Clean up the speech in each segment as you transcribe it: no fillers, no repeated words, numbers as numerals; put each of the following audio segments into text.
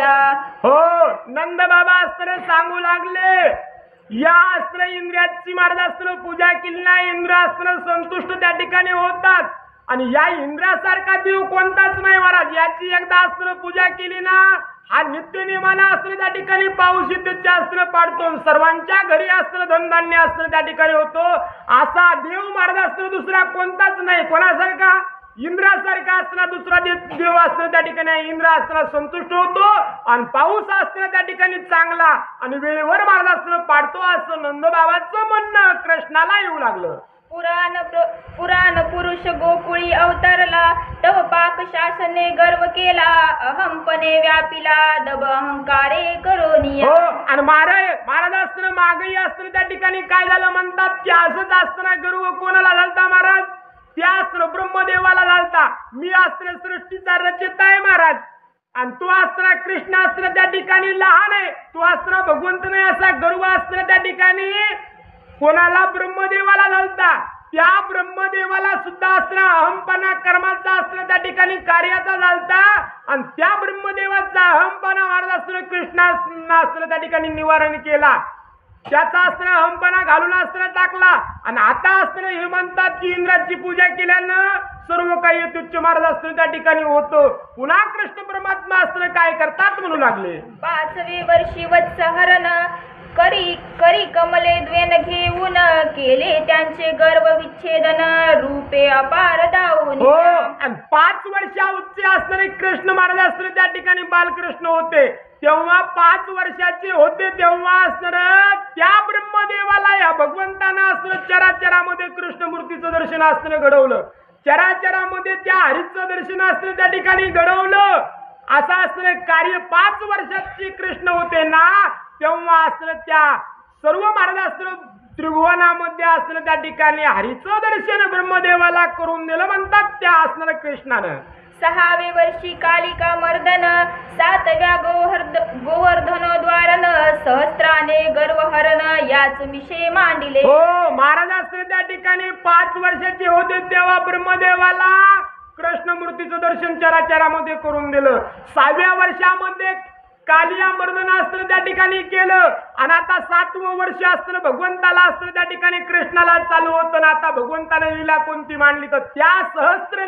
करोनिया। हो, नंद बाबा अस्त्र सांगू लागले, या अस्त्र इंद्रियाची महाराज अस्त्र पूजा केली नाही, इंद्र अस्त्र संतुष्ट त्या ठिकाणी होतात आणि या इंद्रासारखा देव कोणताच नाही महाराज। याची एकदा अस्त्र पूजा केली ना, हा नित्य नियमाना अस्त्र त्या ठिकाणी पाऊस इत्यादी अस्त्र पाडतो, सर्वांच्या घरी अस्त्र धनधान्य अस्त्र त्या ठिकाणी होतो। असा देव महाराज अस्त्र दुसरा कोणताच नाही। कोणासारखा? इंद्रासारखा अस्त्र दुसरा देव अस्त्र त्या ठिकाणी इंद्र अस्त्र संतुष्ट होतो आणि पाऊस अस्त्र त्या ठिकाणी चांगला आणि वेळेवर महाराज अस्त्र पाडतो, असं नंदबाबाचं म्हणणं कृष्णाला येऊ लागलं। पुराण पुरुष गोकुळी अवतरला, तव पाक शासने गर्व केला, अहंपणे व्यापिला, दब अहंकारे करोनिया। हो, आणि महाराज अस्त्र मागही अस्त्र त्या ठिकाणी काय झालं म्हणतात की असंच अस्त्र गर्व कोणाला झालता महाराज? त्या अस्त्र ब्रह्मदेवाला झालता। मी अस्त्र सृष्टीचा रचयिता आहे महाराज आणि तो अस्त्र कृष्ण अस्त्र त्या ठिकाणी लहान आहे, तो अस्त्र भगवंत नाही, असा गर्व अस्त्र त्या ठिकाणी कोणाला? ब्रह्मदेवाला झालता। त्या ब्रह्मदेवाला सुद्धा अस्त्र अहंपणा कर्माचा अस्त्र त्या ठिकाणी कार्याचा झालता आणि त्या ब्रह्मदेवाचा अहंपणा महाराज अस्त्र कृष्णानं अस्त्र त्या ठिकाणी निवारण केला। त्याचा अस्त्र अहंपणा घालून अस्त्र टाकला आणि आता अस्त्र हे म्हणतात की इंद्राची पूजा केल्यानं सर्व काही तुच्छ महाराज अस्त्र त्या ठिकाणी होतं। पुन्हा कृष्ण परमात्मा अस्त्र काय करतात म्हणू लागले, 5वे वर्षी वत्सहरण करी कमले द्वेन घेऊन, केले त्यांचे गर्व विच्छेदन, रूपे अपार दाऊन। हो, आणि 5 वर्षा उच्च असणारे कृष्ण महाराज अस्त्र त्या ठिकाणी बालकृष्ण होते, तेव्हा 5 वर्षाचे होते तेव्हा असणार त्या ब्रह्मदेवाला या भगवंतानं अस्त्र चराचरामध्ये कृष्णमूर्तीचं दर्शन अस्त्र घडवलं, चराचरामध्ये त्या हरीचं दर्शन अस्त्र त्या ठिकाणी घडवलं। असं असणार कार्य 5 वर्षाचे कृष्ण होते ना, तेव्हा असणार त्या सर्व महाराज अस्त्र त्रिभुवनामध्ये असणार त्या ठिकाणी हरीचं दर्शन ब्रह्मदेवाला करून दिलं म्हणतात त्या असणार कृष्णानं। 6वे वर्षी कालिका मर्दन, 7व्या गोवर्धन द्वारन, सहस्त्राने गर्वहरण, याच विषय मांडिले। हो, महाराज अस्त्र त्या ठिकाणी 5 वर्षाचे होते तेव्हा ब्रह्मदेवाला कृष्णमूर्तीचं दर्शन चराचरामध्ये करून दिलं। 6व्या वर्षामध्ये कालिया मर्दन अस्त्र त्या ठिकाणी केलं आणि आता 7वं वर्ष अस्त्र भगवंताला अस्त्र त्या ठिकाणी कृष्णाला चालू होतं ना, आता भगवंताने लीला कोणती मांडली तर त्या सहस्त्र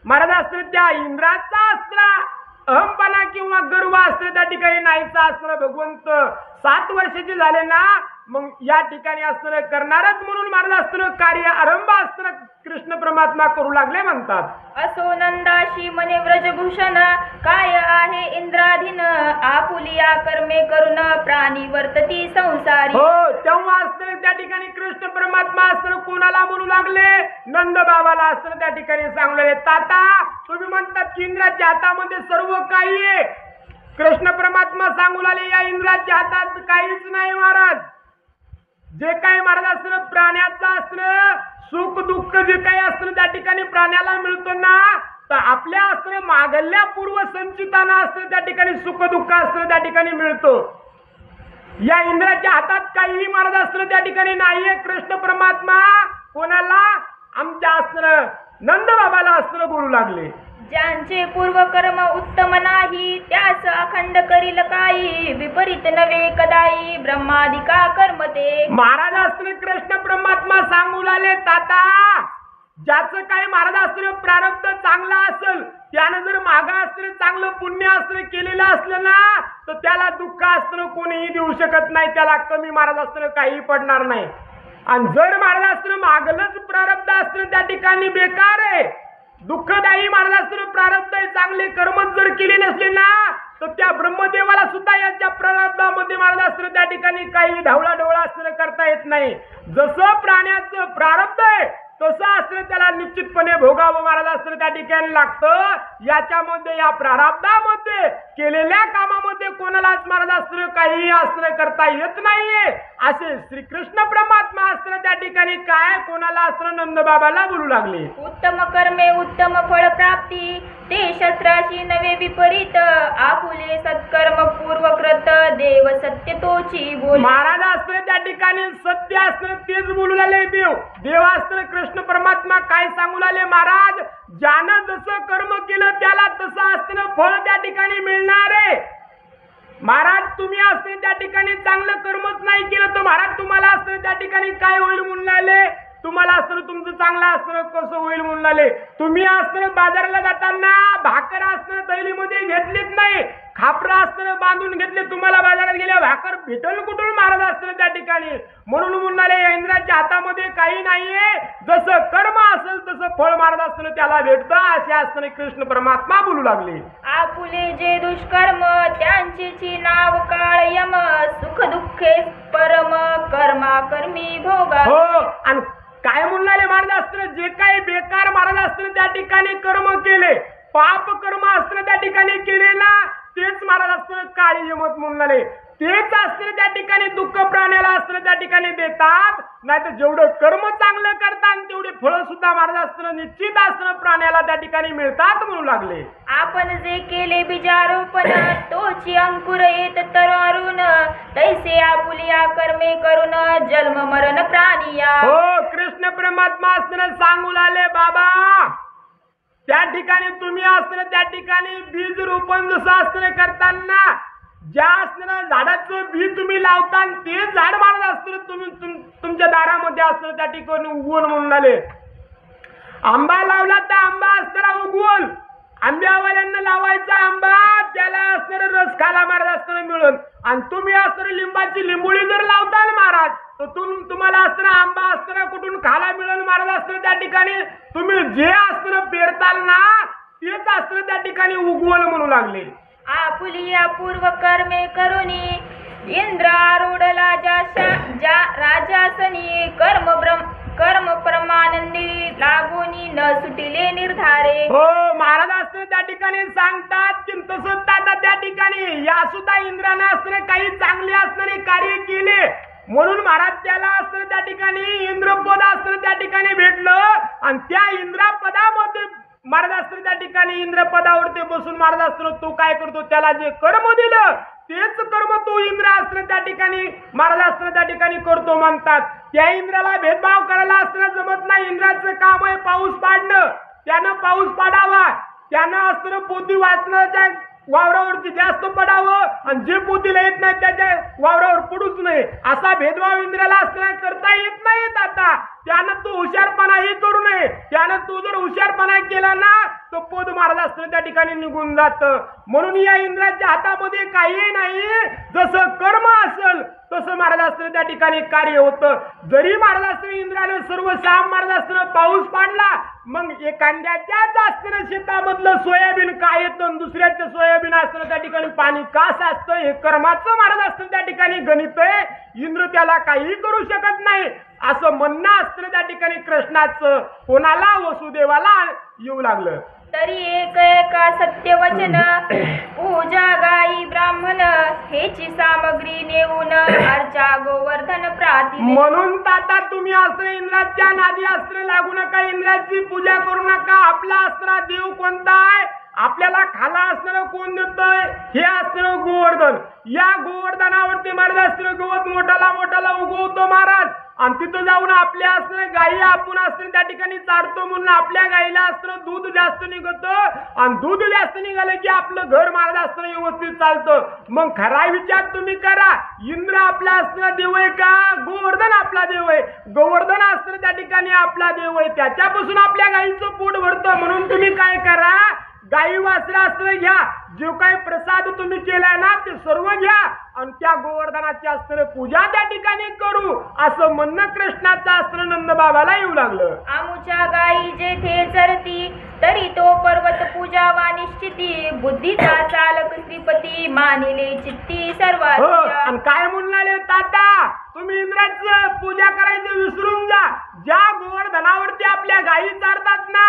महाराज अस्त्र त्या इंद्राचा अस्त्र अहंपणा किंवा गर्व अस्त्र त्या ठिकाणी नाहीचा अस्त्र भगवंत 7 वर्षाचे झाले ना, मग या ठिकाणी अस्त्र करणारच म्हणून महाराज अस्त्र कार्य आरंभ अस्त्र कृष्ण परमात्मा करू लागले म्हणतात। असो नंदाशी मने व्रजभूषण, काय आहे इंद्राधीन, आपुलिया कर्मे करून, प्राणी वर्तती संसारी। हो, तेव्हा अस्त्र त्या ठिकाणी कृष्ण परमात्मा अस्त्र कोणाला म्हणू लागले? नंद बाबाला अस्त्र त्या ठिकाणी सांगले, ताता तुम्ही म्हणतात की इंद्राच्या हातामध्ये सर्व काही आहे, कृष्ण परमात्मा सांगू लागले या इंद्राच्या हातात काहीच नाही महाराज। जे काही महाराज अस्त्र प्राण्याचा अस्त्र सुख दुःख जे काही अस्त्र त्या ठिकाणी प्राण्याला मिळतो ना, तर आपल्या अस्त्र मागल्या पूर्व संचिताना अस्त्र त्या ठिकाणी सुख दुःख अस्त्र त्या ठिकाणी मिळतो। या इंद्राच्या हातात काहीही महाराज अस्त्र त्या ठिकाणी नाहीये। कृष्ण परमात्मा कोणाला? आमच्या अस्त्र नंद बाबाला अस्त्र बोलू लागले, ज्यांचे पूर्वकर्म उत्तम नाही, त्यास अखंड करील काही, विपरीत नवे कदाई, ब्रह्मादिका कर्म ते। महाराज अस्त्र कृष्ण परमात्मा सांगू लागले, ताता ज्याचं काही महाराज अस्त्र प्रारब्ध चांगला असेल, त्यानं जर मागा अस्त्र चांगलं पुण्य अस्त्र केलेलं असलं ना, तर त्याला दुःख अस्त्र कोणीही देऊ शकत नाही, त्याला कमी महाराज अस्त्र काही पडणार नाही। आणि जर महाराज अस्त्र मागलंच प्रारब्ध अस्त्र त्या ठिकाणी बेकार आहे, दुःखदायी महाराज अस्त्र प्रारब्ध चांगले कर्म जर केले नसले ना, तर त्या ब्रह्मदेवाला सुद्धा यांच्या प्रारब्धामध्ये महाराज अस्त्र त्या ठिकाणी काही ढवळाढवळा अस्त्र करता येत नाही। जसं प्राण्याचं प्रारब्ध आहे तसं अस्त्र त्याला निश्चितपणे भोगावं महाराज अस्त्र त्या ठिकाणी लागतं। याच्यामध्ये या प्रारब्धामध्ये केलेल्या कामामध्ये कोणालाच महाराज अस्त्र काही अस्त्र करता येत नाहीये, असे श्रीकृष्ण परमात्मा अस्त्र त्या ठिकाणी काय कोणाला अस्त्र नंद बाबाला बोलू लागले। उत्तम कर्मे उत्तम फळ प्राप्ती, ते शस्त्राशी नवे विपरीत, आपुले सत्कर्म पूर्वकृत, देव सत्य तोची बोल। महाराज अस्त्र त्या ठिकाणी सत्य अस्त्र तेच बोलू लागले देवास्त्र कृष्ण परमात्मा काय सांगू लागले, महाराज ज्यानं जसं कर्म केलं त्याला तसं अस्त्र फळ त्या ठिकाणी मिळणार आहे। तुम्ही असताना त्या ठिकाणी चांगलं कर्मच नाही केलं तर महाराज तुम्हाला असताना त्या ठिकाणी काय होईल म्हणून आले? तुम्हाला असताना तुमचं चांगलं असताना कसं होईल म्हणून आले? तुम्ही असताना बाजाराला जाताना भाकर असताना दैलीमध्ये घेतलीच नाही, खापरं असताना बांधून घेतले. तुम्हाला बाजारात गेल्या भाकर भेटल कुठून महाराज असताना त्या ठिकाणी? म्हणून म्हणाले या इंद्राच्या हातामध्ये काही नाहीये, जसं कर्म असेल तसं फळ महाराज असताना त्याला भेटतं, असे असताना कृष्ण परमात्मा बोलू लागले. आपुले जे दुष्कर्म त्यांचेची नाव काळ यम, सुख दुःखे परम कर्मा कर्मी भोगा. हो, आणि काय म्हणाले महाराज असताना जे काही बेकार महाराज असताना त्या ठिकाणी कर्म केले, पाप कर्म असताना त्या ठिकाणी केले ना, तेच महाराज असताना काळी यमत म्हणाले. तेच असताना त्या ठिकाणी दुःख प्राण्याला असताना त्या ठिकाणी देतात. नाही तर जेवढं कर्म चांगलं करतात तेवढे फळ सुद्धा महाराज असताना निश्चित असताना प्राण्याला त्या ठिकाणी मिळतात म्हणू लागले. आपण जे केले बीजारोपण तोची अंकुर येत तरुण, तैसे आपुलिया कर्मे करून जन्म मरण प्राणिया. हो, कृष्ण परमात्मा असताना सांगू लागले बाबा, त्या ठिकाणी तुम्ही असताना त्या ठिकाणी बीज रोपण जसं असताना करताना ज्या असताना झाडाचं बी तुम्ही लावता ते झाड मारत असताना तुम्ही तुमच्या दारामध्ये असताना त्या ठिकाणी उगवून म्हणून आले. आंबा लावला तर आंबा असताना उगवल, आंब्यावाल्यांना लावायचा आंबा त्याला असताना रस खाला महाराज असताना मिळून, आणि तुम्ही असताना लिंबाची लिंबोळी जर लावताल महाराज तर तुम्हाला असताना आंबा असताना कुठून खाला मिळून महाराज असताना त्या ठिकाणी तुम्ही जे असताना पेरताल ना तेच असताना त्या ठिकाणी उगवल म्हणू लागले. आपुलिया पूर्व कर्मे करुणी इंद्र आरूढला ज्या राजासनी कर्म परमानंदी लागोनी न सुटिले निर्धारे. हो, महाराज असताना त्या ठिकाणी सांगतात की तसं त्या ठिकाणी या सुद्धा इंद्राने असताना काही चांगले असणारे कार्य केले म्हणून महाराज त्याला असताना त्या ठिकाणी इंद्रपद असताना त्या ठिकाणी भेटलं, आणि त्या इंद्रपदामध्ये महाराज असताना त्या ठिकाणी इंद्रपदावरती बसून महाराज असताना तो काय करतो, त्याला जे कर्म दिलं तेच कर्म तो इंद्र असताना त्या ठिकाणी महाराज असताना त्या ठिकाणी करतो म्हणतात. त्या इंद्राला भेदभाव करायला असताना जमत नाही. इंद्राचं काम आहे पाऊस पाडणं, त्यानं पाऊस पाडावा, त्यानं असताना पोती वाचण्याच्या वावरावरती जास्त पडावं, आणि जे पोतीला येत नाही त्याच्या वावरावर पडूच नये असा भेदभाव इंद्राला असताना करता येत नाहीत. आता त्यानं तो हुशारपणाही करू नये, त्यानं तो जर हुशारपणा केला ना तो पद महाराज असताना त्या ठिकाणी निघून जात. म्हणून या इंद्राच्या हातामध्ये काही नाही, जसं कर्म असेल तसं महाराज असताना त्या ठिकाणी कार्य होतं. जरी महाराज असताना इंद्राने सर्व साम महाराज असताना पाऊस पाडला, मग एखाद्याच्याच असताना शेतामधलं सोयाबीन काय येतं, दुसऱ्याचं सोयाबीन असताना त्या ठिकाणी पाणी का साचतं, हे कर्माचं महाराज असताना त्या ठिकाणी गणित आहे. इंद्र त्याला काही करू शकत नाही असं म्हणणं असताना त्या ठिकाणी कृष्णाचं कोणाला, वसुदेवाला येऊ लागलं. तरी एक एका सत्यवचन पूजा गाई ब्राह्मण हेची सामग्री नेऊन अर्चा गोवर्धन प्रातिने. म्हणून आता तुम्ही असताना इंद्राच्या नादी असताना लागू नका, इंद्राची पूजा करू नका. आपला असणारा देव कोणता आहे, आपल्याला खाला असणारं कोण देतोय, हे असणारं गोवर्धन. या गोवर्धनावरती महाराज असणारं गवत मोठाला उगवतो महाराज, आणि तिथं जाऊन आपल्या असणारं गायी आपण असताना त्या ठिकाणी चारतो म्हणून आपल्या गायीला असणारं दूध जास्त निघतं, आणि दूध जास्त निघालं की आपलं घर महाराज असताना व्यवस्थित चालतं. मग खरा विचार तुम्ही करा, इंद्र आपला असणारा देव आहे का गोवर्धन आपला देव आहे? गोवर्धन असताना त्या ठिकाणी आपला देव आहे, त्याच्यापासून आपल्या गायीचं पोट भरतं. म्हणून तुम्ही काय करा, गाई वासरा असताना घ्या, जो काही प्रसाद तुम्ही केलाय ना ते सर्व घ्या, आणि त्या गोवर्धनाची असताना पूजा त्या ठिकाणी करू असं म्हणणं कृष्णाचं असताना नंद बाबाला येऊ लागलं. आमुच्या गाई जेथे चरती तरी तो पर्वत पूजा वा निश्चिती, बुद्धीचा चालक श्रीपती मानिले चित्ती सर्वात. आणि काय म्हणले ताता, तुम्ही इंद्राचं पूजा करायचं विसरून जा. ज्या गोवर्धनावरती आपल्या गायी चारतात ना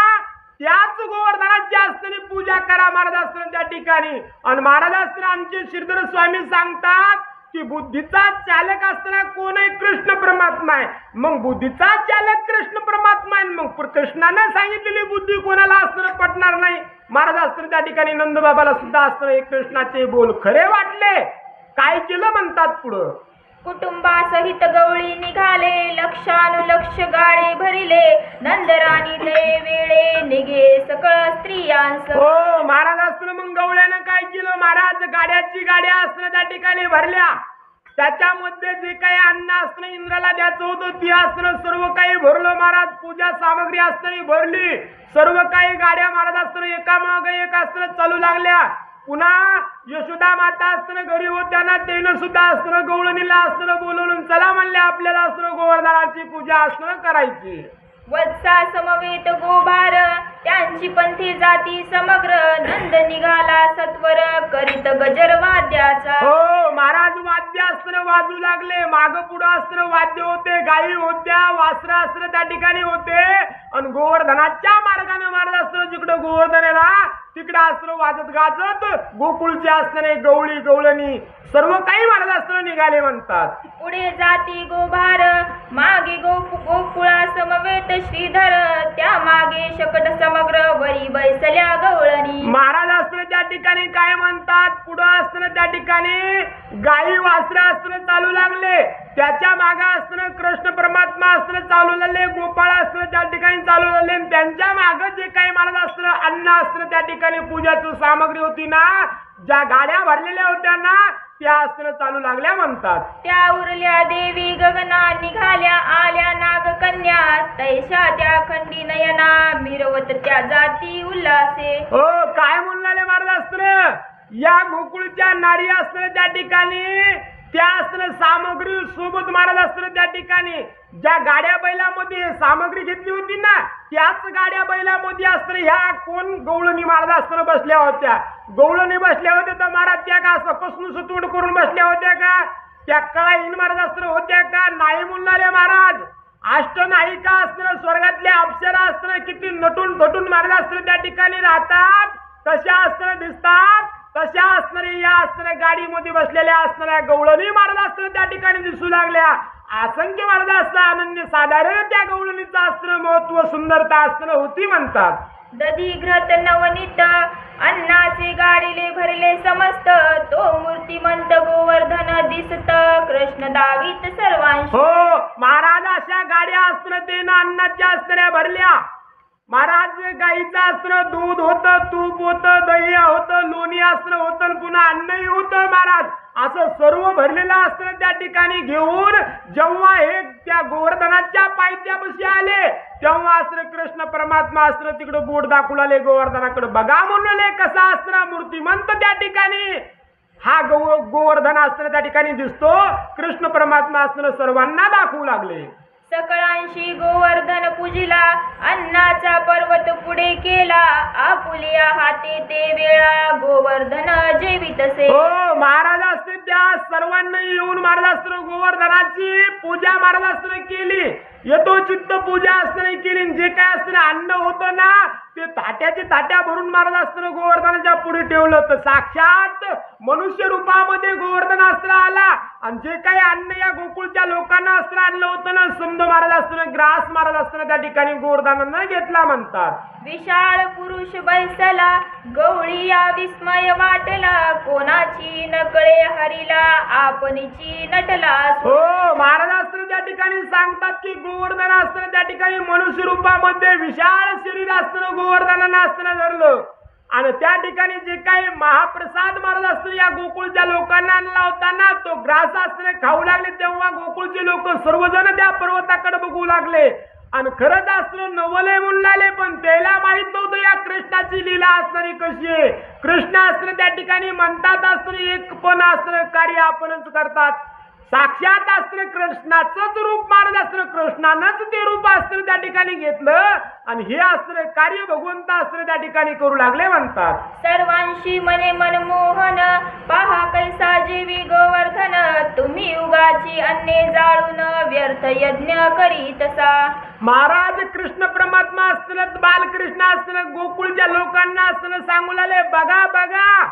त्याच गोवर्धनाची असताना पूजा करा महाराज असताना त्या ठिकाणी. आणि महाराज असताना आमचे श्रीधर स्वामी सांगतात की बुद्धीचा चालक असताना कोण आहे, कृष्ण परमात्मा आहे. मग बुद्धीचा चालक कृष्ण परमात्मा आहे, मग कृष्णाने सांगितलेली बुद्धी कोणाला असताना पटणार नाही. महाराज असताना त्या ठिकाणी नंदबाबाला सुद्धा असताना एक कृष्णाचे बोल खरे वाटले, काय केलं म्हणतात पुढं. कुटुंबासहित गवळी निघाले, लक्षानुलक्ष गाळे भरिले, नंदराणी ते वेळे निघे सकळ स्त्रियांस. हो महाराज असतं मग गवळ्यानं काय केलं, महाराज गाड्याची गाड्या असणं त्या ठिकाणी भरल्या, त्याच्यामध्ये जे काही अन्न असणं इंद्राला द्यायचं होतं ते असणं सर्व काही भरलं महाराज. पूजा सामग्री असताना भरली, सर्व काही गाड्या महाराज असताना एकामागे एक असणं चालू लागल्या. पुन्हा यशोदा माता असताना घरी होत्या ना, त्यानं सुद्धा असणं गवळणीला असणं बोलवून चला म्हणले आपल्याला असणं गोवर्धनाची पूजा असणं करायची. वत्सा समवेत गोभार त्यांची पंथी जाती समग्र, नंद निघाला सत्वर करीत गजर वाद्याचा. हो महाराज वाद्य अस्त्र वाजू लागले, माग पुढं अस्त्र वाद्य होते, गायी होत्या, वास्त्र अस्त्र त्या ठिकाणी होते, आणि गोवर्धनाच्या मार्गाने महाराज अस्त्र जिकडं गोवर्धन आहे ना तिकडं अस्त्र वाजत गाजत गोकुळचे असणारे गवळी गवळणी सर्व काही महाराज अस्त्र निघाले म्हणतात. पुढे जाती गोभार मागे गोकुळा समवेत श्रीधर, त्या मागे शकट समग्र वरी बैसल्या गवळणी. महाराज अस्त्र त्या ठिकाणी काय म्हणतात, पुढं असताना त्या ठिकाणी गायी वास्त्र अस्त्र चालू लागले, त्याच्या मागे असताना कृष्ण परमात्मा अस्त्र चालू लागले, गोपाळ अस्त्र त्या ठिकाणी चालू लागले, त्यांच्या मागे जे काही महाराज अस्त्र अन्न अस्त्र त्या ठिकाणी पूजाची सामग्री होती ना, ज्या गाड्या भरलेल्या होत्या ना त्या अस्त्र चालू लागल्या म्हणतात. त्या उरल्या देवी गगना निघाल्या, आल्या नागकन्या तैशा त्या खंडी नयना, मिरवत त्या जाती उल्हासे. हो काय म्हणले महाराज अस्त्र, या गोकुळच्या नारी अस्त्र त्या ठिकाणी त्या अस्त्र सामग्री सोबत महाराज अस्त्र त्या ठिकाणी ज्या गाड्या बैलामध्ये सामग्री घेतली होती ना त्याच गाड्या बैलामध्ये अस्त्र ह्या कोण गवळणी महाराज अस्त्र बसल्या होत्या. गवळणी बसल्या होत्या तर महाराज त्या का असं कसनुस तोंड करून बसल्या होत्या का, त्या कळाईन महाराज अस्त्र होत्या का, नाही म्हणले महाराज. अष्टनायिका अस्त्र स्वर्गातल्या अप्सरा अस्त्र किती नटून थटून महाराज अस्त्र त्या ठिकाणी राहतात, तशा अस्त्र दिसतात, तशा असणारे या असणाऱ्या गाडीमध्ये बसलेल्या असणाऱ्या गवळणी महाराज अस्त्र त्या ठिकाणी दिसू लागल्या. असंख्य महाराज अस्त्र अनन्य साधारण त्या गवळणीचं अस्त्र महत्व सुंदरता अस्त्र होती म्हणतात. दधिघ्रत नवनीत अन्नाचे गाडीले भरले समस्त, तो मूर्तिमंत गोवर्धन दिसत कृष्ण दावीत सर्वांश. हो महाराज अशा गाड्या अस्त्र तेन अन्नाच्या अस्त्र्या भरल्या. महाराज गाईचं अस्त्र दूध होतं, तूप होतं, दही होतं, लोणी अस्त्र होतं, पुन्हा अन्नही होतं महाराज. असं सर्व भरलेलं अस्त्र त्या ठिकाणी घेऊन जेव्हा हे त्या गोवर्धनाच्या पायथ्यापाशी आले तेव्हा अस्त्र कृष्ण परमात्मा अस्त्र तिकडे बोट दाखवू लागले गोवर्धनाकडे, बघा म्हणले कसा अस्त्र मूर्तिमंत त्या ठिकाणी हा गोवर्धन अस्त्र त्या ठिकाणी दिसतो. कृष्ण परमात्मा अस्त्र सर्वांना दाखवू लागले. सकळांशी गोवर्धन पूजिला, अन्नाचा पर्वत पुढे केला, आपुलिया हाते ते वेळा गोवर्धन जेवितसे. हो महाराज असते त्या सर्वांना येऊन महाराज अस्त्र गोवर्धनाची पूजा महाराज अस्त्र केली, येतो चित्त पूजा अस्त्र केली. जे काय अस्त्र अन्न होतं ना ते ताट्याचे ताट्या भरून महाराज अस्त्र गोवर्धनाच्या पुढे ठेवलं, तर साक्षात मनुष्य रूपामध्ये गोवर्धन अस्त्र आला, आणि जे काही अन्न या गोकुळच्या लोकांना अस्त्र आणलं होतं ना समजा महाराज अस्त्र ग्रास महाराज अस्त्र त्या ठिकाणी गोवर्धनानं घेतला म्हणतात. विशाळ पुरुष बैसला, गवळी या विस्मय वाटला, कोणाची नकळे हरिला, आपणची नटला. हो महाराज अस्त्र त्या ठिकाणी सांगतात की गोवर्धन अस्त्र त्या ठिकाणी मनुष्य रूपामध्ये विशाल शरीर अस्त्र गोवर्धनानं अस्त्र धरलं, आणि त्या ठिकाणी जे काही महाप्रसाद महाराज अस्त्र या गोकुळच्या लोकांना आणला होता ना तो ग्रास अस्त्र खाऊ लागले, तेव्हा गोकुळचे लोक सर्वजण त्या पर्वताकडे बघू लागले. आणि खरंच अस्त्र नवले म्हणून आले, पण त्याला माहित नव्हतं या कृष्णाची लीला असणारी कशी आहे. कृष्ण अस्त्र त्या ठिकाणी म्हणतात अस्त्र एक पण अस्त्र कार्य आपणच करतात, साक्षात अस्त्र कृष्णाचंच रूप महाराज अस्त्र कृष्णानंच ते रूप अस्त्र त्या ठिकाणी घेतलं, आणि हे अस्त्र कार्य भगवंत अस्त्र त्या ठिकाणी करू लागले म्हणतात. सर्वांशी मने मनमोहन, पहा कैसा जीवी गोवर्धन, तुम्ही उगाची अन्ने जाळून व्यर्थ यज्ञ करीतसा. महाराज कृष्ण परमात्मा अस्त्र बालकृष्ण अस्त्र गोकुळच्या लोकांना अस्त्र सांगू लागले, बघा बघा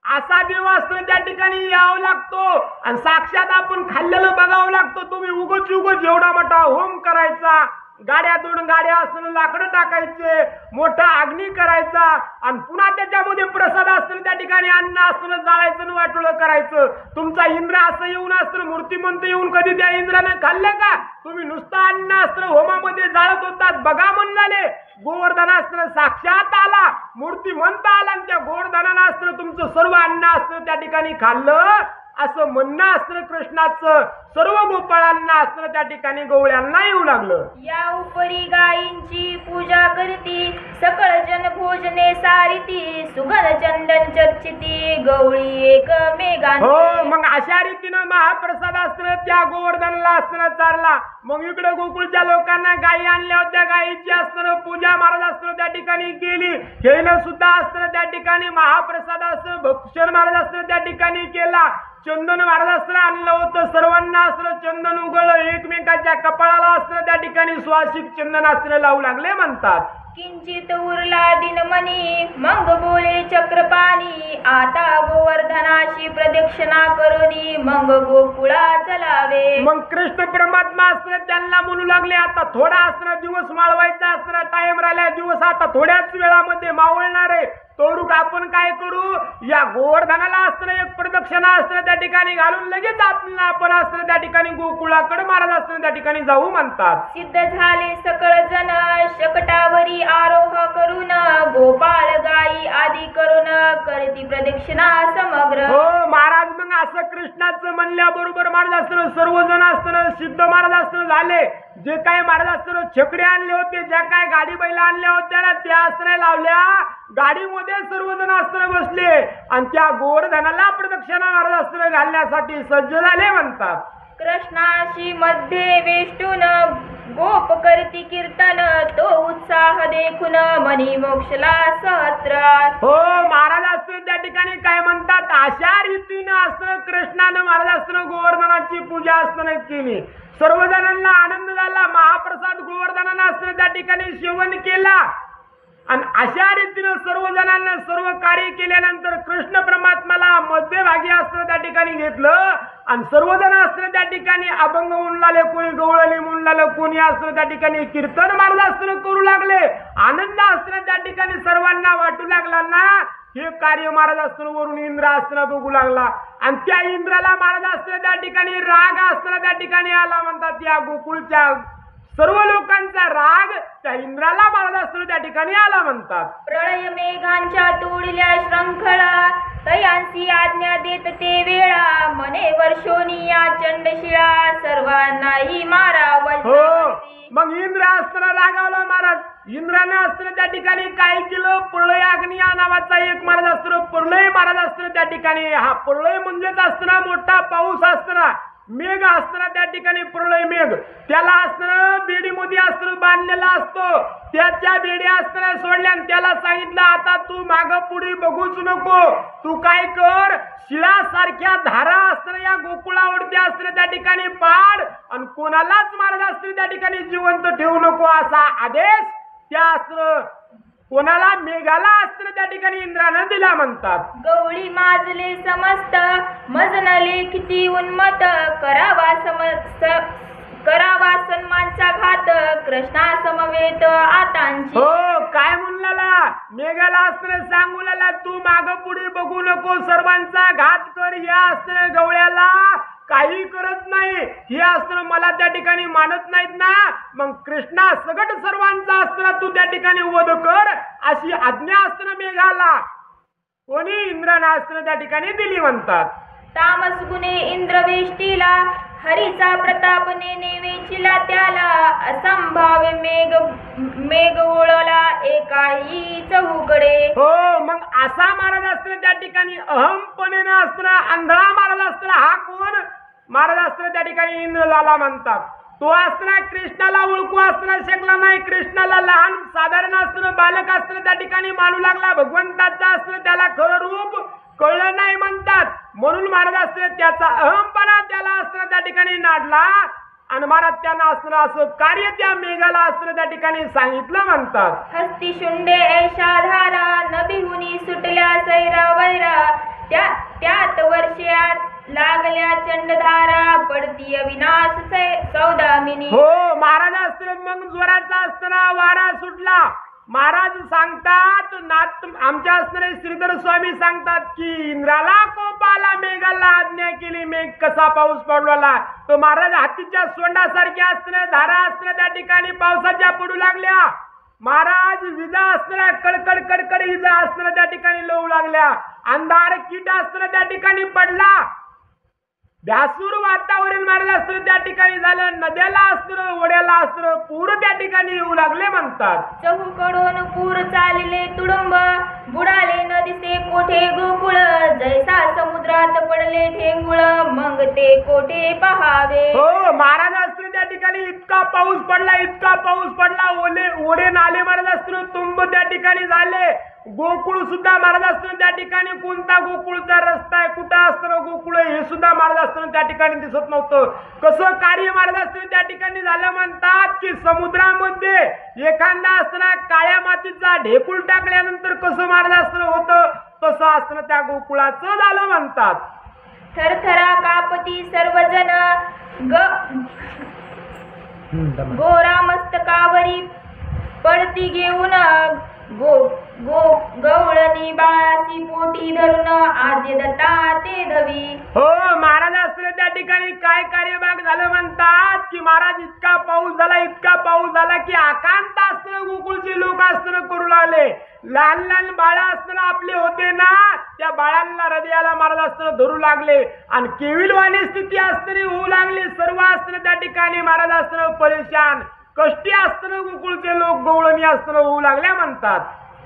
असा देव अस्त्र त्या ठिकाणी यावं लागतो, आणि साक्षात आपण खाल्लेलं बघावं लागतो. तुम्ही उगच एवढा मोठा होम करायचा, गाड्या 2 गाड्या असताना लाकडं टाकायचे, मोठा अग्नी करायचा आणि पुन्हा त्याच्यामध्ये प्रसाद असताना त्या ठिकाणी अन्न असताना जाळायचं आणि वाटोळं करायचं. तुमचा इंद्र असं येऊन असताना मूर्तिमंत येऊन कधी त्या इंद्राने खाल्लं का? तुम्ही नुसतं अन्न असताना होमामध्ये जाळत होतात. बघा म्हणले गोवर्धनास्त्र साक्षात आला, मूर्तिमंत आला आणि त्या गोवर्धनास्त्र तुमचं सर्व अन्न असतं त्या ठिकाणी खाल्लं असं म्हणणं असतं कृष्णाचं. सर्व गोपाळांना असतं त्या ठिकाणी गवळ्यांना येऊ लागलं. या उपरी गायींची पूजा करती, सकळ जन भोजने सारिती, सुगंध चंदन चर्चिती, गवळी एक मेघांती. हो, मग अशा रीतीनं महाप्रसाद असतं त्या गोवर्धनला असताना चारला. मग इकडे गोकुळच्या लोकांना गायी आणल्या होत्या, गायीची असताना पूजा महाराज असताना त्या ठिकाणी केली. हेनं सुद्धा असताना त्या ठिकाणी महाप्रसाद असतं भक्षण महाराज असताना त्या ठिकाणी केला. चंदन महाराज असताना आणलं होतं, सर्वांना असताना चंदन उगळलं, एकमेकाच्या कपाळाला असताना त्या ठिकाणी स्वासिक चंदन असताना लावू लागले म्हणतात. किंचित उरला दिनमणी, मग बोले चक्रपाणी, आता गोवर्धनाची प्रदक्षिणा करुनी, मग गोकुळा चलावे. मग कृष्ण परमात्मा असताना त्यांना म्हणू लागले, आता थोडा असताना दिवस माळवायचा असताना टाइम राहिला, दिवस आता थोड्याच वेळामध्ये मावळणार आहे. तोरुक आपण काय करू, या गोवर्धनाला असताना एक प्रदक्षिणा असताना त्या ठिकाणी घालून लगेच आपण असताना त्या ठिकाणी गोकुळाकडे महाराज असताना त्या ठिकाणी जाऊ म्हणतात. सिद्ध झाले सकळ जन, शकटावरी आरोह करून, गोपाळ गायी आदी करून, करती प्रदक्षिणा समग्र. हो महाराज, मग असं कृष्णाचं म्हणल्याबरोबर महाराज असताना सर्वजण असताना सिद्ध महाराज असताना झाले. जे काय महाराज असताना छकडे आणले होते, ज्या काय गाडी बैला आणल्या होत्या ना, त्या असताना लावल्या गाडीमध्ये सर्वजण असताना बसले आणि त्या गोवर्धनाला प्रदक्षिणा महाराज असताना घालण्यासाठी सज्ज झाले म्हणतात. कृष्णाशी मध्ये वेष्टून, गोप करती कीर्तन, तो उत्साह देखून, मनी मोक्षला सहस्र. हो महाराज असताना त्या ठिकाणी काय म्हणतात, अशा रीतीनं असताना कृष्णानं महाराज असताना गोवर्धनाची पूजा असताना केली. सर्वजणांना आनंद झाला. महाप्रसाद गोवर्धनानं असताना त्या ठिकाणी सेवन केला आणि अशा रीतीनं सर्वजणांना सर्व कार्य केल्यानंतर कृष्ण परमात्माला मध्यभागी असताना त्या ठिकाणी घेतलं आणि सर्वजण असताना त्या ठिकाणी अभंग म्हणून लागले, कोणी गवळणी म्हणून लागलं, कोणी असताना त्या ठिकाणी कीर्तन महाराज असताना करू लागले. आनंद असताना त्या ठिकाणी सर्वांना वाटू लागला ना. हे कार्य महाराज असताना वरून इंद्र असताना बघू लागला आणि त्या इंद्राला महाराज असताना त्या ठिकाणी राग असताना त्या ठिकाणी आला म्हणतात. या गोकुळच्या सर्व लोकांचा राग त्या इंद्राला महाराज असताना त्या ठिकाणी आला म्हणतात. प्रळय मेघांच्या तोडल्या श्रंखळा, तयांसी आज्ञा देत ते वेळा, मने वर्षोनिया चंडशिळा, सर्वांनाही मारा. हो, मग इंद्र असताना रागावला महाराज. इंद्राने असताना त्या ठिकाणी काय केलं, प्रळय अग्नी या नावाचा एक महाराज असताना प्रलय महाराज असताना त्या ठिकाणी, हा प्रलय म्हणजेच असताना मोठा पाऊस असताना, मेघ असताना त्या ठिकाणी प्रलय मेघ, त्याला असताना बेडीमध्ये असताना बांधलेला असतो. त्याच्या बेड्या असताना सोडल्या आणि त्याला सांगितलं, आता तू माग पुढे बघूच नको, तू काय कर, शिळासारख्या धारा असताना या गोकुळावरती असताना त्या ठिकाणी पाड आणि कोणालाच महाराज असताना त्या ठिकाणी जिवंत ठेवू नको असा आदेश त्या असताना कोणाला, मेघाला असताना त्या ठिकाणी इंद्रानं दिला म्हणतात. गवळी माजले समस्त, मजनले किती उन्मत, करावा सन्मानचा घात, कृष्णा समवेत आतांची. हो, काय म्हणला, मेघाला असताना सांगू लागला, तू माग पुढे बघू नको, सर्वांचा घात कर. या असताना गवळ्याला काही करत नाही, हे असताना मला त्या ठिकाणी मानत नाहीत ना, मग कृष्णा सगट सर्वांचा असताना तू त्या ठिकाणी वध कर अशी आज्ञा असताना मेघाला कोणी इंद्राने असताना त्या ठिकाणी दिली म्हणतात. तामस गुणे इंद्रवेष्टीला, हरीचा प्रताप नेवेचिला त्याला, असंभाव्य मेघ ओळला एकाही चहूकडे. हो, मग असा महाराज असताना त्या ठिकाणी अहमपणेनं असताना आंधळा महाराज असताना, हा कोण महाराज असताना त्या ठिकाणी इंद्र झाला म्हणतात. तो असताना कृष्णाला ओळखू असताना शकला नाही. कृष्णाला लहान साधारण असताना बालक असताना त्या ठिकाणी मानू लागला. भगवंताचा असताना त्याला खरं रूप कळलं नाही म्हणतात. म्हणून महाराज असताना त्याचा अहमपणा त्याला असताना त्या ठिकाणी नाडला आणि महाराज त्यांना असताना असं कार्य त्या मेघाला असताना त्या ठिकाणी सांगितलं म्हणतात. हस्ती शुंडे ऐशा धारा, नभिहुनी सुटल्या सैरा वैरा, त्यात वर्षात लागल्या चंडधारा पडती अविनाश सौदामिनी. हो महाराज असताना मग जोराचा असताना वारा सुटला. महाराज सांगतात नाथ आमच्या असणारे श्रीधर स्वामी सांगतात की इंद्राला कोपाला मेघाला आज्ञा केली, मेघ कसा पाऊस पडला. तो महाराज हातीच्या सोंडासारख्या असताना धारा असताना त्या ठिकाणी पावसाच्या पडू लागल्या. महाराज विजा असताना कडकड कडकड विजा असताना त्या ठिकाणी लवू लागल्या. अंधार कीट असताना त्या ठिकाणी पडला. भ्यासूर वातावरण महाराज असतं त्या ठिकाणी झालं. नद्याला असतं ओढ्याला असतं पूर त्या ठिकाणी येऊ लागले म्हणतात. चहूकडून पूर चालले तुडुंब, बुडाले नदीचे कोठे गोकुळ, जैसा समुद्रात पडले ठेंगुळ, मग ते कोठे पहावे. हो महाराज असतं त्या ठिकाणी इतका पाऊस पडला ओढे नाले महाराज असतं तुंब त्या ठिकाणी झाले. गोकुळ सुद्धा महाराज असताना त्या ठिकाणी कोणता गोकुळचा रस्ता आहे कुठं असताना गोकुळ हे सुद्धा महाराज असताना त्या ठिकाणी दिसत नव्हतं. कसं कार्य महाराज असताना त्या ठिकाणी झालं म्हणतात की समुद्रामध्ये एखादा असताना काळ्या मातीचा ढेकूळ टाकल्यानंतर कसं महाराज असताना होतं तसं असताना त्या गोकुळाचं झालं म्हणतात. थरथरा कापती सर्वजण गोरा मस्तकावरी पडती घेऊन, गवळणी बाळाची पोटी धरून, आद्य दत्ता ते धवी. हो महाराज असले त्या ठिकाणी काय कार्यभाग झालं म्हणतात की महाराज इतका पाऊस झाला की आकांत असताना गोकुळचे लोक असताना करू लागले. लहान लहान बाळा असताना आपले होते ना त्या बाळांना हृदयाला महाराज असताना धरू लागले आणि केविलवाणी स्थिती असताना होऊ लागली. सर्व असताना त्या ठिकाणी महाराज असताना परेशान कष्टी असताना गोकुळचे लोक गवळणी असताना होऊ लागल्या म्हणतात.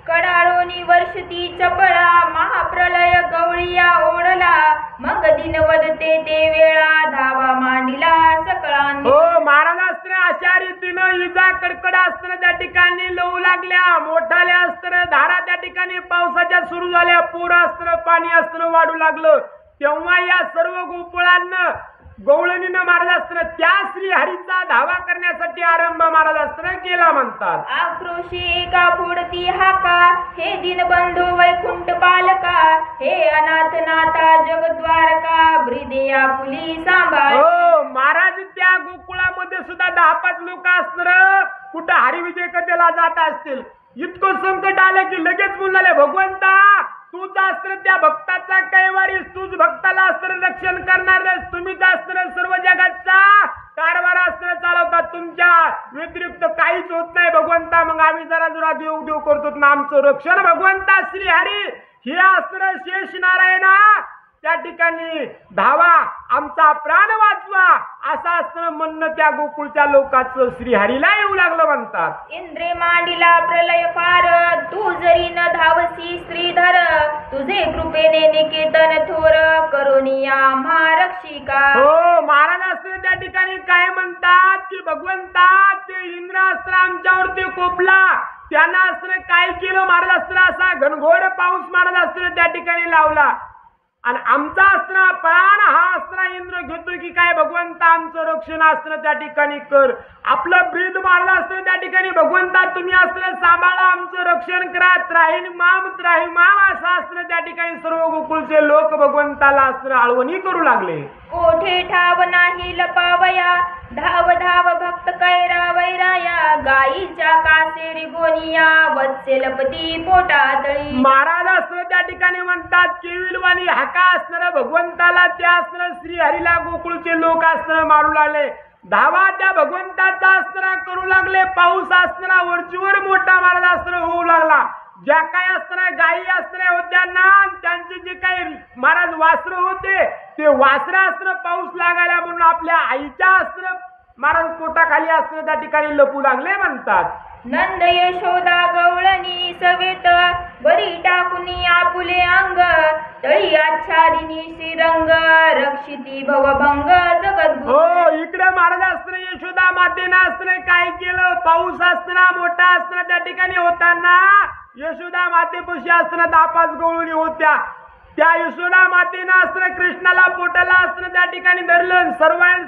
कडाळोनी वर्षती चपळा, महाप्रलय गवळीया ओढला, मग दिन वदते ते वेळा, धावा मांडिला सकळांनी. हो महाराज असताना अशा रीतीनं विजा कडकड असताना त्या ठिकाणी लवू लागल्या. मोठाल्या असताना धारा त्या ठिकाणी पावसाच्या सुरू झाल्या. पूर असताना पाणी असताना वाढू लागलं. तेव्हा या सर्व गोकुळांना गवळणीनं महाराज असताना त्या श्री हरीचा धावा करण्यासाठी आरंभ महाराज असताना केला म्हणतात. आक्रोशी एका फोडती हाका, हे दीनबंधू वैकुंठ पालका, हे अनाथ नाथा जगद्वारका, ब्रिदेया पुली सांभाळ. हो महाराज त्या गोकुळामध्ये सुद्धा 10-5 लोक असणार कुठं हरिविजय कथेला जात असतील. इतकं संकट आलं की लगेच म्हणाले भगवंता तूच असतं त्या भक्ताचा कैवारीस, तूच भक्ताला असतं रक्षण करणार, तुम्हीच असतं सर्व जगाचा कारभार असतं चालवतात, तुमच्या व्यतिरिक्त काहीच होत नाही भगवंता. मग आम्ही जरा देव करतो ना आमचं रक्षण भगवंता श्री हरी हे असतं शेष नारायणा त्या ठिकाणी धावा आमचा प्राण वाचवा असं असतं म्हणणं त्या गोकुळच्या लोकांचं श्री हरीला येऊ लागलं म्हणतात. इंद्रे मांडिला प्रलय फार, तू जरी न धावसी श्रीधर, तुझे कृपेने निकेतन थोर, करुणिया महारक्षिका. हो महाराज असतं त्या ठिकाणी काय म्हणतात की भगवंता ते इंद्र अस्त्र आमच्यावरती कोपला, त्यांना असतं काय केलं महाराज असतं असा घनघोर पाऊस महाराज असतं त्या ठिकाणी लावला आणि आमचा अस्त्र प्राण हा अस्त्र इंद्र घेतो की काय भगवंता आमचं रक्षण अस्त्र त्या ठिकाणी कर. आपलं ब्रीद मारलं अस्त्र त्या ठिकाणी भगवंता तुम्ही अस्त्र सांभाळा आमचं रक्षण करा. त्राहीन माम असं अस्त्र त्या ठिकाणी सर्व गोकुळचे लोक भगवंताला अस्त्र आळवणी करू लागले. कोठे ठाव नाही लपावया, धाव धाव भक्त कैरा वैराया, गाईच्या कासेरी गोनिया, वत्सेलपती पोटातळी. महाराज अस्त्र त्या ठिकाणी म्हणतात केविलवाणी हाका असणार भगवंताला त्या अस्त्र श्री हरीला गोकुळचे लोक अस्त्र मारू लागले. धावा त्या भगवंताचा अस्त्र करू लागले. पाऊस असताना वरचीवर मोठा महाराज अस्त्र होऊ लागला. ज्या काय असताना गायी अस्त्र होत्या ना त्यांचे जे काही महाराज वास्त्र होते ते वास्त्र अस्त्र पाऊस लागायला म्हणून आपल्या आईच्या अस्त्र महाराज पोटाखाली अस्त्र त्या ठिकाणी लपू लागले म्हणतात. नंद यशोदा गवळणी सवेत, बरी टाकुनी आपुले अंग, तळी आच्छादिनी श्रीरंग, रक्षिती भवभंग जगद्गुरु. हो इकडे महाराज असताना यशोदा मातेनं असताना काय केलं, पाऊस असताना मोठा असताना त्या ठिकाणी होताना यशोदा मातेपाशी असताना 10-5 गवळणी होत्या. त्या यशोदा मातेनं असताना कृष्णाला पोटाला असताना त्या ठिकाणी ठिकाणी धरलं.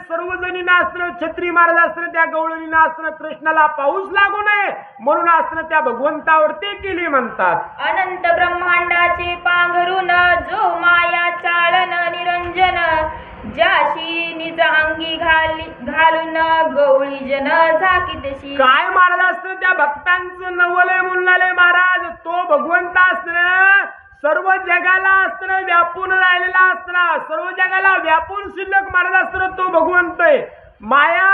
सर्वजणींना असतं छत्री महाराज असतं त्या गवळणींना असतं कृष्णाला पाऊस लागू नये म्हणून असतं त्या भगवंतावरती केली म्हणतात. अनंत ब्रह्मांडाचे पांघरून जो माया चालन निरंजन ज्याशी निज अंगी घालून गवळी जन झाकीतशी. काय महाराज असतं त्या भक्तांचं नवलय म्हणलाले महाराज. तो भगवंत असतं सर्व जगाला असतं व्यापून राहिलेला असतं. सर्व जगाला व्यापून शिल्लक महाराज असतं तो भगवंत आहे. माया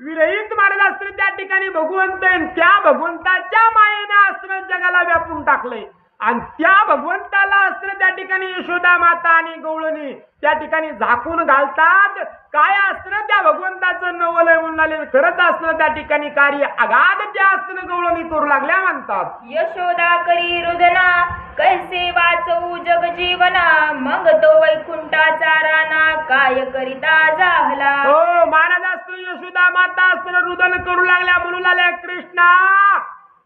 विरहित महाराज असतं त्या ठिकाणी भगवंत आहे. त्या भगवंताच्या मायेने असतं जगाला व्यापून टाकलंय आणि त्या भगवंताला असतं त्या ठिकाणी यशोदा माता आणि गवळणी त्या ठिकाणी झाकून घालतात. काय असतं त्या भगवंताचं नवलय म्हणून खरंच असतं त्या ठिकाणी कार्य अगाध त्या असतं गवळणी करू लागल्या म्हणतात. यशोदा करी रुदना कैसे वाचवू जग जीवना मग तो वैकुंठाचा राणा काय करिता जाहला. हो महाराज असतं यशोदा माता असतं रुदन करू लागल्या म्हणू लागल्या कृष्णा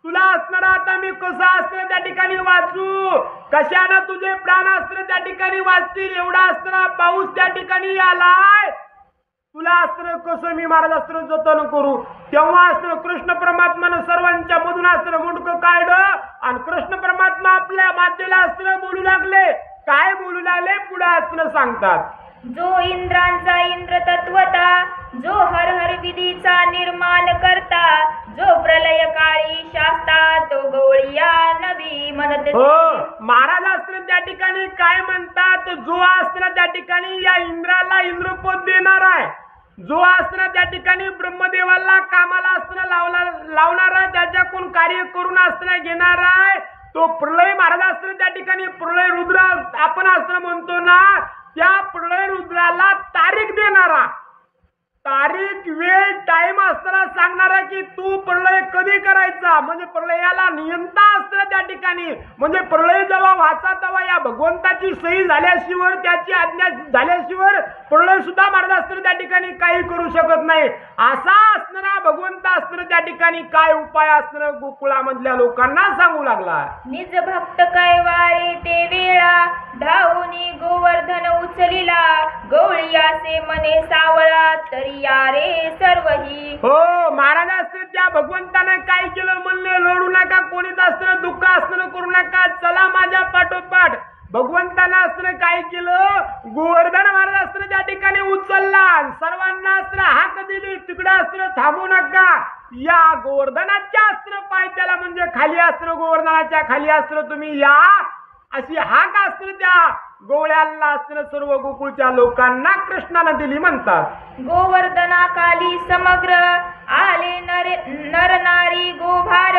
तुला असणार आता मी कसं असतं त्या ठिकाणी वाचू कशानं तुझे प्राण असतं त्या ठिकाणी वाचतील. एवढा असताना पाऊस त्या ठिकाणी आलाय तुला असतं कसं मी महाराज असतं जतन करू. तेव्हा असतं कृष्ण परमात्मानं सर्वांच्या मधून असतं मुंडकं काढलं आणि कृष्ण परमात्मा आपल्या मातेला असतं बोलू लागले. काय बोलू लागले पुढे असतं सांगतात. जो इंद्रांचा इंद्र तत्वता जो हर हर विधीचा निर्माण करता जो प्रलय काळी शास्ता तो गवळिया नवी म्हणत. हो महाराज असतं त्या ठिकाणी काय म्हणतात जो असतं त्या ठिकाणी या इंद्राला इंद्रपद देणार आहे. जो असतं त्या ठिकाणी ब्रह्मदेवाला कामाला असतं लावणारा त्याच्याकडून कार्य करून असतं घेणार आहे. तो प्रलय महाराज असतं त्या ठिकाणी प्रलय रुद्र आपण असतं म्हणतो ना त्या प्रलय रुद्राला तारीख देणारा तारीख वेळ टाइम असताना सांगणारा की तू प्रलय कधी करायचा म्हणजे प्रलयाला नियंता असतं त्या ठिकाणी. म्हणजे प्रलय जेव्हा व्हायचा तेव्हा या भगवंताची सही झाल्याशिवाय त्याची आज्ञा झाल्याशिवाय प्रलय सुद्धा महाराज असतं त्या ठिकाणी काही करू शकत नाही. असा असणारा भगवंत असतं त्या ठिकाणी काय उपाय असतं गोकुळामधल्या लोकांना सांगू लागला. निज भक्त कैवारे ते वेळा धावूनी गोवर्धन उचलिला गवळियासे मने सावळा तरी यारे सर्वही. हो महाराज असतं त्या भगवंताने काय केलं म्हणले रडू नका कोणीच असतं दुःख असतं करू नका चला माझ्या पाठोपाठ. भगवंतानं असतं काय केलं गोवर्धन महाराज असतं त्या ठिकाणी उचलला सर्वांना असतं हाक दिली तिकडं असतं थांबू नका. या गोवर्धनाच्या असतं पाय त्याला म्हणजे खाली असतं गोवर्धनाच्या खाली असतं तुम्ही या अशी हाक असतं त्या गोवळ्याला असतं सर्व गोकुळच्या लोकांना कृष्णानं दिली म्हणतात. गोवर्धनाखाली समग्र आले नर नारी गोभार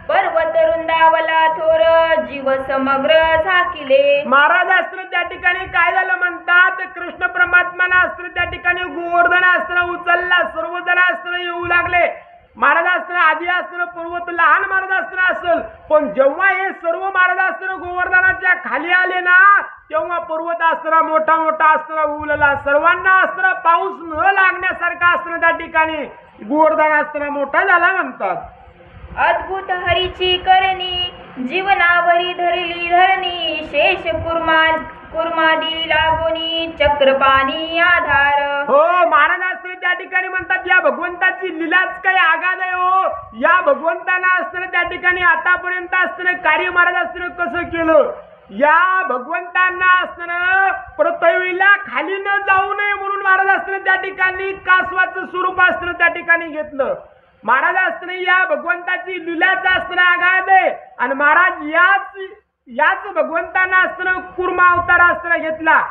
पर्वत रुंदावला थोर जीव समग्र झाकिले. महाराज असतं त्या ठिकाणी काय झालं म्हणतात कृष्ण परमात्मानं असतं त्या ठिकाणी गोवर्धन असतं उचलला सर्वजण असतं येऊ लागले. महाराज असतं आधी असतं पर्वत लहान महाराज असतं असेल पण जेव्हा हे सर्व महाराज असतं गोवर्धनाच्या खाली आले ना तेव्हा पर्वत असतं मोठा मोठा असतं उलला सर्वांना असतं पाऊस न लागण्यासारखा असतं त्या ठिकाणी गोवर्धन असतं मोठा झाला म्हणतात. अद्भुत हरीची करणी जीवनावरी धरली धरणी शेष कुर्मादी लागोनी चक्रपाणी आधार. हो महाराज असतं त्या ठिकाणी म्हणतात या भगवंताची लीलाच काही आगाध आहे. हो या भगवंताना असतं त्या ठिकाणी आतापर्यंत असतं कार्य महाराज असतं कसं केलं. या भगवंतांना असतं पृथ्वीला खाली न जाऊ नये म्हणून महाराज असतं त्या ठिकाणी कासवाचं स्वरूप असतं त्या ठिकाणी घेतलं. महाराज असतं या भगवंताची लीलाच असतं आगाध आहे आणि महाराज याच भगवंतांना असतं कुर्मा अवतार असतं घेतला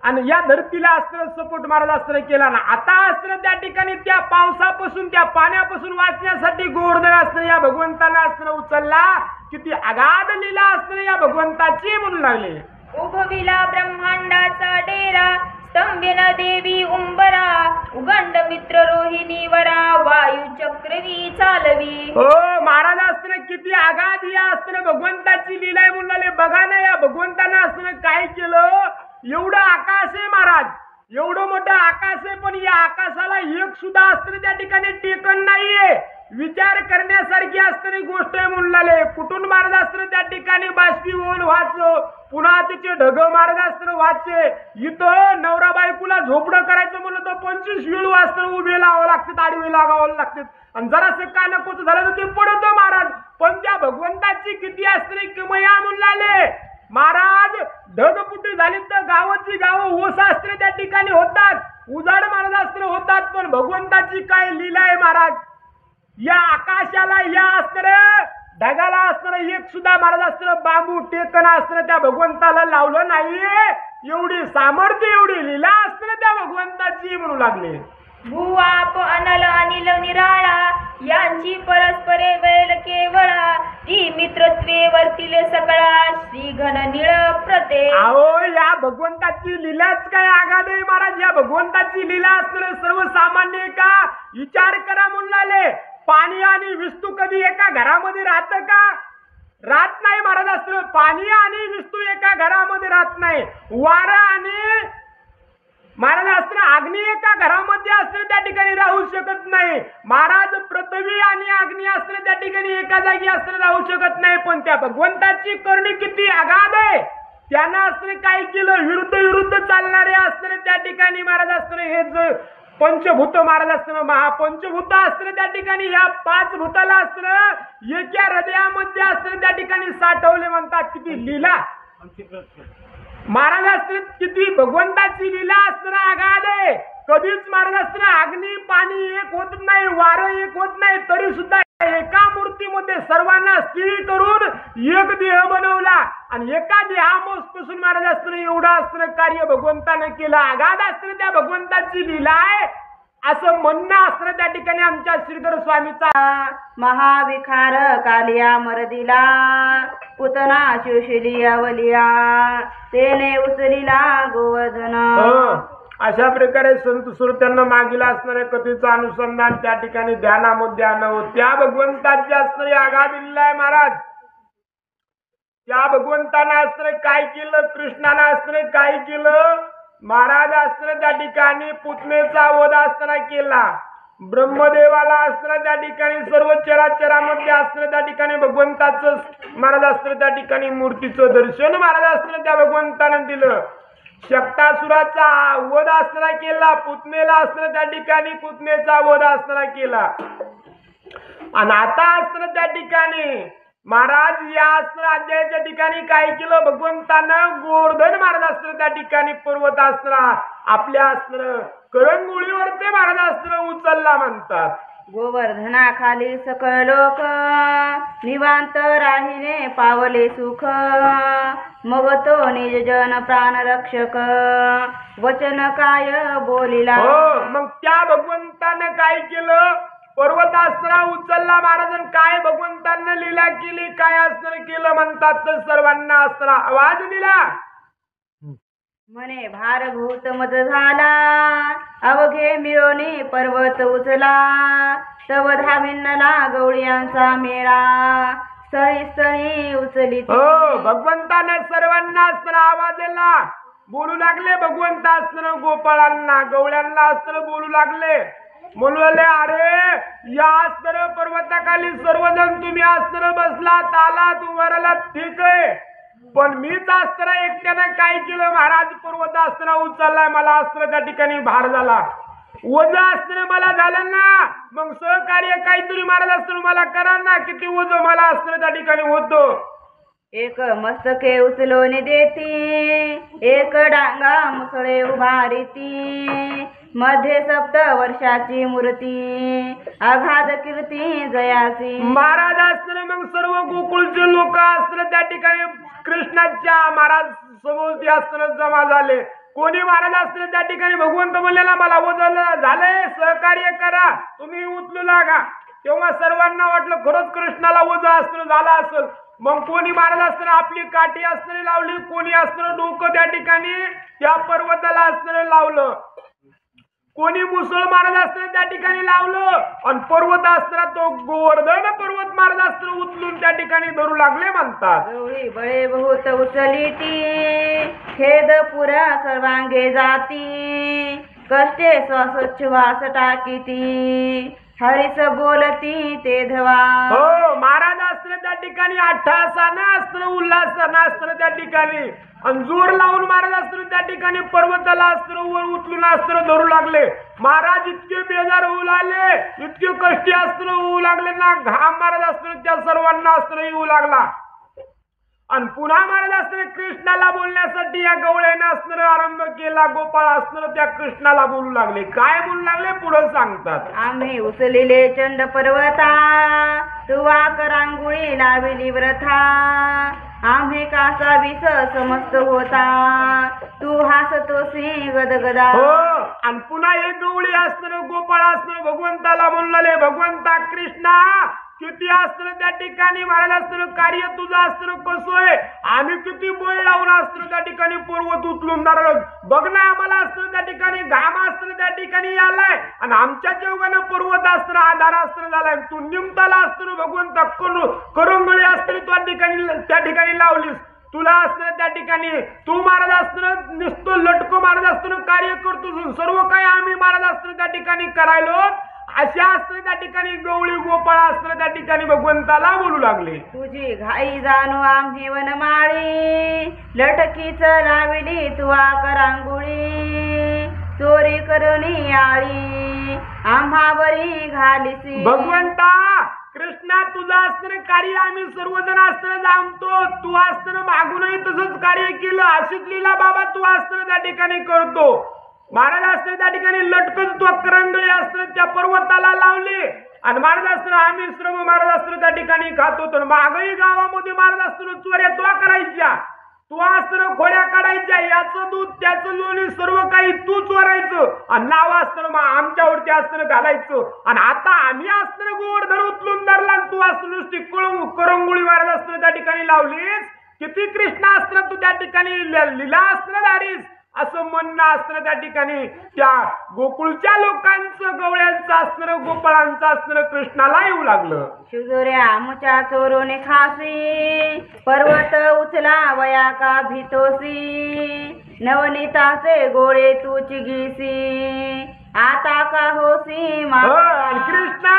आणि या धरतीला असतं सपोर्ट महाराज असतं केला ना. आता असतं त्या ठिकाणी त्या पावसापासून त्या पाण्यापासून वाचण्यासाठी गोवर्धन असतं या भगवंतांना असतं उचलला. किती अगाध लीला असतं या भगवंताची म्हणू लागले. उभविला ब्रह्मांडाचा डेरा स्तंभेन देवी उंबरा उगंड मित्र रोहिणी वरा वायू चक्रवी चालवी. हो महाराज असतं किती आगाध या असतं भगवंताची लीला आहे म्हणून बघा ना या भगवंतानं असतं काय केलं. एवढं आकाश आहे महाराज एवढं मोठं आकाश आहे पण या आकाशाला एक सुद्धा असतं त्या ठिकाणी टेकन नाहीये. विचार करण्यासारखी असणारी गोष्ट आहे म्हणून कुठून महाराज असतं त्या ठिकाणी बाष्पीभवन व्हायचं पुन्हा तिचे ढग महाराज असतं व्हायचे. इथं नवरा बायकोला झोपडं करायचं 25 वेळू असताना उभे लावावं लागतात, आडवे लागावं लागतात. आणि जरासं काय नकोच झालं तर ते पडत महाराज. पण त्या भगवंताची किती असते किमया म्हणलाले महाराज. ढगपुटी झाली तर गावाची गावं ओस असते त्या ठिकाणी होतात, उजाड महाराज असते होतात. पण भगवंताची काय लीला आहे महाराज. या आकाशाला या अस्त्र ढगाला असताना एक सुद्धा महाराज असताना बांबू टेकन असताना त्या भगवंताला लावलं नाहीये. एवढी सामर्थ्य एवढी लीला असताना त्या भगवंताची म्हणू लागले. भुवाप अनल अनिल निराळा यांची परस्परे वैल केवळा ती मित्रत्वे वर्तील सकळा श्री घन निळ प्रते. अहो या भगवंताची लीलाच काय आगाध आहे महाराज. या भगवंताची लीला असणार सर्वसामान्य का विचार करा म्हणलाले. पाणी आणि विस्तू कधी एका घरामध्ये राहतं का? राहत नाही महाराज. असतं पाणी आणि विस्तू एका घरामध्ये राहत नाही. वारा आणि महाराज असतं अग्नी एका घरामध्ये असतं त्या ठिकाणी राहू शकत नाही महाराज. पृथ्वी आणि अग्नी असतं त्या ठिकाणी एका जागी असतं राहू शकत नाही. पण त्या भगवंताची करणी किती आगाध आहे. त्यानं असतं काय केलं, विरुद्ध विरुद्ध चालणारे असतं त्या ठिकाणी महाराज असतं हेच पंचभूत महाराज असतं महापंचभूत असतं त्या ठिकाणी. ह्या 5 भूताला असतं एका हृदयामध्ये असतं त्या ठिकाणी साठवले म्हणतात. किती लीला महाराज असतं, किती भगवंताची लीला असताना आगाध आहे. कधीच महाराज असताना अग्नी पाणी एक होत नाही, वारं एक होत नाही, तरी सुद्धा एका मूर्तीमध्ये सर्वांना स्थिर करून एक देह बनवला. आणि एका देहापासून महाराज असताना एवढं असताना कार्य भगवंतानं केलं. आगाध असताना त्या भगवंताची लीला आहे असं म्हणणं असताना त्या ठिकाणी आमच्या श्रीधर स्वामीचा. महाविखार कालिया मरदिला पुतना शिवशिली अवलिया तेने उचलिला गोवर्धन. अशा प्रकारे संत श्रोत्यांना मागील असणारे कथेचं अनुसंधान त्या ठिकाणी ध्यानामध्ये आणावं. त्या भगवंताची असणारी आगाध लीला आहे महाराज. त्या भगवंतानं असणारे काय केलं, कृष्णानं असणारे काय केलं महाराज. असताना त्या ठिकाणी पुतनेचा वध असताना केला. ब्रह्मदेवाला असताना त्या ठिकाणी सर्व चराचरामध्ये असताना त्या ठिकाणी भगवंताचं महाराज असताना त्या ठिकाणी मूर्तीचं दर्शन महाराज असताना त्या भगवंतानं दिलं. शक्तासुराचा वध असताना केला. पुतनेला असताना त्या ठिकाणी पुतनेचा वध असताना केला. आणि आता असताना त्या ठिकाणी महाराज या असताना अध्यायाच्या ठिकाणी काय केलं भगवंतानं, गोवर्धन महाराज असताना त्या ठिकाणी पर्वत असताना आपल्या असताना करंगुळीवर ते महाराज असताना उचलला म्हणतात. गोवर्धनाखाली सकळ लोक निवांत राहिने पावले सुख मग तो निजजन प्राण रक्षक वचन काय बोलिला. हो मग त्या भगवंतानं काय केलं, पर्वत असताना उचलला महाराज. काय भगवंतांना लीला केली, काय असताना केलं म्हणतात तर सर्वांना असताना आवाज दिला. म्हणे भारभूत मज झाला अवघे मिळवणे पर्वत उचला तव धाविन्नला गवळ्यांचा मेळा स्थळी स्थळी उचली. हो भगवंताने सर्वांना असताना आवाज दिला. बोलू लागले भगवंत असताना गोपाळांना गवळ्यांना असताना बोलू लागले. म्हणले अरे या असताना पर्वताखाली सर्वजण तुम्ही असताना बसलात आलात उभारलात ठीक आहे. पण मीच असताना एकट्यानं काय केलं महाराज, पर्वत असताना उचललाय मला असताना त्या ठिकाणी भार झाला. वज असताना मला झालं ना, मग सहकार्य काहीतरी महाराज असताना मला करा ना. किती वज मला असताना त्या ठिकाणी होतं. एक मस्तके उचलून देती एक डांगा मुसळे उभारिती मध्ये 7 वर्षाची मूर्ती अगाध कीर्ती जयाची. महाराज असताना मग सर्व गोकुळचे लोक असताना त्या ठिकाणी कृष्णाच्या महाराज सभोवती असताना जमा झाले. कोणी महाराज असताना त्या ठिकाणी भगवंत बोललेला मला वजन झालंय सहकार्य करा तुम्ही उचलू लागा. तेव्हा सर्वांना वाटलं खरंच कृष्णाला वजन असताना झाला असेल. मग कोणी महाराज असताना आपली काठी असताना लावली, कोणी असताना डोकं त्या ठिकाणी त्या पर्वताला असताना लावलं, कोणी मुसळ महाराज असताना त्या ठिकाणी लावलं. आणि पर्वत असताना तो गोवर्धन पर्वत महाराज असताना उचलून त्या ठिकाणी धरू लागले म्हणतात. गवळी बळे बहुत उचली ती खेद पुरा सर्वांगे जाती कष्टे स्वच्छ वास टाकीती हरीच बोलती ते धवा. हो, महाराज असतं त्या ठिकाणी अट्टहासानं असतं, उल्हासानं असतं त्या ठिकाणी. आणि जोर लावून महाराज असतं त्या ठिकाणी पर्वताला असतं वर उचलून असतं धरू लागले. महाराज इतके बेजार होऊ लागले, इतके कष्टी असतं होऊ लागले ना, घाम महाराज असतं त्या सर्वांना असतं येऊ लागला. आणि पुन्हा महाराज असतं कृष्णाला बोलण्यासाठी या गवळ्यानं असणार आरंभ केला. गोपाळ असणार त्या कृष्णाला बोलू लागले. काय बोलू लागले पुढे सांगतात. आम्ही उचलिले चंड पर्वता, तू करांगुळी लाविली व्रथा. आम्ही कासा विस समस्त होता, तू हासतोसी गदगदा. हो, आणि पुन्हा एक गवळी असणार गोपाळ असणार भगवंताला म्हणले, भगवंता कृष्णा किती असतं त्या ठिकाणी महाराज असतं कार्य तुझं असतं कसं आहे. आम्ही किती बळ लावून असतं त्या ठिकाणी पर्वत उचलून धरलं. बघ ना, आम्हाला असतं त्या ठिकाणी घाम असतं त्या ठिकाणी आलाय, आणि आमच्या चौघानं पर्वत असतं आधार असतं झालाय. तू निमताला असतं भगवंता करंगळी असतं त्या ठिकाणी लावलीस. तुला असतं त्या ठिकाणी तू महाराज असतं नुसतं लटको महाराज असतं कार्य करतो. सर्व काही आम्ही महाराज असतं त्या ठिकाणी करायलो. अशा असतं त्या ठिकाणी गवळी गोपाळ असतं त्या ठिकाणी भगवंताला बोलू लागले. तुझी घाई जाणू आम्ही वनमाळी, लटकीच लाविली तुवा करांगुळी. चोरी करुणी आळी आम्हावरी घालीसी. भगवंता कृष्णा तुझं असतं कार्य आम्ही सर्वजण असतं जाणतो. तू असतं मागूनही तसंच कार्य केलं. अशीच लीला बाबा तू असतं त्या ठिकाणी करतो. महाराज असतं त्या ठिकाणी लटकन तू करंगळी असतं त्या पर्वताला लावली. आणि महाराज असतं आम्ही श्रम महाराज असतं त्या ठिकाणी खातो. तर मागही गावामध्ये महाराज असतं चोऱ्या तुला करायच्या, तू असतं खोड्या काढायच्या, याचं दूध त्याचं लोणी सर्व काही तू चोरायचं. आणि नाव असतं आमच्यावरती असतं घालायचं. आणि आता आम्ही असतं गोड धर उचलून धरला, तू असतं नुसती करंगुळी महाराज असतं त्या ठिकाणी लावलीस. किती कृष्ण असतं तू त्या ठिकाणी लीला असतं धारीस असं म्हणणं असतं त्या ठिकाणी. त्या गोकुळच्या लोकांचं गवळ्यांचं असतं गोपाळांचं असतं कृष्णाला येऊ लागलं. शिजोऱ्या आमच्या चोरोने खासी, पर्वत उचला वया का भीतोसी. नवनीताचे गोळे तू चिगीसी, आता का होसी आणि कृष्णा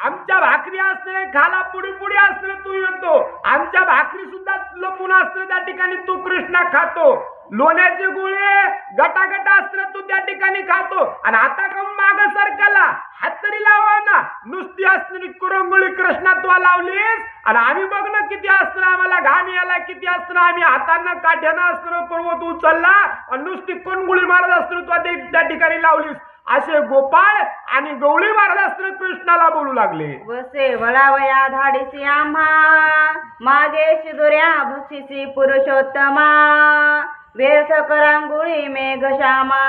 आमच्या भाकरी असते खाला पुढे पुढे असतं तू येतो. आमच्या भाकरी सुद्धा लपून असतं त्या ठिकाणी तू कृष्णा खातो. लोण्याचे गोळे गटागटा असतं तू त्या ठिकाणी खातो. आणि आता का माग सरकारला हात तरी लावा ना, नुसती असतं करंगुळी कृष्णा तू लावलीस. आणि आम्ही बघ ना किती असतं आम्हाला घाम याला, किती असतं आम्ही हातांना काठ्यानं असतं पर्वत उचलला. आणि नुसती करंगुळी महाराज असतं तू त्या ठिकाणी लावलीस. असे गोपाळ आणि गवळी महाराज असतं कृष्णाला बोलू लागले. वसे वळावया धाडीसी आम्हा, मागे शिदोऱ्या भक्षिसी पुरुषोत्तमा. व्यर्थ करांगुळी मेघश्यामा,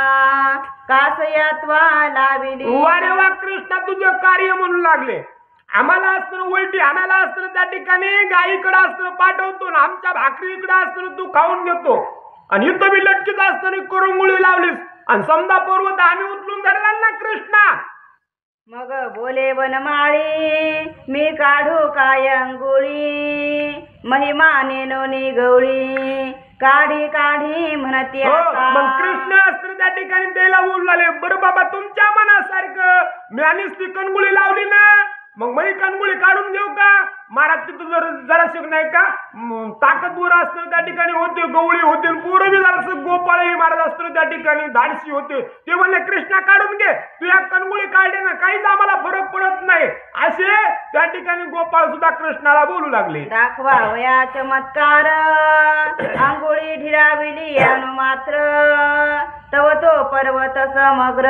कासयात्वा लाविली. वारे वा कृष्णा तुझं कार्य म्हणू लागले. आम्हाला असतं उलटी आणायला असतं त्या ठिकाणी गाईकडे असतं पाठवतो. आमच्या भाकरी इकडे असतं तू खाऊन घेतो. आणि इथं बी लटकीच असतं करंगुळी लावलीस. आणि समजा पर्वत आम्ही उचलून धरला ना कृष्णा. मग बोले वनमाळी, मी काढू काय अंगुळी. महिमा नेनोनी गवळी, काढी काढी म्हणती. मग कृष्ण असतं त्या ठिकाणी द्यायला बोलले. बरं बाबा तुमच्या मनासारखं मी आणि ती कणगुळी लावली ना, मग मी कणगुळी काढून घेऊ का. महाराज तिथं जरा शिक नाही का ताकदवर असतं त्या ठिकाणी होते, गवळी होते, पोरं बी जरासं गोपाळही महाराज असतं त्या ठिकाणी धाडसी होते. ते म्हणले कृष्णा काढून घे, तू या कणगुळी काढले ना काहीच आम्हाला फरक पडत नाही. असे त्या ठिकाणी गोपाळ सुद्धा कृष्णाला बोलू लागले. दाखवा वया चमत्कार, आंघोळी ढिराविली अनु मात्र. तव तो पर्वत समग्र,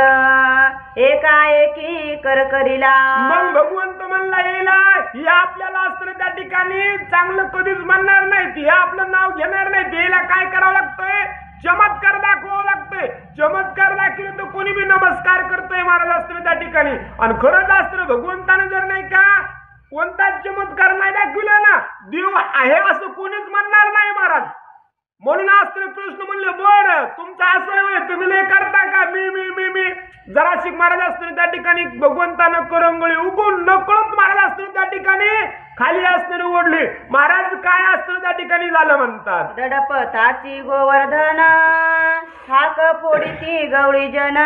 एकाएकी करकरीला. मग भगवंत म्हणला येईल हे आपल्याला असतं त्या ठिकाणी चांगलं कधीच म्हणणार नाही. हे आपलं नाव घेणार नाही. त्याला काय करावं लागतंय, चमत्कार दाखवावं लागतंय. चमत्कार दाखवले तर कोणी बी नमस्कार करतोय महाराज असतं त्या ठिकाणी. आणि खरंच असतं भगवंताने जर नाही का कोणताच चमत्कार नाही दाखविला ना, देव आहे असं कोणीच म्हणणार नाही महाराज. म्हणून असतं कृष्ण म्हणले बरं तुमचं असं होय, तुम्ही लय करता का. मी मी मी मी जराशिक महाराज असतं त्या ठिकाणी भगवंतानं करंगळी उगून नकळत महाराज असतं त्या ठिकाणी खाली असतं ओढली. महाराज काय असतं त्या ठिकाणी झालं म्हणतात. दडपताची गोवर्धन, हाक फोडीची गवळी जन.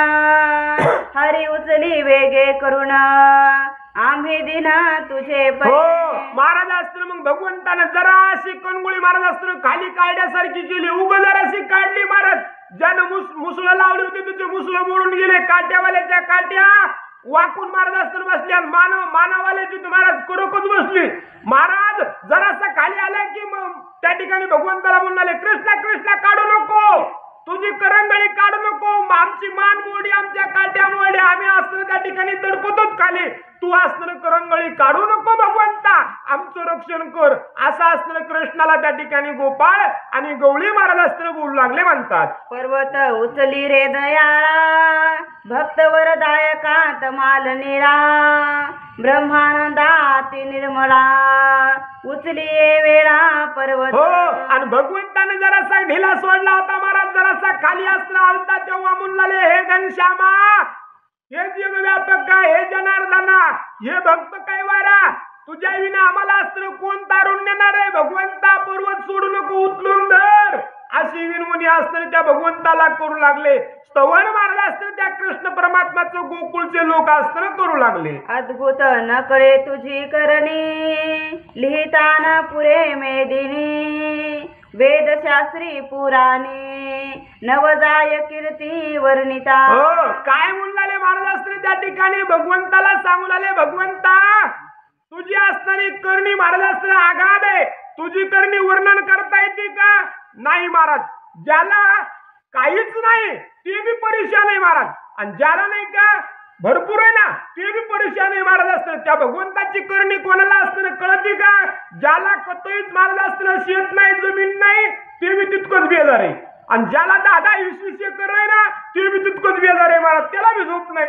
हरी उचली वेगे करुण, आम्ही दिन तुझे हो पै महाराज असतं मग भगवंतानं जरा अशी कणगोळी महाराज असतं खाली काढण्यासारखी केली उग जराशी काढली महाराज ज्यानं मुसळ लावली होती तिचे मुसळ मोडून गेले काट्यावाल्याच्या काट्या वाकून महाराज असतं बसले आणि मानावाल्याची महाराज करोकच बसली महाराज जरासा खाली आला की मग त्या ठिकाणी भगवंताला म्हणाले कृष्णा कृष्णा काढू नको तुझी करंगळी काढू नको आमची मान मोडी आमच्या काट्या मोड्या आम्ही असताना त्या ठिकाणी तडपतोच खाली तू असताना करंगळी काढू नको भगवंता आमचं रक्षण कर असं असताना कृष्णाला त्या ठिकाणी गोपाळ आणि गवळी महाराज असताना बोलू लागले म्हणतात पर्वत उचली रे दयाळा भक्त वरदायकांत माल निळा ब्रह्मानंदाती निर्मळा उचली वेळा पर्वत हो आणि भगवंताने जरासा ढिला सोडला होता महाराज जरासा खाली असला आलता तेव्हा म्हणले हे घनश्यामा हे जगव्यापक काय हे जनार्दना हे भक्त काय वारा तुझ्या विना आम्हाला अस्त्र कोण तारून नेणार आहे भगवंता पर्वत सोडू नको उचलून धर अशी विनवणी असताना त्या भगवंताला करू लागले स्तवन महाराज असताना त्या कृष्ण परमात्माचं गोकुळचे लोक असताना करू लागले अद्भुत नकळे तुझी करणी लिहिताना पुरे मेदिनी वेदशास्त्री पुराणे नवजाय कीर्ती वर्णिता हो काय म्हणलाले महाराज असताना त्या ठिकाणी भगवंताला सांगू लागले भगवंता तुझी असणारी करणी महाराज असताना आघात आहे तुझी करणी वर्णन करता येते का नाही महाराज ज्याला काहीच नाही ते बी परेशान आहे महाराज आणि ज्याला नाही का भरपूर आहे ना ते बी परेशान आहे महाराज असताना त्या भगवंताची करणी कोणाला असताना कळते का ज्याला कतईच महाराज असताना शेत नाही जमीन नाही ते बी तितकंच बेजार आहे आणि ज्याला 10-20 एकर आहे ना ते बी तितकंच बेजार आहे महाराज त्याला बी झोप नाही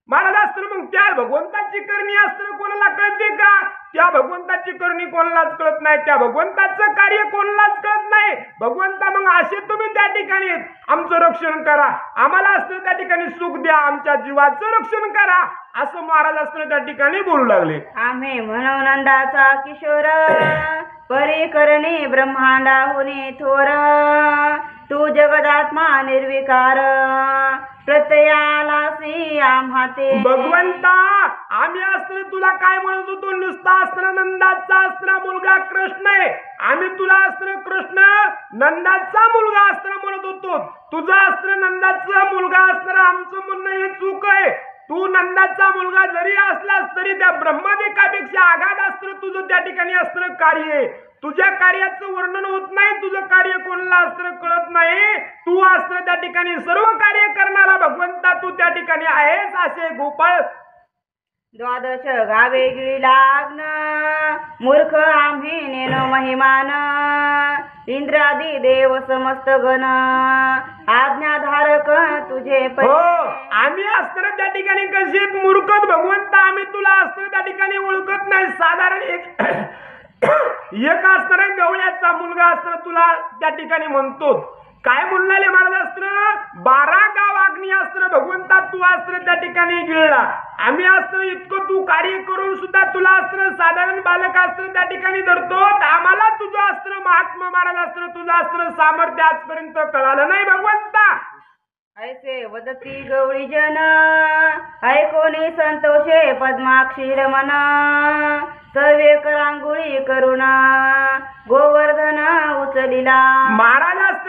महाराज असताना मग त्या भगवंताची करणी असताना कोणाला कळते का त्या भगवंताची करणी कोणालाच कळत नाही त्या भगवंताचं कार्य कोणालाच कळत नाही भगवंता मग असे तुम्ही त्या ठिकाणी आमचं रक्षण करा आम्हाला असताना त्या ठिकाणी सुख द्या आमच्या जीवाचं रक्षण करा असं महाराज असताना त्या ठिकाणी बोलू लागले आम्ही म्हणू नंदाचा किशोर परी करणी ब्रह्मांडाहुनी थोर तू जगदात्मा निर्विकार प्रत्ययालासी आम्हा ते भगवंता आम्ही असताना तुला काय म्हणत होतो नुसता असताना नंदाचा असताना मुलगा कृष्ण आहे आम्ही तुला असताना कृष्ण नंदाचा मुलगा असताना म्हणत होतो तुझा असताना नंदाचा मुलगा असताना आमचं म्हणणं हे चूक आहे तू नंदाचा मुलगा जरी असलास तरी त्या ब्रह्मदेकापेक्षा आघात असतं तुझं त्या ठिकाणी असतं कार्य आहे तुझ्या कार्याचं वर्णन होत नाही तुझं कार्य कोणाला असतं कळत नाही तू असतं त्या ठिकाणी सर्व कार्य करणारा भगवंता तू त्या ठिकाणी आहेस असे गोपाळ द्वादश गावे गिळी लागन मूर्ख आम्ही नेनो महिमान इंद्रादी देव समस्त गण आज्ञाधारक तुझे हो आम्ही असताना त्या ठिकाणी कशी मूर्खत भगवंता आम्ही तुला असताना त्या ठिकाणी ओळखत नाही साधारण एक असताना गवळ्याचा मुलगा असताना तुला त्या ठिकाणी म्हणतो काय म्हणले महाराज असतं 12 गाव अग्नी असतं भगवंता तू असतं त्या ठिकाणी गिळला आम्ही असतं इतकं तू कार्य करून सुद्धा तुला असतं साधारण बालक असतं त्या ठिकाणी धरतो आम्हाला तुझं असतं महात्मा महाराज असतं तुझं असतं सामर्थ्य आजपर्यंत कळालं नाही भगवंता ऐसे वदती गवळी जन ऐकोनी संतोषे पद्माक्षी रमण सर्वे करांगुळी करुणा गोवर्धन उचलिला महाराज असतं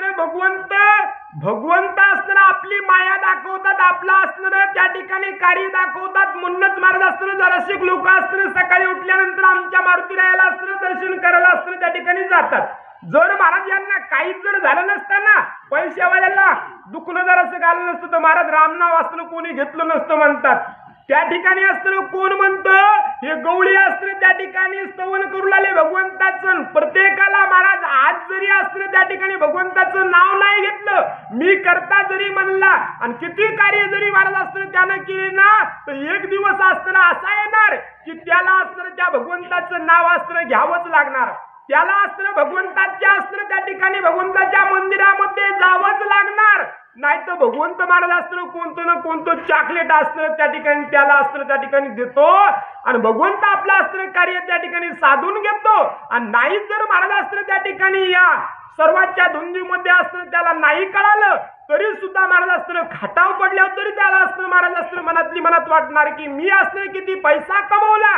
भगवंत असताना आपली माया दाखवतात आपला असणार त्या ठिकाणी कार्य दाखवतात म्हणूनच महाराज असताना जराशी लोक असताना सकाळी उठल्यानंतर आमच्या मारुती रायाला असताना दर्शन करायला असताना त्या ठिकाणी जातात जर महाराज यांना काहीच जर झालं नसताना पैशावाल्याला दुखणं जर असं घाललं नसतं तर महाराज रामनाव असताना कोणी घेतलं नसतं म्हणतात त्या ठिकाणी असताना कोण म्हणतं हे गवळी असताना त्या ठिकाणी स्तवन करू लागले भगवंताचं प्रत्येकाला महाराज आज जरी असताना त्या ठिकाणी भगवंताचं नाव नाही घेतलं मी करता जरी म्हणला आणि किती कार्य जरी महाराज असताना त्यानं केले ना तर एक दिवस असताना असा येणार की त्याला असताना त्या भगवंताचं नाव असताना घ्यावंच लागणार त्याला असताना भगवंताच्या असताना त्या ठिकाणी भगवंताच्या मंदिरामध्ये जावंच लागणार नाही तर भगवंत महाराज असताना कोणतं ना कोणतं चॉकलेट असतं त्या ठिकाणी त्याला असतं त्या ठिकाणी देतो आणि भगवंत आपलं असतं कार्य त्या ठिकाणी साधून घेतो आणि नाही जर महाराज असतं त्या ठिकाणी या सर्वांच्या धुंदीमध्ये असताना त्याला नाही कळालं तरी सुद्धा महाराज असताना खाटाव पडल्यावर तरी त्याला असताना महाराज असताना मनातली मनात वाटणार की मी असताना किती पैसा कमवला,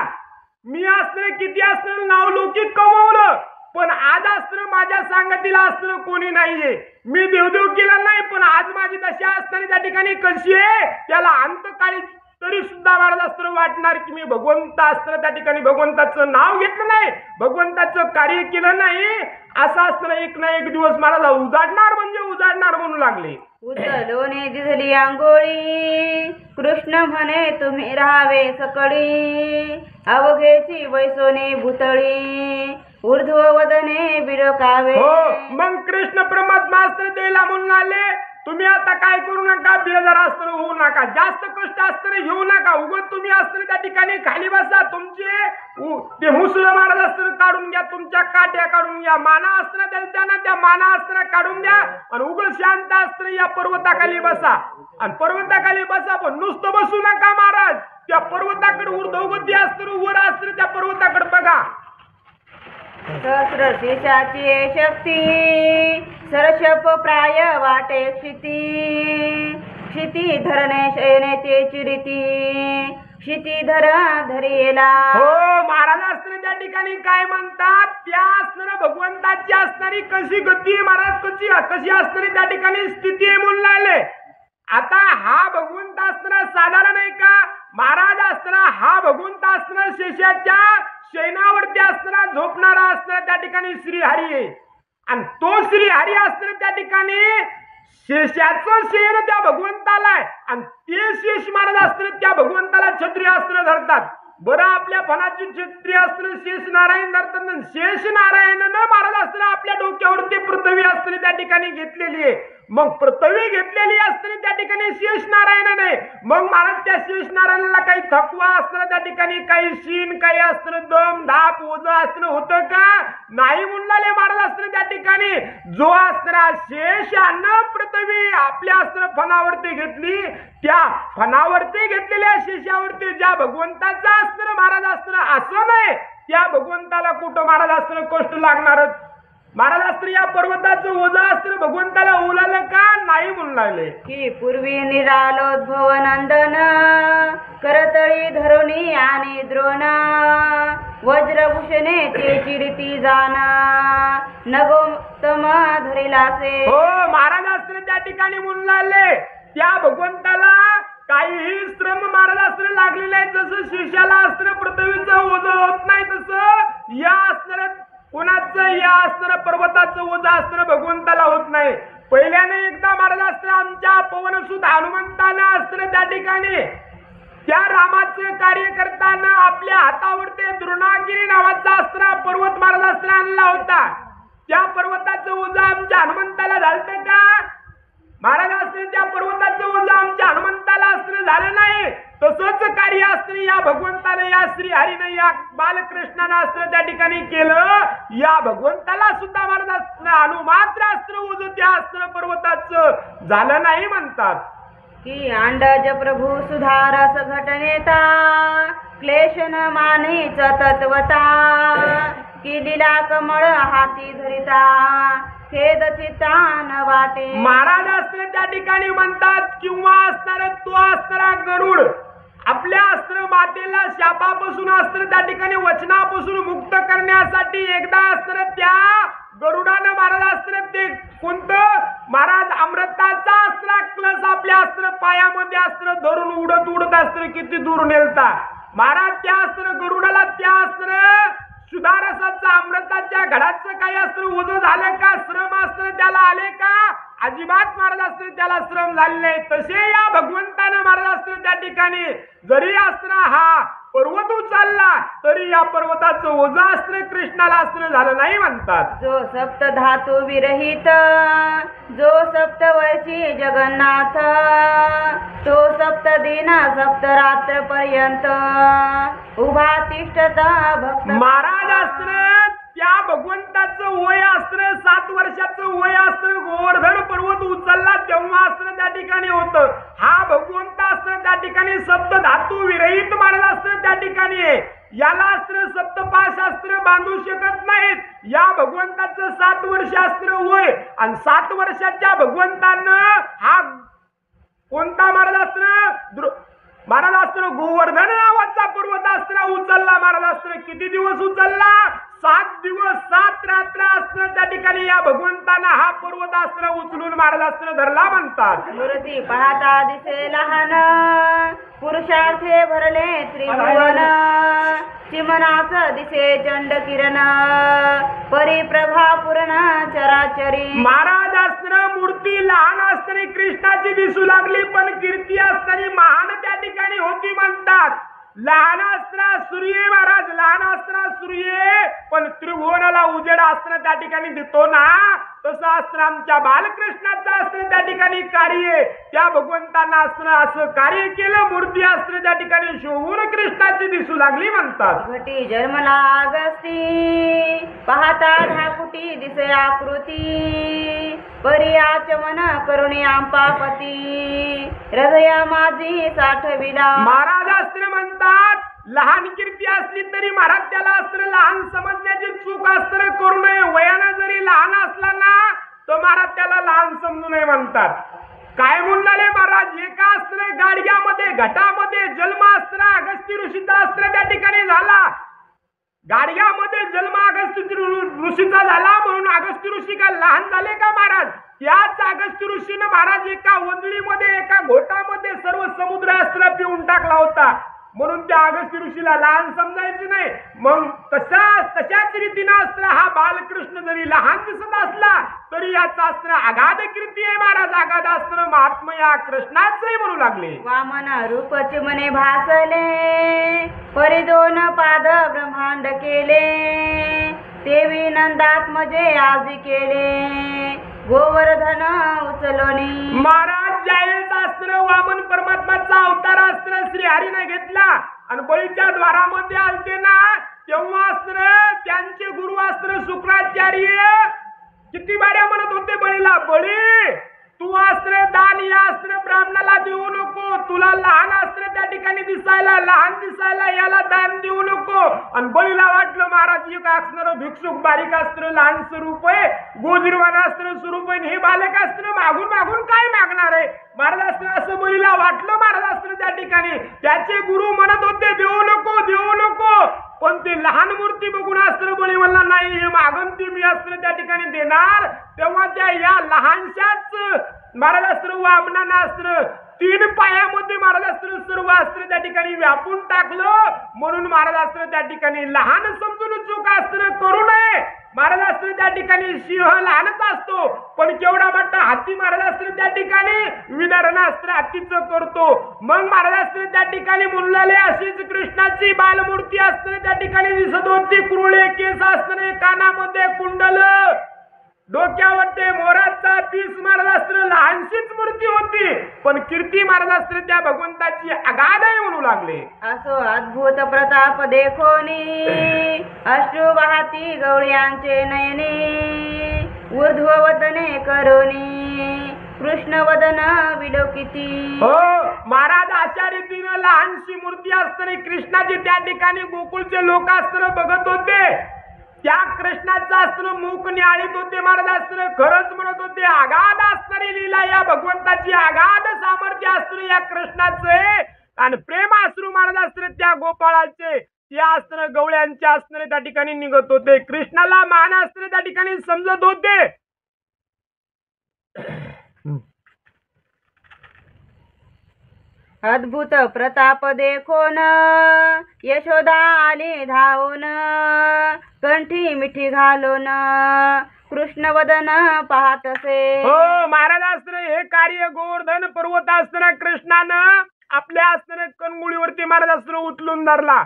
मी असताना किती असताना नावलौकिक कमवलं, पण आज असताना माझ्या सांगतीला असताना कोणी नाहीये. मी देवदेव केला नाही, पण आज माझी दशा असताना त्या ठिकाणी कशी आहे त्याला अंतकाळी तरी सुद्धा महाराज असताना वाटणार की मी भगवंत असताना त्या ठिकाणी भगवंताचं नाव घेतलं नाही, भगवंताचं कार्य केलं नाही. असं असताना एक ना एक दिवस महाराज उजाडणार म्हणजे उजाडणार म्हणू लागले. उचलोने दिसली आंघोळी, कृष्ण म्हणे तुम्ही राहावे सकळी, अवघेची वैसोने भुतळी, ऊर्ध्व वदने बिरकावे. हो, मग कृष्ण परमात्मा असताना त्याला म्हणून आले तुम्ही आता काय करू नका, बेजार असताना होऊ नका, जास्त कष्ट असताना घेऊ नका, उगत तुम्ही असताना त्या ठिकाणी खाली बसा, तुमचे ते मुसळ महाराज असताना काढून घ्या, तुमच्या काट्या काढून घ्या, माना असताना त्यांना त्या माना असताना काढून द्या आणि उगत शांत असताना या पर्वताखाली बसा. आणि पर्वताखाली बसा, पण नुसतं बसू नका महाराज, त्या पर्वताकडे ऊर्ध्वगती असताना वर असताना त्या पर्वताकडे बघा. सहस्र शेषाची शक्ती, सरशप प्राय वाटे क्षिती, क्षिती धरणे शयने ते चिरिती, क्षिती धरा धरियेला. हो, महाराज असताना त्या ठिकाणी काय म्हणतात, त्या असणाऱ्या भगवंताची असणारी कशी गती महाराज कशी असणारी त्या ठिकाणी स्थिती आहे म्हणून लागले. आता हा भगवंत असताना साधारण आहे का, महाराज असताना हा भगवंत असताना शेषाच्या शयनावरती असताना झोपणारा असताना त्या ठिकाणी श्रीहरी आहे. आणि तो श्रीहरी असताना त्या ठिकाणी शेषाचं शयन त्या भगवंताला आहे आणि ते शेष महाराज असताना त्या भगवंताला क्षत्रिय अस्त्र धरतात. बरं, आपल्या फणाची क्षत्रिय अस्त्र शेष नारायण धरतात, शेष नारायणानं महाराज असताना आपल्या डोक्यावरती पृथ्वी असताना त्या ठिकाणी घेतलेली आहे. मग पृथ्वी घेतलेली असताना त्या ठिकाणी शेष नारायणाने, मग महाराज त्या शेष नारायणाला काही थकवा असताना त्या ठिकाणी काही शीन काही असताना दम धाप ओझं असताना होतं का नाही म्हणले महाराज असताना त्या ठिकाणी जो असताना शेषानं पृथ्वी आपल्या असताना फणावरती घेतली, त्या फणावरती घेतलेल्या शेषावरती ज्या भगवंताचा असताना महाराज असताना असं नाही, त्या भगवंताला कुठं महाराज असताना कष्ट लागणारच. महाराज असताना या पर्वताचं ओझं असताना भगवंताला ओलालं का नाही म्हणून लागले की पूर्वी निरालोद्भव नंदन, करतळी धरुणी आणि द्रोण, वज्रभूषणे ते चिरिती जाना, नगोत्तम धरिलासे. हो, महाराज असताना त्या ठिकाणी म्हणून लागले त्या भगवंताला काहीही श्रम महाराज असताना लागले नाही. जसं शेषाला असताना पृथ्वीचं ओझं होत नाही तसं या असणाऱ्या कोणाचं या असणाऱ्या पर्वताचं ओझं असताना भगवंताला होत नाही. पहिल्याने एकदा महाराज असताना आमच्या पवनसुत हनुमंतानं असताना त्या ठिकाणी त्या रामाचं कार्य करताना आपल्या हातावरती द्रोणागिरी नावाचा असताना पर्वत महाराज असताना आणला होता. त्या पर्वताचं ओझं आमच्या हनुमंताला झालं का महाराज असताना त्या पर्वताचं ओझं आमच्या हनुमंताला असताना झालं नाही. तसंच कार्य असताना या भगवंताने या श्रीहरीने या बालकृष्णाने असताना त्या ठिकाणी केलं. या भगवंताला सुद्धा महाराज असताना अनुमात्र असताना ओझं त्या असताना पर्वताचं झालं नाही म्हणतात. की अंडज प्रभू सुधारस घटनेता, क्लेश न मानेच तत्वता, की लीला कमळ हाती धरिता, खेद चित्तान वाटे. महाराज असताना त्या ठिकाणी म्हणतात किंवा असणारा तो असणारा गरुड आपल्या अस्त्र मातेला शापापासून असताना त्या ठिकाणी वचनापासून मुक्त करण्यासाठी एकदा असताना त्या गरुडानं महाराज असताना ते कोणतं महाराज अमृताचा अस्त्र क्लस आपल्या अस्त्र पायामध्ये अस्त्र धरून उडत असताना किती दूर नेलता. महाराज त्या अस्त्र गरुडाला त्या अस्त्र सुधारसाचं अमृताच्या घडाचं काही अस्त्र ओझं झालं का, श्रम अस्त्र त्याला आले का, अजिबात महाराज अस्त्र त्याला श्रम झाले नाही. तसे या भगवंतानं महाराज अस्त्र त्या ठिकाणी जरी अस्त्र हा पर्वत उचलला तरी या पर्वताचं ओझं अस्त्र कृष्णाला अस्त्र झालं नाही म्हणतात. जो सप्त धातू विरहित, जो सप्तवर्षी जगन्नाथ, तो सप्त दिन सप्त रात्र पर्यंत उभा तिष्ठता भक्त. महाराज अस्त्र त्या भगवंताचं वय अस्त्र 7 वर्षाचं वय अस्त्र गोवर्धन पर्वत उचलला तेव्हा अस्त्र त्या ठिकाणी होतं. हा भगवंत अस्त्र त्या ठिकाणी सप्त धातू विरहित महाराज अस्त्र त्या ठिकाणी आहे. याला अस्त्र सप्तपाश अस्त्र बांधू शकत नाहीत. या भगवंताचं 7 वर्ष अस्त्र होय आणि 7 वर्षाच्या भगवंतानं हा कोणता महाराजास्त्र महाराजास्त्र गोवर्धन नावाचा पर्वतास्त्र उचलला. महाराजास्त्र किती दिवस उचलला? 7 दिवस 7 रात्र अस्त्र त्या ठिकाणी या भगवंतानं हा पर्वतास्त्र उचलून महाराजास्त्र धरला म्हणतात. मूर्ती पाहता दिसे लहान पुरुषार्थे भरले त्रिभुवन चिमनाच दिसे चंड किरण परिप्रभा पूर्ण चराचरी. महाराज अस्त्र मूर्ती लहान असताना कृष्णाची दिसू लागली पण कीर्ती असताना महान त्या ठिकाणी होती म्हणतात. लहान अस्त्र सूर्य महाराज लहान अस्त्र सूर्य पण त्रिभुवनाला उजेड अस्त्र त्या ठिकाणी देतो ना तसं अस्त्र आमच्या बालकृष्णाचं अस्त्र त्या ठिकाणी कार्य त्या भगवंतांना अस्त्र असं कार्य केलं. मूर्ती अस्त्र त्या ठिकाणी शोभून कृष्णाची दिसू लागली म्हणतात. घटी जन्मला अगस्ती पाहता धाकुटी दिसे आकृती परियाचमन करुणी आंपापती हृदय माझी साठविला. महाराज अस्त्र म्हणतात लहान कीर्ती असली तरी महाराज त्याला अस्त्र लहान समजण्याची चूक अस्त्र करू नये. वयानं जरी लहान असला ना तर महाराज त्याला लहान समजू नये म्हणतात. काय म्हणले महाराज? एका अस्त्र गाडग्यामध्ये घटामध्ये जन्म अस्त्र अगस्ती ऋषीचा अस्त्र त्या ठिकाणी झाला. गाडग्यामध्ये जन्म अगस्ती ऋषीचा झाला म्हणून अगस्ती ऋषी का लहान झाले का महाराज? याच अगस्ती ऋषीनं महाराज एका वंजळीमध्ये एका घोटामध्ये सर्व समुद्र अस्त्र पिऊन टाकला होता म्हणून त्या अगस्ती ऋषीला लहान समजायचे नाही. मग तशाच रीतीनं अस्त्र हा बालकृष्ण जरी लहान दिसत असला तरी याचा अस्त्र अगाध कीर्ती आहे महाराज. अगाध अस्त्र महात्मा या कृष्णाचंही म्हणू लागले. वामन रूप चिमने भासले परिदोन पाद ब्रह्मांड केले देवी नंदात्मजे आजी केले गोवर्धन उचलोनी. महाराज ज्यावेळेस अस्त्र वामन परमात्माचा अवतार अस्त्र श्री हरीने घेतला आणि बळीच्या द्वारामध्ये आलते ना तेव्हा अस्त्र त्यांचे गुरु अस्त्र शुक्राचार्य किती बाऱ्या म्हणत होते बळीला, बळी तू अस्त्र दान या अस्त्र ब्राह्मणाला देऊ नको. तुला लहान अस्त्र त्या ठिकाणी दिसायला लहान दिसायला याला दान देऊ नको. आणि बळीला वाटलं महाराज एक अस्त्र भिक्षुक बारीक अस्त्र लहान स्वरूप आहे गोजीरवान अस्त्र स्वरूप आहे हे बालक अस्त्र मागून मागून काय मागणार आहे महाराज अस्त्र असं बळीला वाटलं. महाराज अस्त्र त्या ठिकाणी त्याचे गुरु म्हणत होते देऊ नको देऊ नको पण ते लहान मूर्ती बघून अस्त्र बळी म्हणला नाही हे मागून ती मी अस्त्र त्या ठिकाणी देणार. तेव्हा त्या या लहानशाच महाराज अस्त्र वामनानं अस्त्र 3 पायामध्ये महाराज अस्त्र सर्व अस्त्र त्या ठिकाणी व्यापून टाकलं म्हणून महाराज अस्त्र त्या ठिकाणी लहान समजून चूक अस्त्र करू नये. महाराज अस्त्र त्या ठिकाणी सिंह लहानच असतो पण केवढा मोठा हत्ती महाराज अस्त्र त्या ठिकाणी विदारण अस्त्र हत्तीचं करतो. मग महाराज अस्त्र त्या ठिकाणी मुलाले अशीच कृष्णाची बालमूर्ती अस्त्र त्या ठिकाणी दिसत होती. कुरुळे केस असताना कानामध्ये कुंडल डोक्यावर ते मोराचा पीस महाराज अस्त्र लहानशीच मूर्ती होती पण कीर्ती महाराज अस्त्र त्या भगवंताची अगाध आहे म्हणू लागले. असो अद्भुत प्रताप देखोनी अश्रू वाहती गवळ्यांचे नयने ऊर्ध्ववदने करोनी कृष्ण वदन विलोकिती. हो महाराज अशा रीतीनं लहानशी मूर्ती असताना कृष्णाची त्या ठिकाणी गोकुळचे लोक अस्त्र बघत होते. त्या कृष्णाचं अस्त्र मूक न्याळीत होते. महाराज अस्त्र खरंच म्हणत होते अगाध असणारी लीला या भगवंताची अगाध सामर्थ्य अस्त्र या कृष्णाचे आणि प्रेम अश्रू महाराज अस्त्र त्या गोपाळाचे त्या अस्त्र गवळ्यांचे अस्त्र त्या ठिकाणी निघत होते. कृष्णाला मान अस्त्र त्या ठिकाणी समजत होते. अद्भुत प्रताप देखोन यशोदा आली धावून कंठी मिठी घालून कृष्ण वदन पाहतसे. हो महाराज अस्त्र हे कार्य गोवर्धन पर्वत अस्त्र कृष्णानं आपल्या अस्त्र कणगुळीवरती महाराज अस्त्र उचलून धरला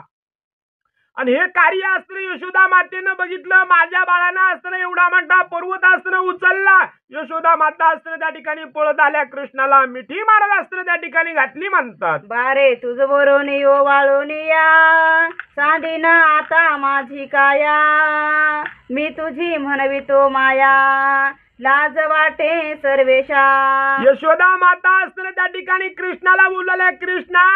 आणि हे कार्य अस्त्र यशोदा मातेनं बघितलं. माझ्या बाळानं अस्त्र एवढा मोठा पर्वत अस्त्र उचलला. यशोदा माता अस्त्र त्या ठिकाणी पळत आल्या कृष्णाला मिठी महाराज अस्त्र त्या ठिकाणी घातली म्हणतात. बारे तुझ बरोन यो वाळून या सांडीन आता माझी काया मी तुझी म्हणवितो माया लाज वाटे सर्वेशा. यशोदा माता अस्त्र त्या ठिकाणी कृष्णाला बोलल्या कृष्णा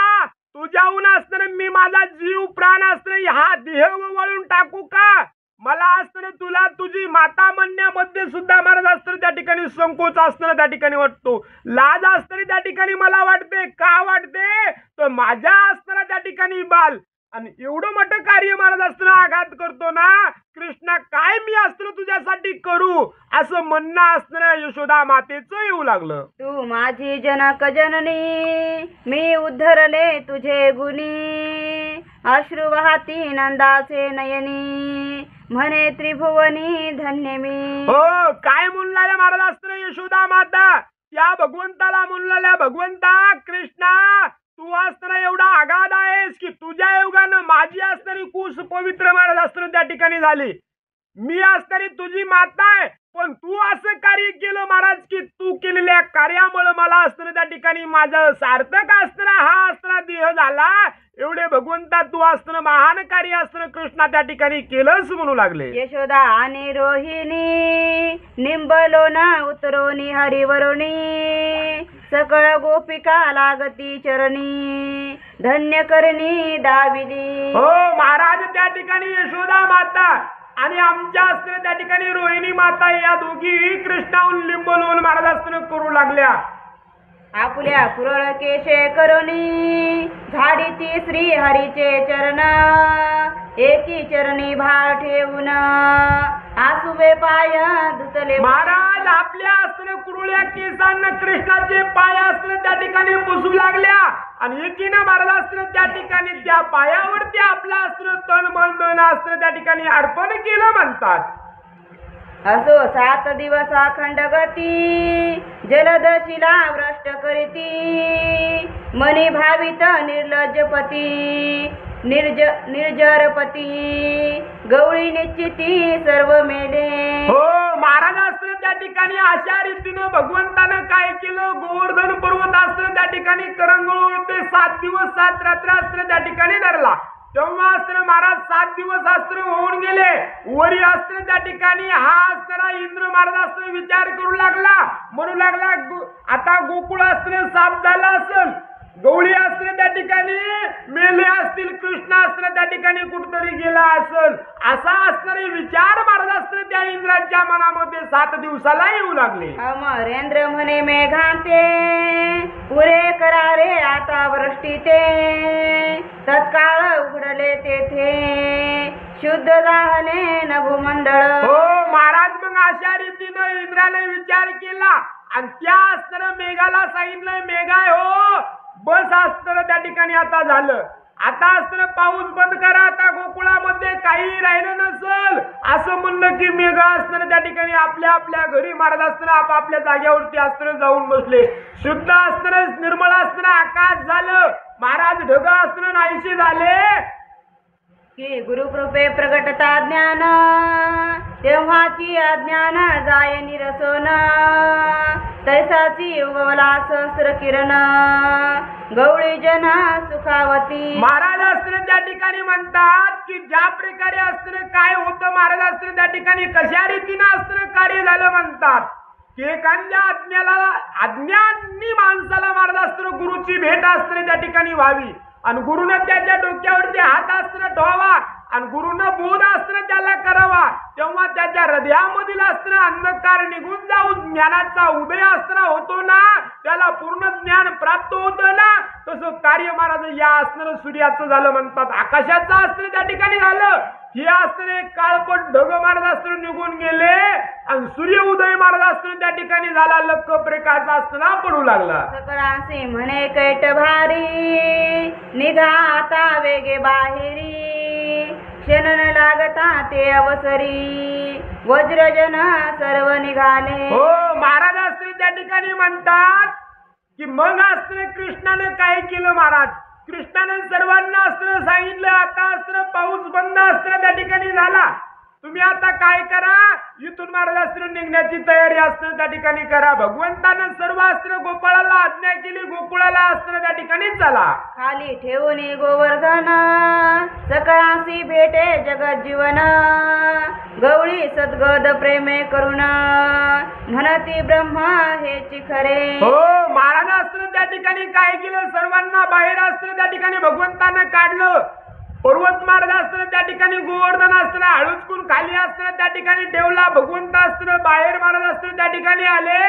तुझ्याहून असताना मी माझा जीव प्राण असताना हा देह वळून टाकू का? मला असताना तुला तुझी माता म्हणण्यामध्ये सुद्धा महाराज असताना त्या ठिकाणी संकोच असताना त्या ठिकाणी वाटतो, लाज असताना त्या ठिकाणी मला वाटते. का वाटते? तर माझ्या असताना त्या ठिकाणी बाल आणि एवढं मोठं कार्य महाराज असताना आघात करतो ना, कृष्णा काय मी असताना तुझ्यासाठी करू असं म्हणणं असताना यशोदा मातेचं येऊ लागलं. तू माझी जनक जननी, मी उद्धरले तुझे गुणी, अश्रू वाहती नंदाचे नयनी, म्हणे त्रिभुवनी धन्य मी. हो, काय म्हणलाल्या महाराज असताना यशोदा माता त्या भगवंताला म्हणलेल्या, भगवंता कृष्णा तू असताना एवढा आगाध आहेस की तुझ्या योगानं माझी असणारी कुस पवित्र महाराज असताना त्या ठिकाणी झाली. मी असणारी तुझी माता आहे, पण तू असं कार्य केलं महाराज की तू केलेल्या कार्यामुळे मला असताना त्या ठिकाणी माझं सार्थक असताना हा असताना देह झाला. एवढे भगवंता तू असताना महान कार्य असताना कृष्णा त्या ठिकाणी केलंच म्हणू लागले. यशोदा आणि रोहिणी, निंबलो ना उतरोनी हरिवरुणी, सकळ गोपिका लागती चरणी, धन्य करणी दाविली. हो महाराज, त्या ठिकाणी यशोदा माता आणि आमच्या असताना त्या ठिकाणी रोहिणी माता या दोघी कृष्णाहून लिंबवून महाराज असताना करू लागल्या. आपुल्या पुरळ केशे करुणी, झाडीती श्री हरीचे चरण, एकी चरणी भार ठेवून, आसुवे पाय धुतले. महाराज आपल्या असताना कुरुळ्या केसांना कृष्णाचे पाय असताना त्या ठिकाणी पुसू लागल्या आणि एकीनं महाराज असताना त्या ठिकाणी त्या पायावरती आपला असताना तन मन धन असताना त्या ठिकाणी अर्पण केलं म्हणतात. असो 7 दिवस अखंड गती, जलदशिला भ्रष्ट करीती, मनी भावित निर्लज्जपती, निर्जरपती, गवळी निश्चिती सर्व मेले. हो महाराज असताना त्या ठिकाणी अशा रीतीनं भगवंतानं काय केलं, गोवर्धन पर्वत असताना त्या ठिकाणी करंगळून 7 दिवस 7 रात्र असताना त्या ठिकाणी धरला. तेव्हा असताना महाराज 7 दिवस असताना होऊन गेले. वरी असताना त्या ठिकाणी हा असताना इंद्र महाराज असताना विचार करू लागला, म्हणू लागला आता गोकुळ असताना साफ झाला असेल, गवळी असताना त्या ठिकाणी मेले असतील, कृष्ण असताना त्या ठिकाणी कुठतरी गेला असेल, असा असणारे विचार महाराज असताना त्या इंद्राच्या मनामध्ये 7 दिवसाला येऊ लागले. अमरेंद्र म्हणे मेघांते, पुरे करारे आता वृष्टी ते, तत्काळ उघडले तेथे, शुद्ध दाहने नभुमंडळ. हो महाराज, मग अशा रीतीनं इंद्राने विचार केला आणि त्या असताना मेघाला सांगितलं, मेघाय हो बस असताना त्या ठिकाणी आता झालं, आता असताना पाऊस बंद करा, आता गोकुळामध्ये काही राहिलं नसल असं म्हणलं की मेघा असताना त्या ठिकाणी आपल्या आपल्या घरी महाराज असताना आपापल्या जाग्यावरती असताना जाऊन बसले. शुद्ध असताना निर्मळ असताना आकाश झालं, महाराज ढग असताना नाहीसे झाले की गुरुकृपे प्रगटता ज्ञान, तेव्हाची अज्ञान जाय निरसन, तैसाची उगवला सहस्र किरण, गवळी जन सुखावती. महाराज असताना त्या ठिकाणी म्हणतात की ज्या प्रकारे असताना काय होतं, महाराज असताना त्या ठिकाणी कशा रीतीनं असताना कार्य झालं म्हणतात की एखाद्या अज्ञानी माणसाला महाराज असताना गुरुची भेट असताना त्या ठिकाणी व्हावी आणि गुरुनं त्याच्या डोक्यावरती हात असताना ठेवावा आणि गुरुनं बोध असताना त्याला करावा, तेव्हा त्याच्या हृदयामधील असताना अंधकार निघून जाऊन ज्ञानाचा उदय असताना होतो ना, त्याला पूर्ण ज्ञान प्राप्त होतं ना, तसं कार्य महाराज या असताना सूर्याचं झालं म्हणतात, आकाशाचं असताना त्या ठिकाणी झालं. हे असताना एक काळपट ढग महाराज असताना निघून गेले आणि सूर्य उदय महाराज असताना त्या ठिकाणी झाला, लख प्रकाश असताना पडू लागला. सकळांसी म्हणे कैट भारी, निघा आता वेगे बाहेरी, क्षण न लागता ते अवसरी, वज्रजन सर्व निघाले. हो महाराज असताना त्या ठिकाणी म्हणतात की मग असताना कृष्णाने काय केलं, महाराज कृष्णाने सर्वांना असताना सांगितलं, आता असताना पाऊस बंद असताना त्या ठिकाणी झाला, तुम्ही आता काय करा, इथून महाराज अस्त्र निघण्याची तयारी अस्त्र त्या ठिकाणी करा. भगवंतानं सर्व अस्त्र गोपाळाला आज्ञा केली, गोकुळाला अस्त्र त्या ठिकाणी चला. खाली ठेवून गोवर्धन सकाळी भेटे जगत जीवन गवळी सद्गद प्रेमे करुण म्हणती ब्रह्मा हेची खरे. हो, महाराज अस्त्र त्या ठिकाणी काय केलं, सर्वांना बाहेर अस्त्र त्या ठिकाणी भगवंतानं काढलं. पर्वत महाराज अस्त्र त्या ठिकाणी, गोवर्धन अस्त्र हळूचकून खाली अस्त्र त्या ठिकाणी ठेवला. भगवंत अस्त्र बाहेर, महाराज अस्त्र त्या ठिकाणी आले.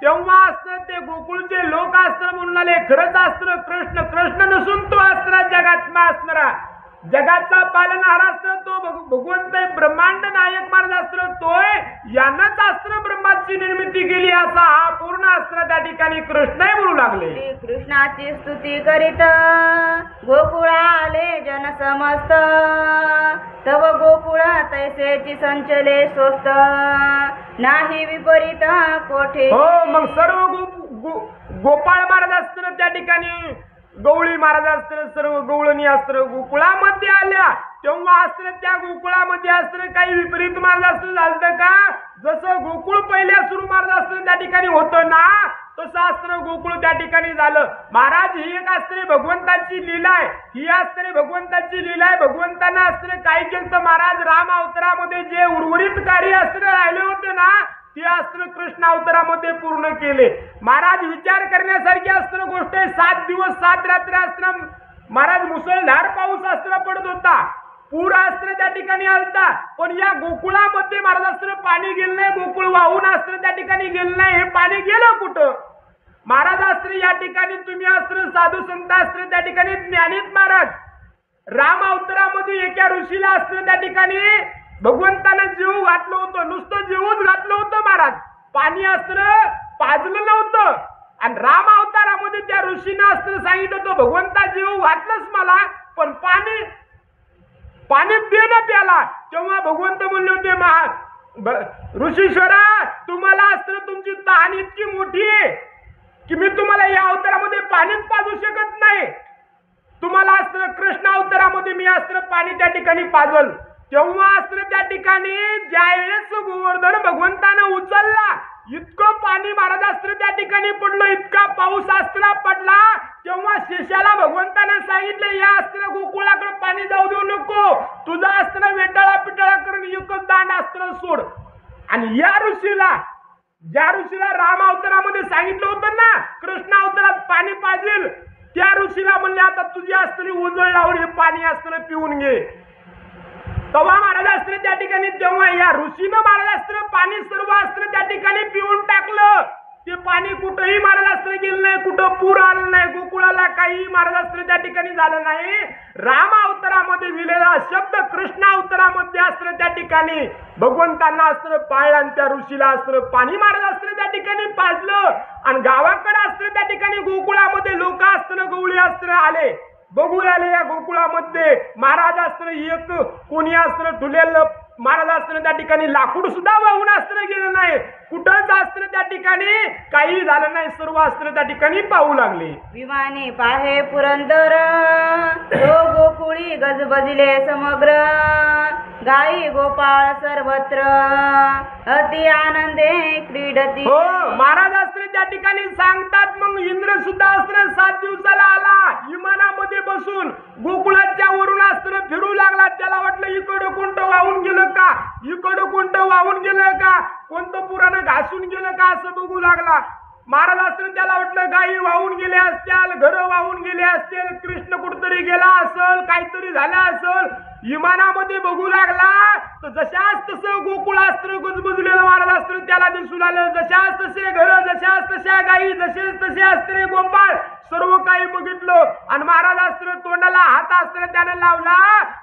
तेव्हा अस्त्र ते गोकुळचे लोक अस्त्र म्हणून आले. खरंच अस्त्र कृष्ण, कृष्ण नसून तो अस्त्र जगात्मा असणारा, जगाचा पालनहार अस्त्र तो भगवंत ब्रह्मांड नायक महाराज अस्त्र तोय. यानंच अस्त्र ब्रह्माची निर्मिती केली असा हा पूर्ण अस्त्र त्या ठिकाणी कृष्ण म्हणू लागले. श्री कृष्णाची स्तुती करीत गोकुळाले जन समस्त तव गोकुळ तैसेची संचले स्वस्त नाही विपरीत कोठे. हो, मग सर्व गोपाळ महाराज अस्त्र त्या ठिकाणी, गवळी महाराज अस्त्र, सर्व गवळणी अस्त्र गोकुळामध्ये आल्या. तेव्हा अस्त्र त्या गोकुळामध्ये अस्त्र काही विपरीत महाराज अस्त्र झालं का? जसं गोकुळ पहिल्या सुरू महाराज अस्त्र त्या ठिकाणी होतं ना, तसं अस्त्र गोकुळ त्या ठिकाणी झालं. महाराज ही एक अस्त्र भगवंताची लीला आहे, ही अस्त्र भगवंताची लीला आहे. भगवंतानं अस्त्र काय केलं तर महाराज राम अवतारामध्ये जे उर्वरित कार्य अस्त्र राहिले होते ना, ते अस्त्र कृष्ण अवतारामध्ये पूर्ण केले. महाराज विचार करण्यासारखी अस्त्र गोष्ट आहे. 7 दिवस 7 रात्र अस्त्र, महाराज मुसळधार पाऊस अस्त्र पडत होता, पूर अस्त्र त्या ठिकाणी आलता, पण या गोकुळामध्ये महाराज अस्त्र पाणी गेलं नाही, गोकुळ वाहून अस्त्र त्या ठिकाणी गेलं नाही. हे पाणी गेलं कुठं? महाराज अस्त्र या ठिकाणी तुम्ही अस्त्र साधू संत अस्त्र त्या ठिकाणी ज्ञानीत महाराज राम अवतारामध्ये एका ऋषीला अस्त्र त्या ठिकाणी भगवंतानं जीव घातलं होतं, नुसतं जीवच घातलं होतं महाराज, पाणी अस्त्र पाजलं नव्हतं. आणि राम अवतारामध्ये त्या ऋषीनं अस्त्र सांगितलं होतं, भगवंता जीव घातलंच मला, पण पाणी दे ना प्याला. तेव्हा भगवंत म्हणले होते, ऋषीश्वरा तुम्हाला अस्त्र, तुमची तहान इतकी मोठी आहे की मी तुम्हाला या अवतारामध्ये पाणीच पाजू शकत नाही. तुम्हाला अस्त्र कृष्ण अवतारामध्ये मी अस्त्र पाणी त्या ठिकाणी पाजल. तेव्हा अस्त्र त्या ठिकाणी ज्यावेळेस गोवर्धन भगवंतानं उचलला, इतकं पाणी महाराज अस्त्र त्या ठिकाणी पडलं, इतका पाऊस अस्त्र पडला. तेव्हा शेषाला भगवंतानं सांगितलं, या अस्त्र गोकुळाकडे पाणी जाऊ देऊ नको, तुझा अस्त्र वेटाळा पिटाळा करून एकच दांड अस्त्र सोड. आणि या ऋषीला, ज्या ऋषीला राम अवतारामध्ये सांगितलं होतं ना कृष्ण अवतारात पाणी पाजेल, त्या ऋषीला म्हणले आता तुझी अस्त्र उजळ लावून हे पाणी अस्त्र पिऊन घे. तेव्हा महाराज अस्त्र त्या ठिकाणी, तेव्हा या ऋषीनं महाराज अस्त्र पाणी सर्व अस्त्र त्या ठिकाणी पिऊन टाकलं. ते पाणी कुठंही महाराज अस्त्र गेलं नाही, कुठं पूर आलं नाही, गोकुळाला काही महाराज अस्त्र त्या ठिकाणी झालं नाही. राम अवतारामध्ये दिलेला शब्द कृष्ण अवतारामध्ये अस्त्र त्या ठिकाणी भगवंतांना अस्त्र पाळलं आणि त्या ऋषीला अस्त्र पाणी महाराज अस्त्र त्या ठिकाणी पाजलं. आणि गावाकडे अस्त्र त्या ठिकाणी गोकुळामध्ये लोक अस्त्र गवळी अस्त्र आले, बघू आले. या गोकुळामध्ये महाराज अस्त्र एक कोणी अस्त्र ठुलेलं महाराज अस्त्र त्या ठिकाणी लाकूड सुद्धा वाहून अस्त्र गेलं नाही, कुठंच अस्त्र त्या ठिकाणी काही झालं नाही, सर्व अस्त्र त्या ठिकाणी पाहू लागले. विमाने पाहे पुरंदर तो गोकुळी गजबजले समग्र गाई गोपाळ सर्वत्र अति आनंदे क्रीडती. हो, महाराज अस्त्र त्या ठिकाणी सांगतात. मग इंद्र सुद्धा अस्त्र 7 दिवसाला आला, विमानामध्ये बसून गोकुळाच्या वरून अस्त्र फिरू लागला. त्याला वाटलं इकडं कोणतं वाहून गेलं का, इकडं कोणतं वाहून गेलं का, कोणतं पुराण घासून गेलं का असं बघू लागला. महाराज अस्त्र त्याला वाटलं गायी वाहून गेल्या असतील, घरं वाहून गेले असतील, कृष्ण कुठतरी गेला असेल, काहीतरी झालं असेल. विमानामध्ये बघू लागला तर जशाच तसं गोकुळ अस्त्र गजबजलेलं महाराज अस्त्र त्याला दिसू लागलं. जशाच तसे घर, जशाच तशा गायी, जसेच तसे अस्त्रे गोपाळ सर्व काही बघितलं. आणि महाराज अस्त्र तोंडाला हात अस्त्र त्याने लावला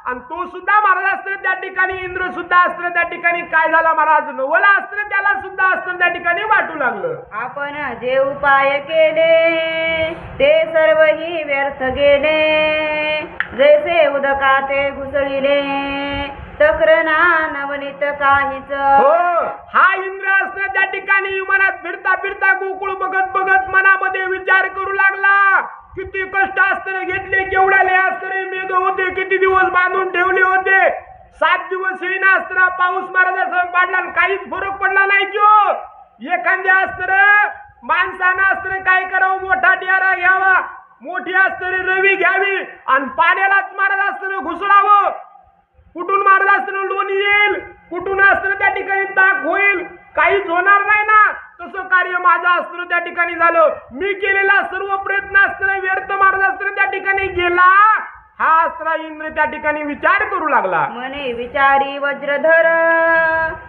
आणि तो सुद्धा महाराज अस्त्र त्या ठिकाणी, इंद्र सुद्धा अस्त्र त्या ठिकाणी काय झाला महाराज, नवला अस्त्र त्याला सुद्धा अस्त्र त्या ठिकाणी वाटू लागलं. आपण जे उपाय केले ते सर्वही व्यर्थ गेले, जैसे उदकाते घुसळिले तक्रना नवनीत काहीच. हो, हा इंद्र अस्त्र त्या ठिकाणी विमानात फिरता फिरता गोकुळ बघत बघत मनामध्ये विचार करू लागला, किती कष्ट अस्त्र घेतले, केवढ्याले अस्त्र मेघ होते, किती दिवस बांधून ठेवले होते, 7 दिवस येईना अस्त्र पाऊस महाराजांसह पाडला आणि काहीच फरक पडला नाही की हो. एखाद्या अस्त्र माणसानं अस्त्र काय करावं, मोठा डियारा घ्यावा, मोठी अस्त्र रवी घ्यावी आणि पाण्यालाच महाराज अस्त्र घुसळावं. कुठून महाराज अस्त्र लोणी येईल, कुठून अस्त्र त्या ठिकाणी ताक होईल, काहीच होणार नाही ना. तसं कार्य माझं अस्त्र त्या ठिकाणी झालं. मी केलेला सर्व प्रयत्न अस्त्र व्यर्थ महाराज अस्त्र त्या ठिकाणी गेला. हा अस्त्र इंद्र त्या ठिकाणी विचार करू लागला. म्हणे विचारी वज्रधर,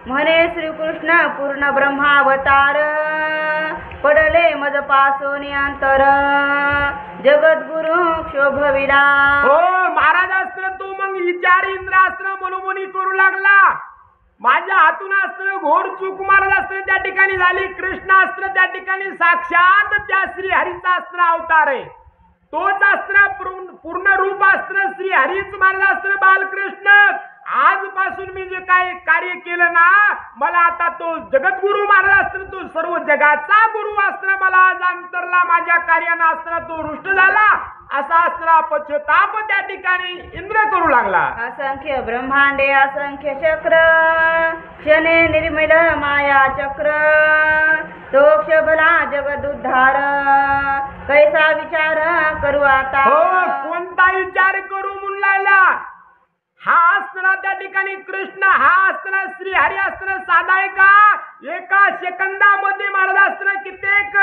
म्हणे श्रीकृष्ण पूर्ण ब्रह्मावतार, पडले मज पासोनी अंतर, जगद्गुरु क्षोभविला. हो महाराज अस्त्र तू मग विचार इंद्र अस्त्र मनोमनी करू लागला. माझ्या हातून अस्त्र घोर चूक महाराज अस्त्र त्या ठिकाणी झाली. कृष्ण अस्त्र त्या ठिकाणी साक्षात त्या श्रीहरीचा अस्त्र अवतार आहे. तोच अस्त्र पूर्ण रूप अस्त्र श्रीहरीच महाराज अस्त्र बालकृष्ण. आजपासून मी जे काय कार्य केलं ना, मला आता तो जगद्गुरु महाराज अस्त्र, तो सर्व जगाचा गुरु अस्त्र मला आज अंतरला. माझ्या कार्यानं अस्त्र तो रुष्ट झाला. असा अस्त्र पश्चाताप त्या ठिकाणी इंद्र करू लागला. असंख्य ब्रह्मांडे असंख्य चक्र, क्षणे निर्मिल माया चक्र, तो क्षभला जगदुद्धार, कैसा विचार करू आता. हो कोणता विचार करू म्हणून लागला. हा अस्त्र त्या ठिकाणी कृष्ण, हा अस्त्र श्रीहरी अस्त्र साधा आहे का? एका सेकंदामध्ये महाराज अस्त्र कित्येक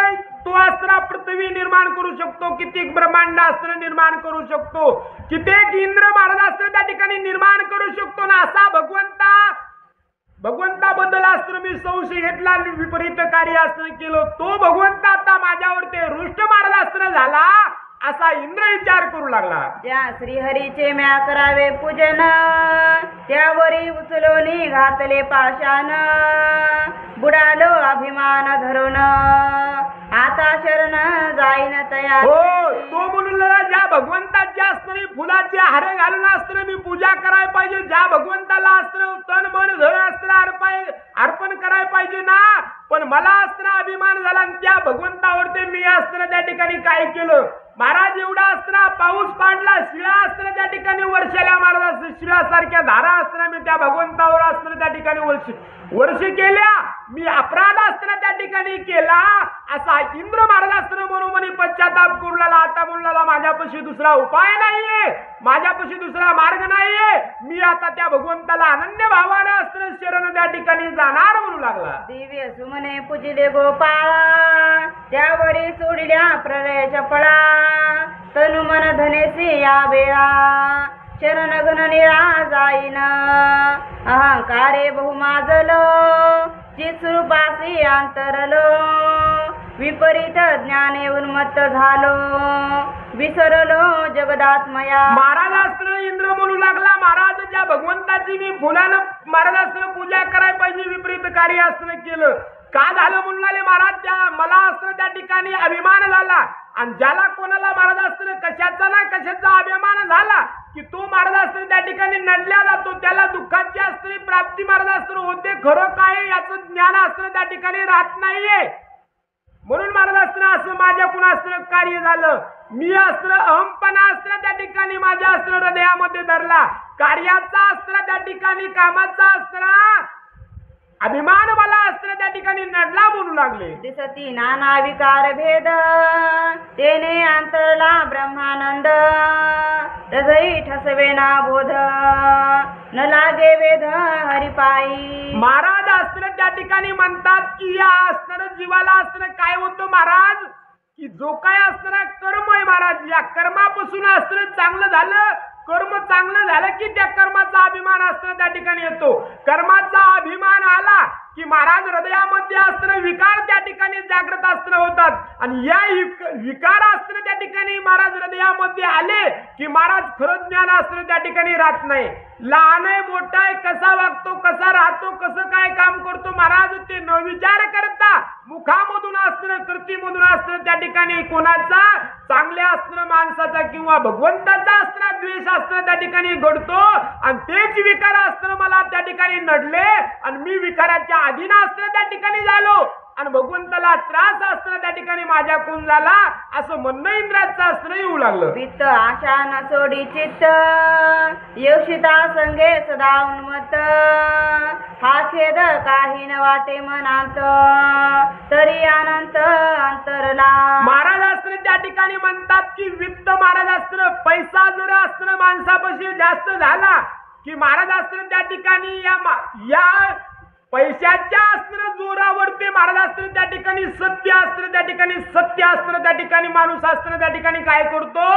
तो अस्त्र पृथ्वी निर्माण करू शकतो, कित्येक ब्रह्मांड अस्त्र निर्माण करू शकतो, कित्येक इंद्र महाराज अस्त्र त्या ठिकाणी निर्माण करू शकतो ना. असा भगवंताबद्दल अस्त्र मी संशय घेतला, विपरीत कार्य अस्त्र केलं. तो भगवंत आता माझ्यावर ते रुष्ट महाराज अस्त्र झाला. असा इंद्र विचार करू लागला. ज्या श्रीहरीचे म्या करावे पूजन, त्यावरी उचलोनी घातले पाशान, बुडालो अभिमान धरून, आता शरण जाईन तयार. हो तो म्हणून ज्या भगवंताचे अस्त्र फुलाचे हार घालून अस्त्र मी पूजा करायला पाहिजे, ज्या भगवंताला अस्त्र तन मन धन अस्त्र अर्पण करायला पाहिजे ना. पण मला अस्त्र अभिमान झाला आणि त्या भगवंतावर ते मी अस्त्र त्या ठिकाणी काय केलं महाराज. एवढा अस्त्र पाऊस पाडला, शिळा अस्त्र त्या ठिकाणी वर्षाला महाराज, शिळासारख्या धारा अस्त्र मी त्या भगवंतावर अस्त्र त्या ठिकाणी वर्ष केल्या. मी अपराध अस्त्र त्या ठिकाणी केला. असा इंद्र महाराज अस्त्र मनोमनी पश्चाताप करू लागला. आता म्हणू लागला माझ्यापाशी दुसरा उपाय नाहीये, माझ्यापाशी दुसरा मार्ग नाहीये. मी आता त्या भगवंताला अनन्य भावानं अस्त्र शरण त्या ठिकाणी जाणार म्हणू लागला. दिव्य सुमने पूजिले गोपाळा, त्यावरी सोडिल्या प्रलयाच्या पळा, तनु मन धनेसी या वेळा, शरण घन निळा जाईन, अहंकारे बहुमाजल, चित्स्वरूपासी अंतरलो, विपरीत ज्ञाने उन्मत्त झालो, विसरलो जगदात्मया. महाराज अस्त्र इंद्र म्हणू लागला. महाराज ज्या भगवंताची मी फुलानं महाराज अस्त्र पूजा करायला पाहिजे, विपरीत कार्य अस्त्र केलं. का झालं म्हणून आले महाराज, त्या मला अस्त्र त्या ठिकाणी अभिमान झाला. आणि ज्याला कोणाला महाराज अस्त्र कशाचा ना कशाचा अभिमान झाला की तो महाराज अस्त्र त्या ठिकाणी नडल्या जातो, त्याला दुःखाची अस्त्र प्राप्ती महाराज अस्त्र होते. खरं काय याचं ज्ञान अस्त्र त्या ठिकाणी राहत नाहीये. म्हणून महाराज अस्त्र असं माझ्याकडून अस्त्र कार्य झालं. मी अस्त्र अहमपणा अस्त्र त्या ठिकाणी माझ्या अस्त्र हृदयामध्ये धरला. कार्याचा अस्त्र त्या ठिकाणी, कामाचा अस्त्र अभिमान मला अस्त्र त्या ठिकाणी नडला म्हणू लागले. दिसती नाना विकार भेद, तेने अंतरला ब्रह्मानंद, हृदयी ठसवेना बोध, न लागे वेद हरिपाई. महाराज अस्त्र त्या ठिकाणी म्हणतात की या अस्त्र जीवाला अस्त्र काय होतं महाराज, की जो काय अस्त्र कर्म आहे महाराज, या कर्मापासून अस्त्र चांगलं झालं, कर्म चांगलं झालं की त्या कर्माचा अभिमान अस्त्र त्या ठिकाणी येतो. कर्माचा अभिमान आला की महाराज हृदयामध्ये अस्त्र विकार त्या ठिकाणी जागृत अस्त्र होतात. आणि या विकार अस्त्र त्या ठिकाणी महाराज हृदयामध्ये आले की महाराज खरं ज्ञान अस्त्र त्या ठिकाणी राहत नाही. लहान आहे मोठा आहे, कसा वागतो, कसा राहतो, कसं काय काम करतो महाराज ते न विचार करता मुखामधून अस्त्र, कृतीमधून अस्त्र त्या ठिकाणी कोणाचा, चांगल्या अस्त्र माणसाचा किंवा भगवंताचा अस्त्र, द्वेष अस्त्र त्या ठिकाणी घडतो. आणि तेच विकार अस्त्र मला त्या ठिकाणी नडले आणि मी विकाराच्या अधीन अस्त्र त्या ठिकाणी झालो. आणि भगवंताला त्रास असताना त्या ठिकाणी माझ्याकडून झाला असं म्हणणं इंद्राचं असणं येऊ लागलं. वित्त आशा न सोडी चित्त योषिता संगे सदा उन्मत्त हा खेद काही न वाटे मनांत तरी अनंत अंतरला. महाराज असणं त्या ठिकाणी म्हणतात की वित्त महाराज असणं पैसा जर असणं माणसापाशी जास्त झाला की महाराज असणं त्या ठिकाणी या पैशाच्या असणं जोरावरती महाराज असणं त्या ठिकाणी सत्य असणं त्या ठिकाणी सत्य असणं त्या ठिकाणी माणूस असणं त्या ठिकाणी काय करतो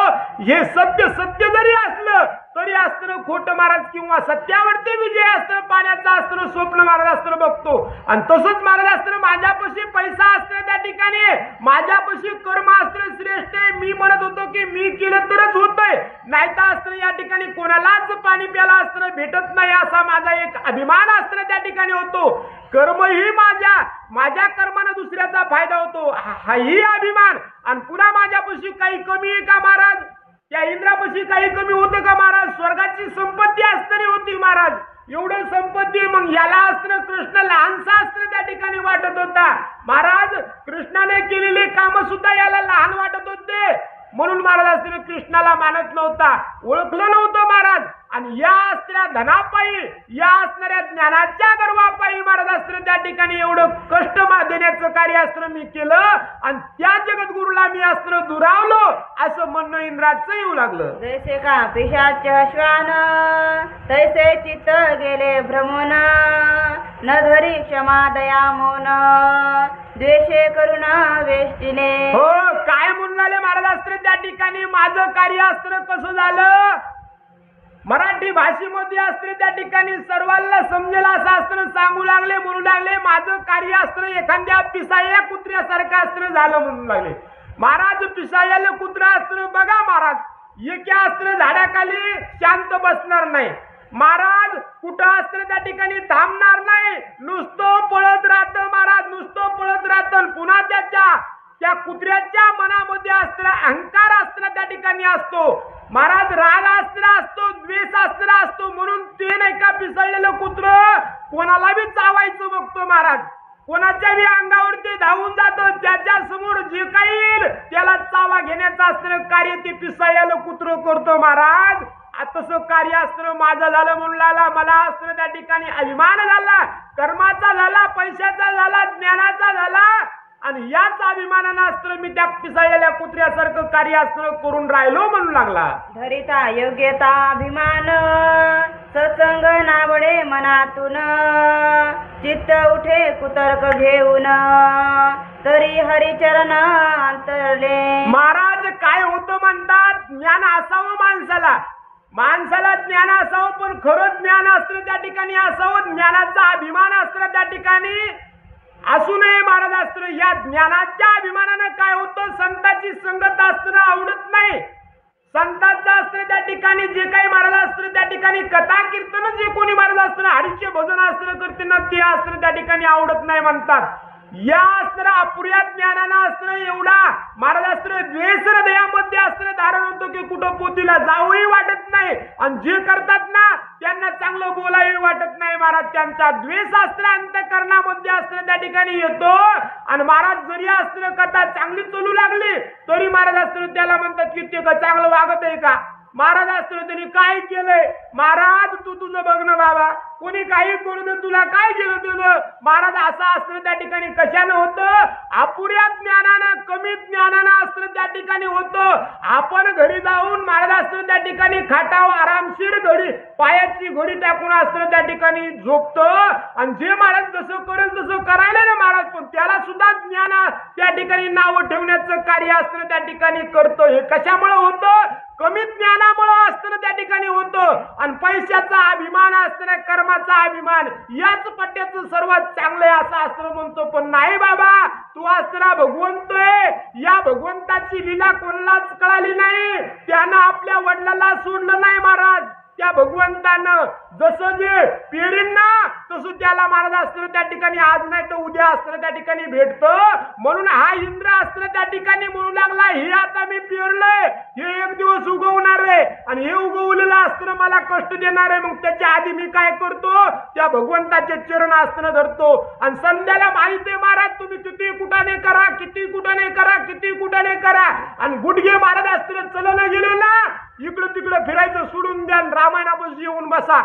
हे सत्य सत्य जरी असलं तरी असणं खोटं महाराज किंवा सत्यावरती विजय असणं पाण्याचं असणं स्वप्न महाराज असणं बघतो. आणि तसंच महाराज असणं माझ्यापाशी पैसा असणं त्या ठिकाणी माझ्यापाशी कर्म असणं श्रेष्ठ आहे. मी म्हणत होतो की मी केलं तरच होतंय नाहीतर असणं या ठिकाणी कोणालाच पाणी प्याला असणं भेटत नाही असा माझा एक अभिमान असणं त्या ठिकाणी होतो. कर्म ही माझ्या कर्मानं दुसऱ्याचा फायदा होतो हाही अभिमान. आणि पुन्हा माझ्यापाशी काही कमी आहे का महाराज? त्या इंद्रापाशी काही कमी होतं का महाराज? स्वर्गाची संपत्ती असताना होती महाराज. एवढं संपत्ती मग याला असणं कृष्ण लहानसा असणं त्या ठिकाणी वाटत होता महाराज. कृष्णाने केलेले काम सुद्धा याला लहान वाटत होते म्हणून महाराज असणं कृष्णाला मानत नव्हता ओळखलं नव्हतं महाराज. आणि या असणाऱ्या धनापायी या असणाऱ्या ज्ञानाच्या गर्वापायी महाराज असणं त्या ठिकाणी एवढं कष्ट देण्याचं कार्य असणं मी केलं आणि त्या जगद्गुरूला मी असणं दुरावलो असं म्हणणं इंद्राचं येऊ लागलं. जैसे का पिशाच श्वान तैसे चित्त गेले भ्रमून न धरी क्षमा दया मौन द्वेषे करुणा वेष्टीने. हो काय म्हणले महाराज असणं त्या ठिकाणी माझं कार्य असणं कसं झालं मराठी भाषेमध्ये असणे त्या ठिकाणी सर्वांना समजेल असं असणं सांगू लागले म्हणू लागले माझं कार्य असणं एखाद्या पिसाळ्या कुत्र्यासारखं असणं झालं म्हणू लागले. महाराज पिसाळ्याला कुत्रा असणं बघा महाराज एका असणं झाडाखाली शांत बसणार नाही महाराज. कुठं असणं त्या ठिकाणी थांबणार नाही नुसतं पळत राहतं महाराज नुसतं पळत राहतं. पुन्हा त्या कुत्र्याच्या मनामध्ये असणारा अहंकार असणं त्या ठिकाणी असतो महाराज. राग असणं असतो द्वेष असणं असतो म्हणून ते नाही का पिसळलेलं कुत्र कोणाला बी चावायचं बघतो महाराज. कोणाच्या बी अंगावरती धावून जातं त्याच्या समोर जे काही येईल त्याला चावा घेण्याचं असणं कार्य ते पिसळलेलं कुत्र करतो महाराज. तसं कार्य असणं माझं झालं म्हणून लागला मला असणं त्या ठिकाणी अभिमान झाला कर्माचा झाला पैशाचा झाला ज्ञानाचा झाला आणि याच अभिमानानं असणं मी त्या पिसाळलेल्या कुत्र्यासारखं कार्य असणं करून राहिलो म्हणू लागला. धरिता योग्यता अभिमान सत्संग नावडे मनातून चित्त उठे कुतर्क घेऊन तरी हरिचरण अंतरले. महाराज काय होतं म्हणतात ज्ञान असावं माणसाला ज्ञान असावं पण खरं ज्ञान असतं त्या ठिकाणी असावं ज्ञानाचा अभिमान असतं त्या ठिकाणी असू नये महाराज असतं. या ज्ञानाच्या अभिमानानं काय होतं संतांची संगत असणं आवडत नाही. संतांचं असतं त्या ठिकाणी जे काही महाराज असतं त्या ठिकाणी कथा कीर्तन जे कोणी महाराज असतं हरीचे भजन असतं करते ना ते असतं त्या ठिकाणी आवडत नाही म्हणतात. या असणारा अपुऱ्या ज्ञानानं असणं एवढा महाराज असतं द्वेष हृदयामध्ये असणं धारण होतं की कुठं पोतीला जावंही वाटत नाही आणि जे करतात ना त्यांना चांगलं बोलावंही वाटत नाही महाराज. त्यांचा द्वेष असणं अंतःकरणामध्ये असणं त्या ठिकाणी येतो आणि महाराज जरी असणं कथा चांगली चालू लागली तरी महाराज असतं त्याला म्हणतात की ते का चांगलं वागत आहे का महाराज असतं त्यांनी काय केलंय महाराज तू तुझं बघ ना बाबा कोणी काही करू दे तुला काय केलं तुझं महाराज असं असतं त्या ठिकाणी कशानं होतं अपुऱ्या ज्ञानानं कमी ज्ञानानं असतं त्या ठिकाणी होतं. आपण घरी जाऊन महाराज असतं त्या ठिकाणी खाटावर आरामशीर घडी पायाची घडी टाकून असतं त्या ठिकाणी झोपतो आणि जे महाराज जसं करेल तसं करायला ना महाराज पण त्याला सुद्धा ज्ञान त्या ठिकाणी नाव ठेवण्याचं कार्य असतं त्या ठिकाणी करतो. हे कशामुळे होतं कमी ज्ञानामुळे असतं त्या ठिकाणी होतं आणि पैशाचा अभिमान असतं कर्माचा अभिमान याच पट्ट्याचं सर्वात चांगलं असं असतं म्हणतो. पण नाही बाबा तू असताना भगवंत आहे या भगवंताची लीला कोणालाच कळाली नाही. त्यानं आपल्या वडिलाला सोडलं नाही महाराज. त्या भगवंतानं जसं जे पेरीन ना तसं त्याला महाराज असतं त्या ठिकाणी आज नाही तर उद्या असतं त्या ठिकाणी भेटतं. म्हणून हा इंद्र असतं त्या ठिकाणी म्हणू लागला हे आता मी पेरलंय हे एक दिवस उगवणार आहे आणि हे उगवलेलं असतं मला कष्ट देणार आहे, मग त्याच्या आधी मी काय करतो, त्या भगवंताचे चरण आसनं धरतो. आणि संध्याला माहिती आहे महाराज तुम्ही किती कुटाने करा, किती कुटाने करा, किती कुटाने करा, आणि गुडघे महाराज असताना चलवलं गेले ना, इकडं तिकडं फिरायचं सोडून द्या, रामायणापाशी येऊन बसा.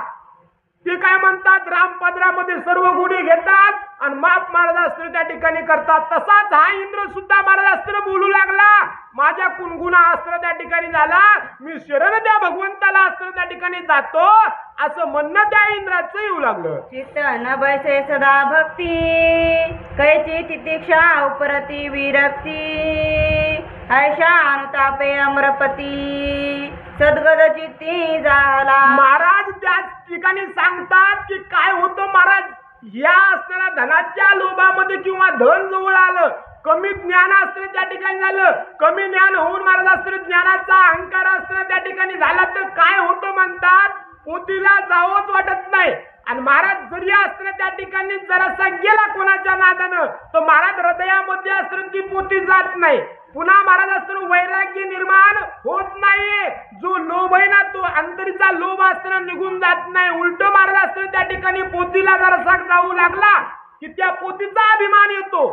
ते काय म्हणतात, रामपदरामध्ये सर्व गुढी घेतात आणि माप महाराज असताना त्या ठिकाणी करतात. तसाच हा इंद्र सुद्धा महाराज असताना बोलू लागला, माझ्या गुणगुणा असताना त्या ठिकाणी झाला, मी शरण त्या भगवंताला असताना त्या ठिकाणी जातो, असं म्हणणं त्या इंद्राचं येऊ लागलं. चित्त न बैसे सदा भक्ती, कैची तितिक्षा उपरती विरक्ती, ऐशा अनुतापे अमरपती, सद्गद चित्ती झाला. महाराज त्याच ठिकाणी सांगतात की काय होतं महाराज, या असताना धनाच्या लोभामध्ये किंवा धन जवळ आलं, कमी ज्ञान असताना त्या ठिकाणी झालं, कमी ज्ञान होऊन महाराज असताना ज्ञानाचा अहंकार असताना त्या ठिकाणी झाला, तर काय होतं म्हणतात, पोतीला जावंच वाटत नाही. आणि महाराज जरी असताना त्या ठिकाणी जरासा गेला कोणाच्या नादानं, तर महाराज हृदयामध्ये असताना ती पोती जात नाही. पुन्हा महाराज असताना वैराग्य निर्माण होत नाही, जो लोभ आहे ना तो अंतरीचा लोभ असताना निघून जात नाही. उलट महाराज असताना त्या ठिकाणी पोतीला जरासा जाऊ लागला की त्या पोतीचा अभिमान येतो.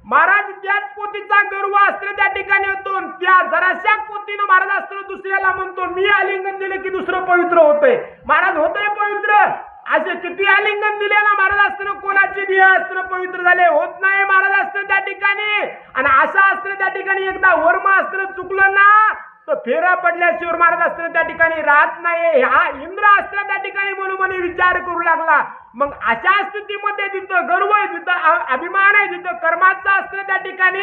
महाराज त्याच पोतीचा गर्व असताना त्या ठिकाणी येतो, त्या जराशा पोतीनं महाराज असताना दुसऱ्याला म्हणतो मी आलिंगन दिले की दुसरं पवित्र होतंय. महाराज होतंय पवित्र, असे किती आलिंगन दिले ना महाराज असताना कोणाचे देह असताना पवित्र झाले, होत नाही महाराज असताना त्या ठिकाणी. आणि अशा असताना त्या ठिकाणी एकदा वर्म असताना चुकलं ना, तर फेरा पडल्याशिवाय महाराज असताना त्या ठिकाणी राहत नाही. हा इंद्र असताना त्या ठिकाणी म्हणून विचार करू लागला. मग अशा स्थितीमध्ये जिथं गर्व आहे, जिथं अभिमान आहे, जिथं कर्माचा असताना त्या ठिकाणी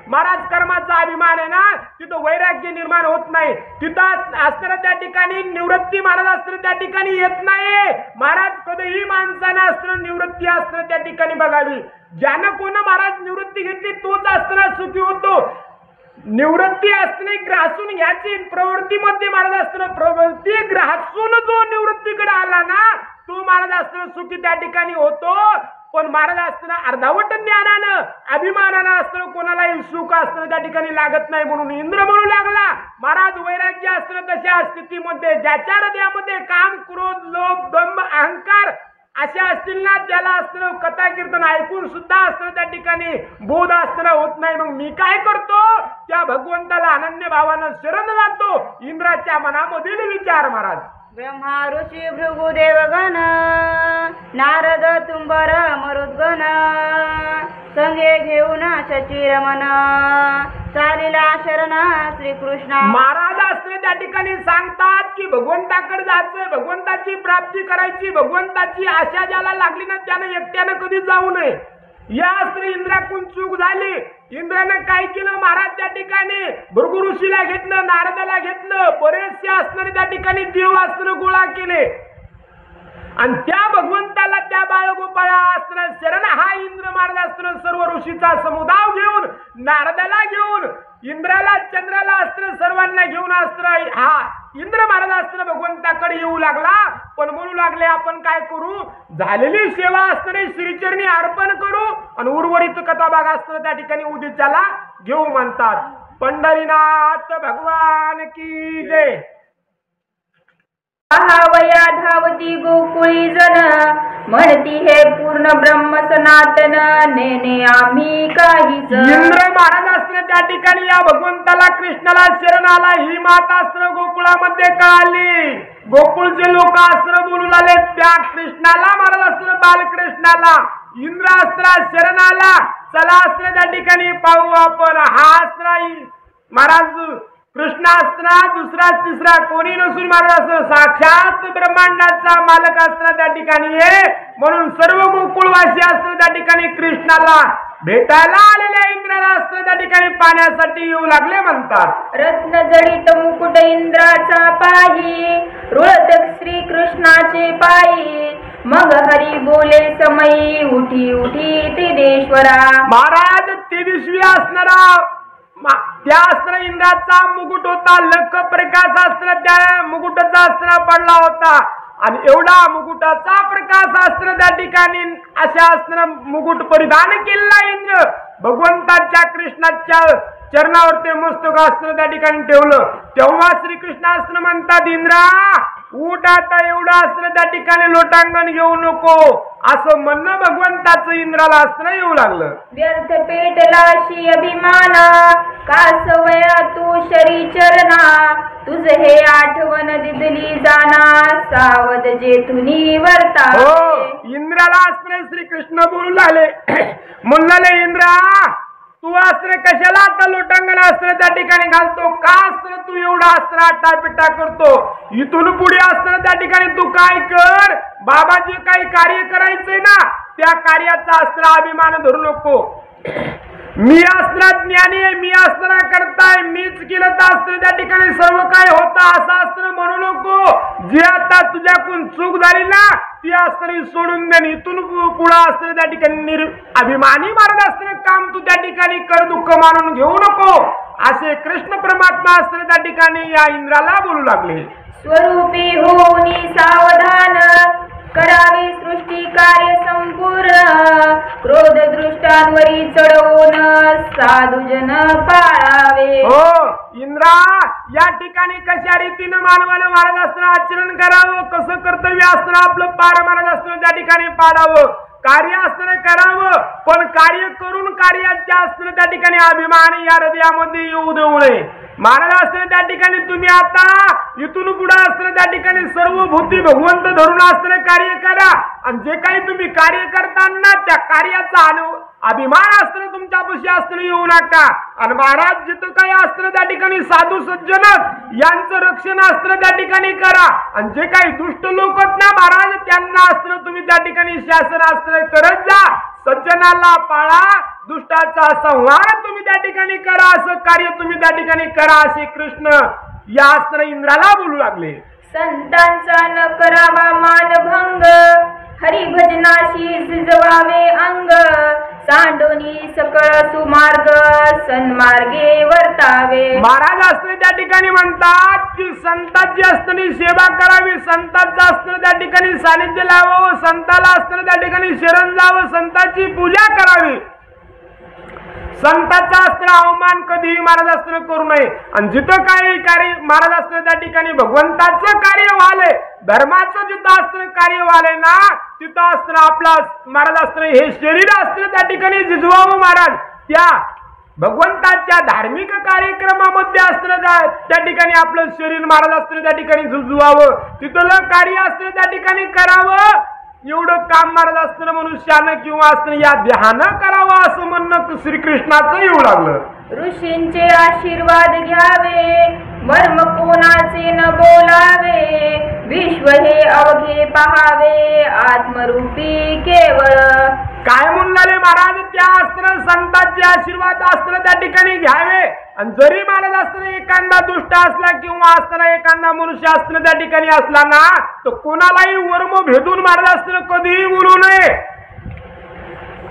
महाराज कर्माचा अभिमान आहे ना, तिथं वैराग्य निर्माण होत नाही. तिथं असताना त्या ठिकाणी निवृत्ती महाराज असताना त्या ठिकाणी येत नाही. महाराज कधीही माणसानं असताना निवृत्ती असताना त्या ठिकाणी बघावी. ज्यानं कोण महाराज निवृत्ती घेतली तोच असताना सुखी होतो. निवृत्ती असणे ग्रासून घ्यायची प्रवृत्तीमध्ये महाराज असताना प्रवृत्ती ग्रासून जो निवृत्तीकडे आला ना, तो महाराज असताना सुखी त्या ठिकाणी होतो. पण महाराज असताना अर्धावट ज्ञानानं अभिमानानं असताना कोणालाही सुख असताना त्या ठिकाणी लागत नाही. म्हणून इंद्र म्हणू लागला महाराज वैराग्य असताना तशा स्थितीमध्ये ज्याच्या हृदयामध्ये काम क्रोध लोभ दंभ अहंकार अशा असतील ना, त्याला असताना कथा कीर्तन ऐकून सुद्धा असताना त्या ठिकाणी बोध असताना होत नाही. मग मी काय करतो, त्या भगवंताला अनन्य भावानं शरण जातो. इंद्राच्या मनामधील विचार महाराज. ब्रह्मा ऋषी भृगुदेवगण, नारद तुंबर मरुद्गण, संगे घेऊन शचीरमन, चालिला शरण श्रीकृष्ण. महाराज असणे त्या ठिकाणी सांगतात की भगवंताकडे जायचं, भगवंताची प्राप्ती करायची, भगवंताची आशा ज्याला लागली ना त्यानं एकट्यानं कधी जाऊ नये. या स्त्री इंद्राकडून चूक झाली. इंद्रानं काय केलं महाराज, त्या ठिकाणी भृगु ऋषीला घेतलं, नारदाला घेतलं, बरेचसे असणारे त्या ठिकाणी देव असताना गोळा केले आणि त्या भगवंताला त्या बाळगोपाळा असताना शरण हा इंद्र महाराज असताना सर्व ऋषीचा समुदाय घेऊन, नारदाला घेऊन, इंद्राला चंद्राला असताना सर्वांना घेऊन असताना हा इंद्र महाराज असताना भगवंताकडे येऊ लागला. पण म्हणू लागले आपण काय करू, झालेली सेवा असताना श्रीचरणी अर्पण करू आणि उर्वरित कथा भाग असताना त्या ठिकाणी उद्याच्याला घेऊ म्हणतात. पंढरीनाथ भगवान की जय. पाहावया धावती गोकुळी जन, म्हणती हे पूर्ण ब्रह्म सनातन, नेने आम्ही काहीच. इंद्र महाराज असताना त्या ठिकाणी या भगवंताला कृष्णाला शरण आला. ही माता असताना गोकुळामध्ये का आली, गोकुळचे लोक असताना बोलू लागले त्या कृष्णाला, महाराज असताना बालकृष्णाला. इंद्र असताना शरण आला. चला असताना त्या ठिकाणी पाहू आपण. हा असताना महाराज कृष्ण असताना दुसरा तिसरा कोणी नसून महाराज असताना साक्षात ब्रह्मांडाचा मालक असताना त्या ठिकाणी आहे. म्हणून सर्व गोकुळवासी असताना त्या ठिकाणी कृष्णाला भेटायला आलेल्या इंद्राला असताना त्या ठिकाणी पाण्यासाठी येऊ लागले म्हणतात. रत्न जडित मुकुट इंद्राचा पाही, रुळत श्री कृष्णाचे पायी, मग हरी बोले समयी, उठी उठी त्रिदेश्वरा. महाराज तेजस्वी असणारा त्या असताना इंद्राचा मुकुट होता, लख प्रकाश असताना त्या मुकुटाचा असताना पडला होता. आणि एवढा मुकुटाचा प्रकाश असताना त्या ठिकाणी अशा असताना मुकुट परिधान केलेला इंद्र भगवंताच्या कृष्णाच्या चरणावर ते मस्तक असताना त्या ठिकाणी ठेवलं. तेव्हा श्रीकृष्ण असताना म्हणतात इंद्रा उठ आता एवढं अस्त्र त्या ठिकाणी लोटांगण घेऊ नको असं म्हणणं भगवंताचं इंद्राला अस्त्र येऊ लागलं. व्यर्थ पेटलाशी अभिमान कासवया तू शरी चरणा तुझ हे आठवण दिदली जाना सावध जे तुनी वर्तावे. हो इंद्राला अस्त्र श्री कृष्ण बोलू लागले म्हणले इंद्रा तू अस्त्र कशाला आता लोटांगण अस्त्र त्या ठिकाणी घालतो का अस्त्र तू एवढा अस्त्र आटापिटा करतो इथून पुढे अस्त्र त्या ठिकाणी तू काय कर बाबा जे काही कार्य करायचंय ना त्या कार्याचा अस्त्र अभिमान धरू नको. मी अस्त्रात ज्ञानी आहे मी अस्त्र करताय मीच केलं तर अस्त्र त्या ठिकाणी सर्व काय होतं असं अस्त्र म्हणू नको. जे आता तुझ्याकडून चूक झाली ना ती अस्त्र सोडून दे इथून पुढे अस्त्र त्या ठिकाणी अभिमानी मारत अस्त्र काम तू त्या ठिकाणी कर दुःख मानून घेऊ नको असे कृष्ण परमात्मा अस्त्र त्या ठिकाणी या इंद्राला बोलू लागले. स्वरूपी होऊनी सावधान करावे सृष्टी कार्य संपूर्ण क्रोध दृष्टांवरी चढवून साधुजन पाळावे. हो इंद्रा या ठिकाणी कशा रीतीनं मानवानं महाराज असताना आचरण करावं कसं कर्तव्य असताना आपलं पार महाराज असताना त्या ठिकाणी पाडावं कार्य असताना करावं पण कार्य करून कार्याच्या असताना त्या ठिकाणी अभिमान या हृदयामध्ये येऊ देऊ नये. महाराज असताना त्या ठिकाणी तुम्ही आता इथून पुढे असताना त्या ठिकाणी सर्व भूती भगवंत धरून असताना कार्य करा आणि जे काही तुम्ही कार्य करताना त्या कार्याचा अभिमान असताना तुमच्यापाशी असताना येऊ नका. आणि महाराज जिथं काही असताना त्या ठिकाणी साधू सज्जन यांचं रक्षण असताना त्या ठिकाणी करा आणि जे काही दुष्ट लोक आहेत ना महाराज त्यांना असताना तुम्ही त्या ठिकाणी शासन असताना करत जा. सज्जनाला पाळा दुष्टाचा संहार तुम्ही त्या ठिकाणी करा असं कार्य तुम्ही त्या ठिकाणी करा असे कृष्ण या अस्त्र इंद्राला बोलू लागले. संतांचा न करावा मानभंग हरिभजनाशी झिजवावे अंग सांडोनी सकळ सुमार्ग सन्मार्गे वर्तावे. महाराज अस्त्र त्या ठिकाणी म्हणतात की संतांची असताना सेवा करावी संतांचं अस्त्र त्या ठिकाणी सानिध्य लावावं संताला अस्त्र त्या ठिकाणी शरण जावं संतांची पूजा करावी. संतांचा अस्त्र अवमान कधीही महाराज अस्त्र करू नये आणि जिथं काही कार्य महाराज अस्त्र त्या ठिकाणी भगवंताचं कार्य व्हालंय धर्माचं जिथं अस्त्र कार्य व्हालंय ना तिथं अस्त्र आपला महाराज अस्त्र हे शरीर अस्त्र त्या ठिकाणी झिजवावं महाराज त्या भगवंताच्या धार्मिक कार्यक्रमामध्ये अस्त्र त्या ठिकाणी आपलं शरीर महाराज अस्त्र त्या ठिकाणी झिजवावं तिथलं कार्य अस्त्र त्या ठिकाणी करावं एवढं काम महाराज असताना मनुष्यानं किंवा असताना या ध्यानं करावं असं म्हणणं श्रीकृष्णाचं येऊ लागलं. ऋषींचे आशीर्वाद घ्यावे मर्म कोणाचे न बोलावे विश्व हे अवघे पहावे आत्मरूपी केवळ. काय म्हणले महाराज त्या अस्त्र संतांचे आशीर्वाद अस्त्र त्या ठिकाणी घ्यावे आणि जरी महाराज अस्त्र एखादा दुष्ट असला किंवा असताना एखादा मनुष्य अस्त्र त्या ठिकाणी असला ना तर कोणालाही वर्म भेदून महाराज अस्त्र कधीही बोलू नये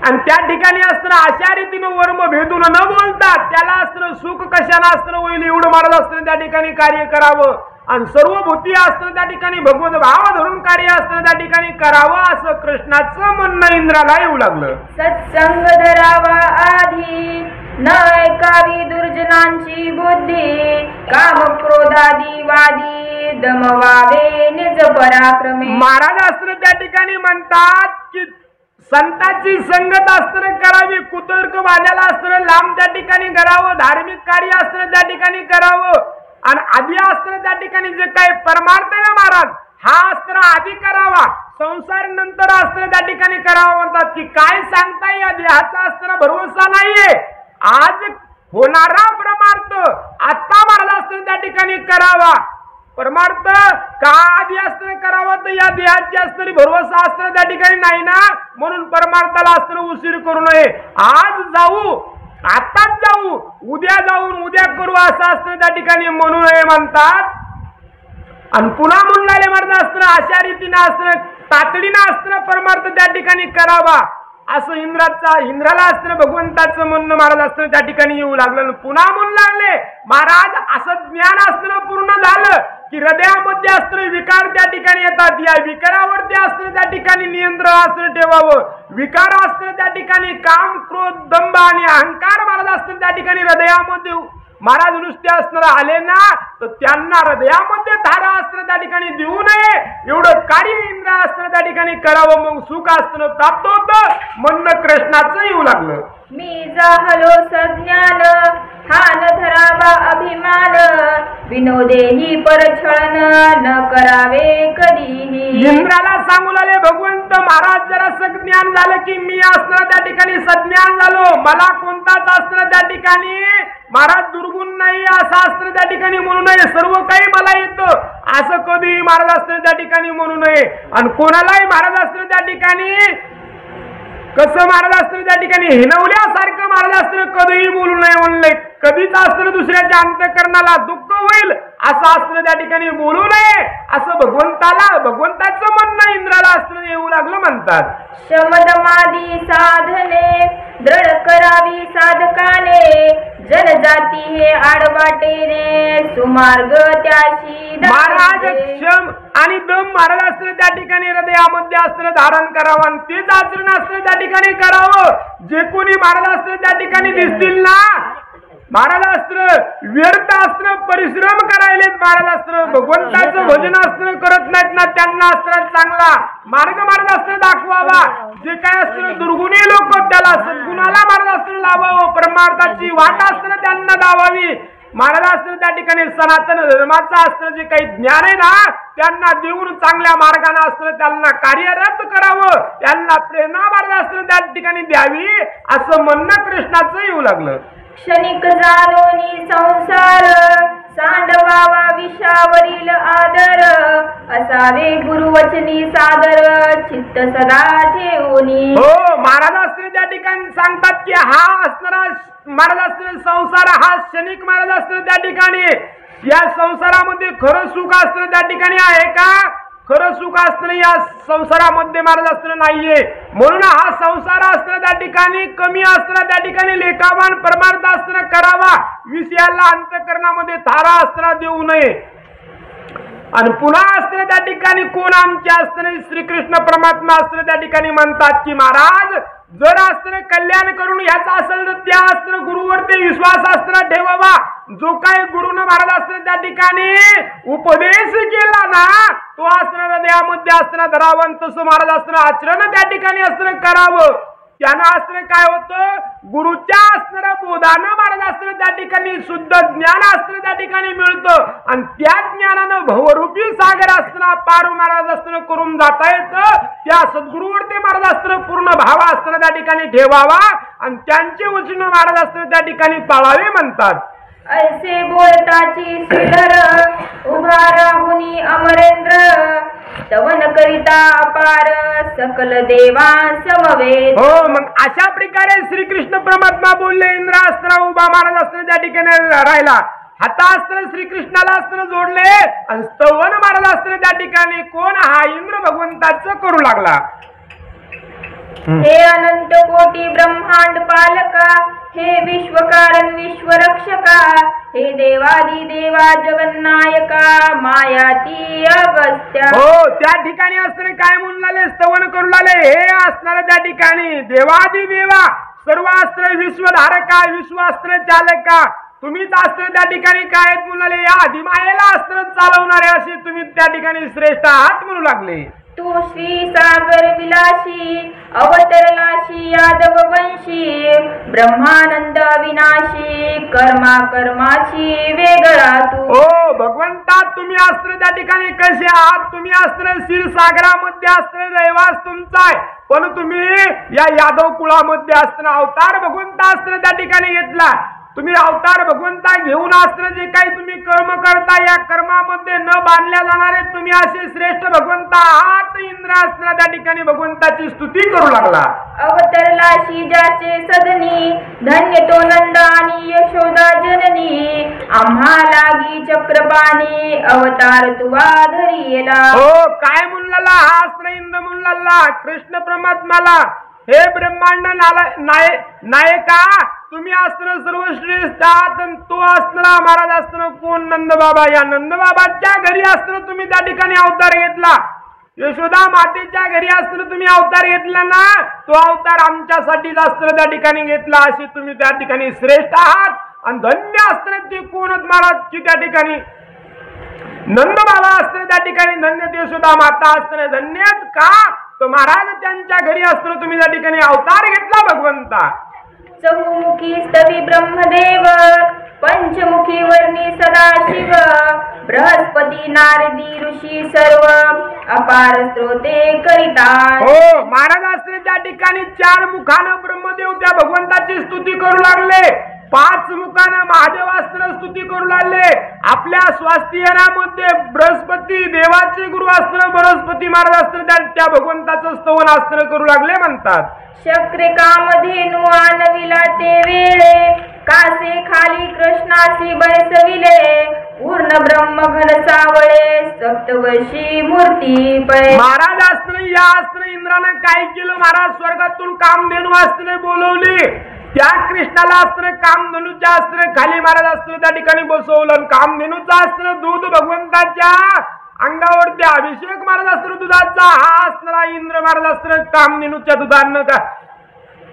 आणि त्या ठिकाणी अस्त्र अशा रीतीनं वर्म भेदून न बोलतात त्याला अस्त्र सुख कशाला अस्त्र होईल एवढं महाराज अस्त्र त्या ठिकाणी कार्य करावं आणि सर्व भूती अस्त्र त्या ठिकाणी भगवत भाव धरून कार्य अस्त्र त्या ठिकाणी करावं असं कृष्णाचं म्हणणं इंद्राला येऊ लागलं. सत्संग धरावा आधी न ऐकावी दुर्जनांची बुद्धी काम क्रोधादी वादी दमवावे निज पराक्रमे. महाराज अस्त्र त्या ठिकाणी म्हणतात की संतांची संगत अस्त्र करावी कुतर्क वाद्याला अस्त्र लांब त्या ठिकाणी करावं धार्मिक कार्य अस्त्र त्या ठिकाणी करावं आणि आधी अस्त्र त्या ठिकाणी जे काही परमार्थ आहे ना महाराज हा अस्त्र आधी करावा संसार नंतर अस्त्र त्या ठिकाणी करावा म्हणतात की काय सांगताय या देहाचा अस्त्र भरवसा नाहीये आज होणारा परमार्थ आता महाराज अस्त्र त्या ठिकाणी करावा परमार्थ का आधी अस्त्र करावं तर या देहाची अस्त्र भरवसा अस्त्र त्या ठिकाणी नाही ना म्हणून परमार्थाला अस्त्र उशीर करू नये आज जाऊ आताच जाऊ उद्या जाऊन उद्या करू असं अस्त्र त्या ठिकाणी म्हणू नये म्हणतात आणि पुन्हा म्हणणारे महाराज अस्त्र अशा रीतीनं अस्त्र तातडीनं अस्त्र परमार्थ त्या ठिकाणी करावा असं इंद्राला अस्त्र भगवंताचं म्हणणं महाराज अस्त्र त्या ठिकाणी येऊ लागलं पुन्हा म्हणू लागले महाराज असं ज्ञान अस्त्र पूर्ण झालं की हृदयामध्ये अस्त्र विकार त्या ठिकाणी येतात या विकारावरती अस्त्र त्या ठिकाणी नियंत्रण अस्त्र ठेवावं विकार अस्त्र त्या ठिकाणी काम क्रोध दंभ आणि अहंकार महाराज अस्त्र त्या ठिकाणी हृदयामध्ये महाराज नुसते अस्त्र आले ना तर त्यांना हृदयामध्ये धारा अस्त्र त्या ठिकाणी देऊ नये एवढं कार्य इंद्रास्त्र त्या ठिकाणी करावं, मग सुख अस्त्र प्राप्त होतं. म्हणणं कृष्णाचं येऊ लागलं. मी जाहलो सज्ञान हा न धरावा अभिमान, विनोदेही परछळन न करावे कधीही. इंद्राला सांगू लागले भगवंत महाराज, जरा ज्ञान झालं की मी असणार त्या ठिकाणी सज्ञान झालो, मला कोणताच अस्त्र त्या ठिकाणी महाराज दुर्गुण नाही, असं अस्त्र त्या ठिकाणी म्हणू नये, सर्व काही मला येतं असं कधी महाराज अस्त्र त्या ठिकाणी म्हणू नये. आणि कोणालाही महाराज अस्त्र त्या ठिकाणी कसं महाराज अस्त्र त्या ठिकाणी हिनवल्यासारखं महाराज अस्त्र कधीही बोलू नये म्हणले. कधीच अस्त्र दुसऱ्याच्या अंतःकरणाला दुःख होईल असं अस्त्र त्या ठिकाणी बोलू नये, असं भगवंताचं म्हणणं इंद्राला अस्त्र येऊ लागलं म्हणतात. शमदमादी साधने दृढ करावी साधकाने, जनजाती हे आडवाटेने सुमार्ग त्याशी महाराज दाखवते. क्षम आणि दम महाराज अस्त्र त्या ठिकाणी हृदयामध्ये अस्त्र धारण करावं आणि तेच आचरण अस्त्र त्या ठिकाणी करावं. जे कोणी महाराज अस्त्र त्या ठिकाणी दिसतील ना, महाराज अस्त्र व्यर्थ अस्त्र परिश्रम करायलेत, महाराज अस्त्र भगवंताचं भजन अस्त्र करत नाहीत ना, त्यांना अस्त्र चांगला मार्ग महाराज अस्त्र दाखवावा. जे काय अस्त्र दुर्गुणी लोक त्याला सद्गुणाला महाराज अस्त्र लावावं, परमार्थाची वाट अस्त्र त्यांना दावावी. महाराज अस्त्र त्या ठिकाणी सनातन धर्माचं अस्त्र जे काही ज्ञान आहे ना, त्यांना देऊन चांगल्या मार्गाने अस्त्र त्यांना कार्यरत करावं, त्यांना प्रेरणा महाराज अस्त्र त्या ठिकाणी द्यावी, असं म्हणणं कृष्णाचं येऊ लागलं. क्षणिक जाणोनी संसार सांडवावा विषावरील आदर, असावे गुरुवचनी सादर चित्त सदा ठेवूनी. हो महाराज अस्त्र त्या ठिकाणी सांगतात की हा असणारा महाराज अस्त्र संसार हा क्षणिक महाराज अस्त्र त्या ठिकाणी, या संसारामध्ये खरं सुख अस्त्र त्या ठिकाणी आहे का? खरं सुख अस्त्र या संसारामध्ये महाराज अस्त्र नाहीये. म्हणून हा संसार अस्त्र त्या ठिकाणी कमी अस्त्र त्या ठिकाणी लेखावान परमार्थ अस्त्र करावा, विषयाला अंतःकरणामध्ये थारा अस्त्र देऊ नये. आणि पुन्हा अस्त्र त्या ठिकाणी कोण आमचे अस्त्र? श्रीकृष्ण परमात्मा अस्त्र त्या ठिकाणी म्हणतात की महाराज जर अस्त्र कल्याण करून ह्याचा असेल तर त्या अस्त्र गुरुवरती विश्वास अस्त्र ठेवावा. जो काही गुरुनं महाराज अस्त्र त्या ठिकाणी उपदेश केला ना, तो अस्त्र हृदयामध्ये अस्त्र धरावं, तसं महाराज अस्त्र आचरण त्या ठिकाणी अस्त्र करावं. त्यानं अस्त्र काय होतं? गुरुच्या अस्त्र बोधानं महाराज अस्त्र त्या ठिकाणी शुद्ध ज्ञान अस्त्र त्या ठिकाणी मिळतं आणि त्या ज्ञानानं भवरूपी सागर अस्त्र पार महाराज अस्त्र करून जाता येतं. त्या सद्गुरूवरती महाराज अस्त्र पूर्ण भाव अस्त्र त्या ठिकाणी ठेवावा आणि त्यांचे वचन महाराज अस्त्र त्या ठिकाणी पाळावे म्हणतात. ऐसे बोलताची सुंदर उभा राहुनी अमरेंद्र, तवन करिता अपार सकल देवा समवेत. हो मग अशा प्रकारे श्रीकृष्ण परमात्मा बोलले. इंद्रास्त्र उभा महाराज अस्त्र त्या ठिकाणी राहिला, हातास्त्र श्रीकृष्णाला अस्त्र जोडले आणि स्तवन महाराज अस्त्र त्या ठिकाणी कोण? हा इंद्र भगवंताचं करू लागला. हे अनंत कोटी ब्रह्मांड पालका, हे विश्वकारण विश्वरक्षका, हे देवादी देवा जगन्नायका, मायाती अगस्त्या. हो त्या ठिकाणी अस्त्र काय म्हणून लागले? स्तवन करू लागले. हे असणार त्या ठिकाणी देवादी देवा सर्व अस्त्र विश्वधारका विश्वास्त्र चालका, तुम्हीच अस्त्र त्या ठिकाणी काय म्हणून लागले? या आदिमायेला अस्त्र चालवणारे असे तुम्ही त्या ठिकाणी श्रेष्ठ आहात म्हणू लागले. तू श्री सागर विलासी अवतरलाशी यादव वंशी, ब्रह्मानंद विनाशी कर्मा कर्माची वेगळा तू. हो भगवंता तुम्ही अस्त्र त्या ठिकाणी कसे आहात? तुम्ही अस्त्र क्षीरसागरामध्ये अस्त्र रहिवास तुमचा आहे, पण तुम्ही या यादव कुळामध्ये अस्त्र अवतार भगवंता अस्त्र त्या ठिकाणी घेतला. तुम्ही अवतार भगवंता घेऊन अस्त्र जे काही तुम्ही कर्म करता, या कर्मामध्ये न बांधल्या जाणारे तुम्ही असे श्रेष्ठ भगवंता आहात. इंद्रास्त्र त्या ठिकाणी भगवंताची स्तुती करू लागला. अवतरलाशी ज्याचे सदनी, धन्य तो नंद आणि यशोदा जननी, आम्हा लागी चक्रपाणी अवतार तुवा धरियला. हो काय म्हणला हा अस्त्र? इंद्र म्हणला कृष्ण परमात्माला, हे ब्रह्मांड नायका तुम्ही अस्त्र सर्वश्रेष्ठ आहात. तो अस्त्र महाराज अस्त्र कोण? नंदबाबा. या नंदबाबाच्या घरी अस्त्र तुम्ही त्या ठिकाणी अवतार घेतला. यशोदा मातेच्या घरी अस्त्र तुम्ही अवतार घेतला ना, तो अवतार आमच्यासाठीच अस्त्र त्या ठिकाणी घेतला. असे तुम्ही त्या ठिकाणी श्रेष्ठ आहात. आणि धन्य अस्त्र ते कोण महाराज की त्या ठिकाणी नंदबाबा अस्त्र त्या ठिकाणी धन्य ते सुद्धा माता असताना धन्यत का तर महाराज त्यांच्या घरी असताना तुम्ही त्या ठिकाणी अवतार घेतला भगवंता. चहुमुखी स्तवी ब्रह्मदेव पंचमुखी वर्णी सदाशिव बृहस्पती नारदी ऋषी सर्व अपार स्त्रोते करिता. हो महाराज असताना त्या ठिकाणी 4 मुखानं ब्रह्मदेव त्या भगवंताची स्तुती करू लागले, 5 मुखानं महादेव असताना स्तुती करू लागले. आपल्या स्वास्थ्यनामध्ये बृहस्पती देवाचे गुरु असताना बृहस्पती महाराज असताना त्या भगवंताचं स्तवन असताना करू लागले म्हणतात. शक्रे कामधेनु आणविला ते वेळे कासे खाली कृष्णासी बैसविले पूर्ण ब्रह्म घन सावळे सप्तवर्षी मूर्ती पै. महाराज असताना या असताना इंद्रानं काय केलं, महाराज स्वर्गातून कामधेनू असताना बोलवली. त्या कृष्णाला असताना कामधेनूच्या असताना खाली महाराज असताना त्या ठिकाणी बसवलं. कामधेनूचा असताना दूध भगवंताच्या अंगावरती अभिषेक महाराज असताना दुधाचा हा असणारा इंद्र महाराज असताना कामधेनूच्या दुधानं का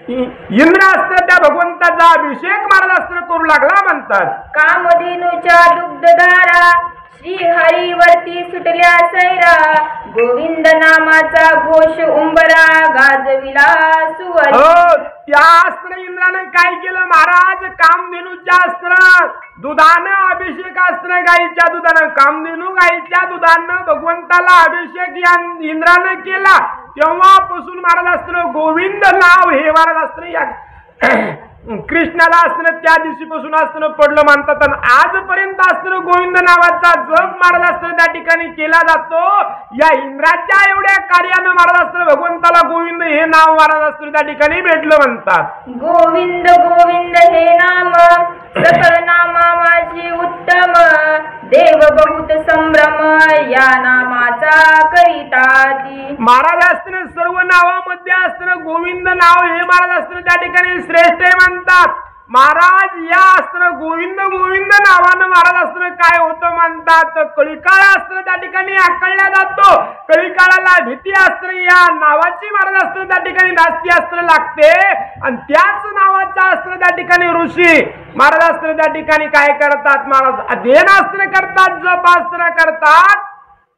इंद्र असताना त्या भगवंताचा अभिषेक महाराज असताना करू लागला म्हणतात. कामधेनूच्या दुग्धधारा श्री हरिवरती सुटल्या सैरा गोविंद नामाचा घोष उंबरा गाजविला सुवरी. त्या अस्त्र इंद्रानं काय केलं महाराज, कामधेनूच्या अस्त्र दुधानं अभिषेक अस्त्र गाईच्या दुधानं, कामधेनू गाईच्या दुधानं भगवंताला अभिषेक या इंद्रानं केला. तेव्हापासून महाराज अस्त्र गोविंद नाव हे महाराज अस्त्र या कृष्णाला असताना त्या दिवशीपासून असताना पडलं म्हणतात. आणि आजपर्यंत असताना गोविंद नावाचा जप महाराज असताना त्या ठिकाणी केला जातो. या इंद्राच्या एवढ्या कार्यानं महाराज असताना भगवंताला गोविंद हे नाव महाराज असताना त्या ठिकाणी भेटलं म्हणतात. गोविंद गोविंद हे नाम सकळ नामा माझी उत्तम देव बहुत संभ्रम या नामाचा करिता. महाराज असताना सर्व नावामध्ये असताना गोविंद नाव हे महाराज असताना त्या ठिकाणी श्रेष्ठ म्हणतात. महाराज या असताना गोविंद गोविंद नावानं महाराज असताना काय होतं म्हणतात, कळीकाळ असताना त्या ठिकाणी आकळल्या जातो. कळीकाळाला भीती असताना या नावाची महाराज असताना त्या ठिकाणी नास्ती असताना लागते. आणि त्याच नावाचा असताना त्या ठिकाणी ऋषी महाराज असताना त्या ठिकाणी काय करतात, महाराज अध्ययन असताना करतात, जप असताना करतात.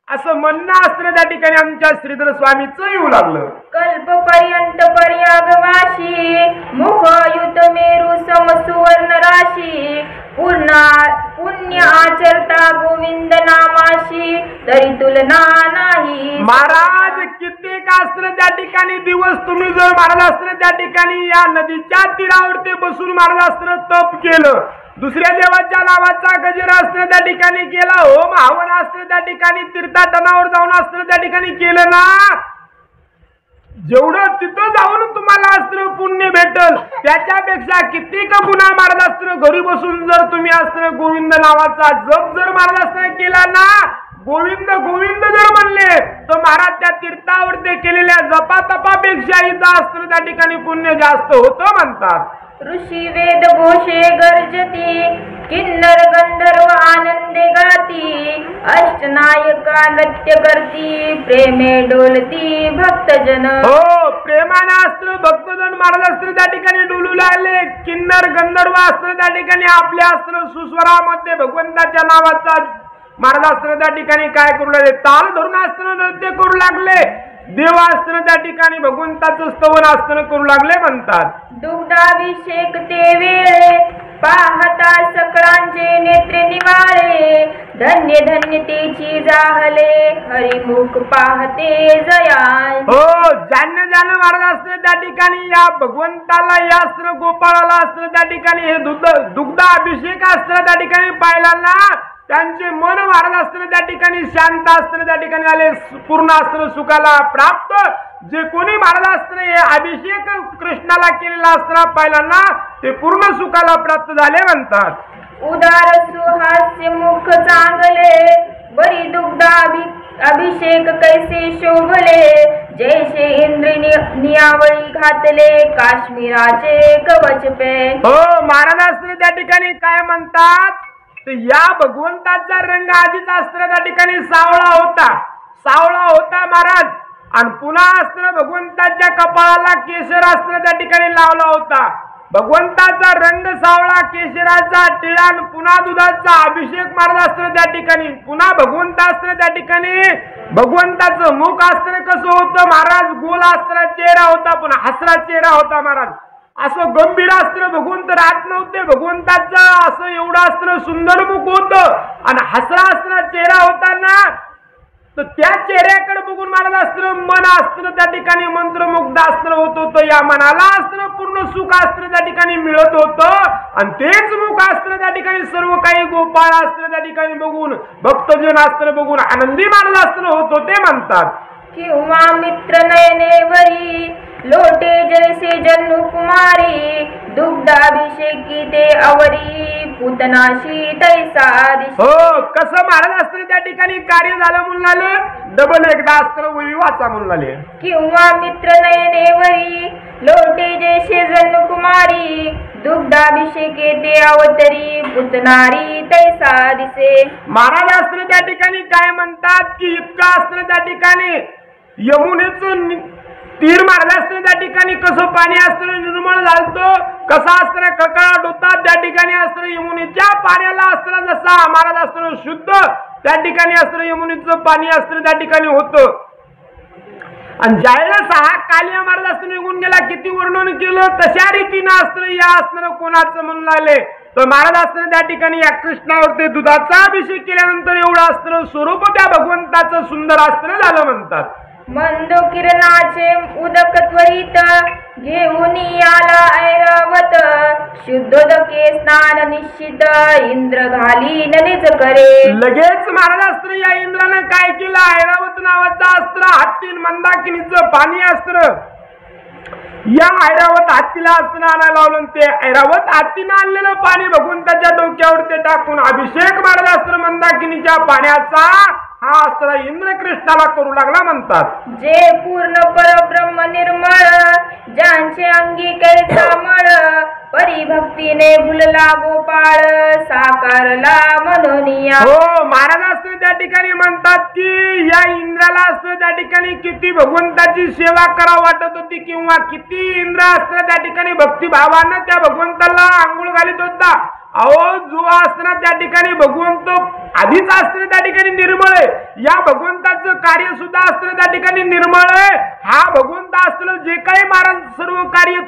असं म्हणणं असताना त्या ठिकाणी आमच्या श्रीधर स्वामीचं येऊ लागलं. कल्प पर्यंत पर्यागवाशी मुख युत मेरू सम सुवर्ण राशी पुण्य आचरता गोविंद नामाशी तरी तुलना नाही. महाराज कित्येक असताना त्या ठिकाणी दिवस तुम्ही जर महाराज असताना त्या ठिकाणी या नदीच्या तीरावरती बसून महाराज असताना तप केलं, दुसऱ्या देवाच्या नावाचा गजर असताना त्या ठिकाणी केला, होम हवन असताना त्या ठिकाणी तीर्थाटनावर जाऊन असताना त्या ठिकाणी केलं ना, जेवढं तिथं जाऊन तुम्हाला असताना पुण्य भेटल त्याच्यापेक्षा कित्येक गुन्हा महाराज असताना घरी बसून जर तुम्ही असताना गोविंद नावाचा जप जर महाराज असताना केला ना, गोविंद गोविंद जर म्हणले तर महाराज त्या तीर्थावरती केलेल्या जपा तपापेक्षा इथं असताना त्या ठिकाणी पुण्य जास्त होतं म्हणतात. ऋषी वेद घोषे गर्जती किन्नर गंधर्व आनंदे गाती अष्टनायका नृत्य करती प्रेमे डोलती भक्तजन. हो प्रेमाने असतं भक्तजन महाराज असतं त्या ठिकाणी डोलू लागले. किन्नर गंधर्व असतं त्या ठिकाणी आपल्या असतं सुस्वरामध्ये भगवंताच्या नावाचा महाराज असतं त्या ठिकाणी काय करू लागले, ताल धरून असताना नृत्य करू लागले. देव असताना त्या ठिकाणी भगवंताचं स्तवन असताना करू लागले म्हणतात. दुग्धाभिषेक ते वेळे पाहता सकळांचे नेत्रे निवाळे धन्य धन्य तेची जाहले हरिमुख पाहते जया. हो ज्यांना ज्यांना महाराज असतं त्या ठिकाणी या भगवंताला या असतं गोपाळाला असतं त्या ठिकाणी हे दुग्धाभिषेक असतं त्या ठिकाणी पाहिला ना, त्यांचे मन महाराज असताना त्या ठिकाणी शांत असताना त्या ठिकाणी आले पूर्ण असताना सुखाला प्राप्त. जे कोणी महाराज असताना हे अभिषेक कृष्णाला केलेला असताना पाहिला ना ते पूर्ण सुखाला प्राप्त झाले म्हणतात. उदार सुहास्य मुख चांगले बरी दुग्धाभिषेक कैसे शोभले जैसे इंद्र नियावळी घातले काश्मीराचे कवच पे. हो महाराज असताना त्या ठिकाणी काय म्हणतात, या भगवंताचा रंग आधीच असताना त्या ठिकाणी सावळा होता महाराज. आणि पुन्हा असताना भगवंताच्या कपाळाला केशर असताना त्या ठिकाणी लावला होता. भगवंताचा रंग सावळा केशराचा टिळा पुन्हा दुधाचा अभिषेक महाराज असतं त्या ठिकाणी, पुन्हा भगवंत असतं त्या ठिकाणी. भगवंताचं मुख असतं कसं होतं महाराज, गोल असताना चेहरा होता पण हसरा चेहरा होता महाराज. असं गंभीर अस्त्र भगवंत राहत नव्हते. भगवंताचं असं एवढं अस्त्र सुंदर मुख होतं आणि हसरा असताना चेहरा होता ना, तर त्या चेहऱ्याकडे बघून महाराज अस्त्र मन अस्त्र त्या ठिकाणी मंत्रमुग्ध अस्त्र होत होतं. या मनाला अस्त्र पूर्ण सुख अस्त्र त्या ठिकाणी मिळत होतं आणि तेच मुख अस्त्र त्या ठिकाणी सर्व काही गोपाळ अस्त्र त्या ठिकाणी बघून भक्तजन अस्त्र बघून आनंदी महाराज अस्त्र होत होते म्हणतात. किंवा मित्र नयनेवरी लोटे जैसे जन्नु कुमारी दुग्धाभिषेकी ते अवरी पुतनाशी तैसा दिशे. हो, कसं महाराज अस्त्र त्या ठिकाणी कार्य झालं म्हणून आलं, डबल एकदा अस्त्र वही वाचा म्हणून आले. किंवा मित्र नयनेवरी लोटे जैसे जन्नु कुमारी दुग्धाभिषेके ते अवतरी पुतनारी तैसा दिसे. महाराज अस्त्र त्या ठिकाणी काय म्हणतात की इतका अस्त्र त्या ठिकाणी यमुनेचं तीर मारलं असतं त्या ठिकाणी कसं पाणी अस्त्र निर्मळ झालतो, कसा अस्त्र कळकळाट होता त्या ठिकाणी अस्त्र यमुनेच्या पाण्याला अस्त्र जसा महाराज अस्त्र शुद्ध त्या ठिकाणी अस्त्र यमुनेचं पाणी अस्त्र त्या ठिकाणी होतं. आणि ज्यावेळेस हा कालिया महाराज अस्त्र निघून गेला, किती वर्णन केलं तशा रीतीनं अस्त्र या अस्त्र कोणाचं म्हणून लागले तर महाराज अस्त्र त्या ठिकाणी या कृष्णावरती दुधाचा अभिषेक केल्यानंतर एवढं अस्त्र स्वरूप त्या भगवंताचं सुंदर अस्त्र झालं म्हणतात. मंदो किरणाचे उदक त्वरित घेऊन आला ऐरावत शुद्धोदके स्नान निश्चित इंद्र घाली ननेच करे. लगेच महाराज अस्त्र या इंद्रानं काय केलं, ऐरावत नावाचं अस्त्र हत्तीन मंदाकिनीचं पाणी अस्त्र या ऐरावत हत्तीला अस्त्र आणायला लावलं. ते ऐरावत हत्तीनं आणलेलं पाणी भगवंताच्या डोक्यावर ते टाकून अभिषेक महाराज अस्त्र मंदाकिनीच्या पाण्याचा हा अस्त्र इंद्र कृष्णाला करू लागला म्हणतात. जे पूर्ण परब्रह्म निर्मळ ज्यांचे अंगी कैसा मळ परिभक्तीने भुलला गोपाळ साकारला मनोनिया. हो, महाराज अस्त्र त्या ठिकाणी म्हणतात की या इंद्राला अस्त्र त्या ठिकाणी किती भगवंताची सेवा करावं वाटत होती किंवा किती इंद्र अस्त्र त्या ठिकाणी भक्तिभावानं त्या भगवंताला आंघोळ घालीत होता. अहो, जो अस्त्र त्या ठिकाणी भगवंत आधीच अस्त्र त्या ठिकाणी निर्मळ आहे, या भगवंताचं कार्य सुद्धा अस्त्र त्या ठिकाणी निर्मळ आहे. हा भगवंत अस्त्र जे काही महाराज सर्व कार्य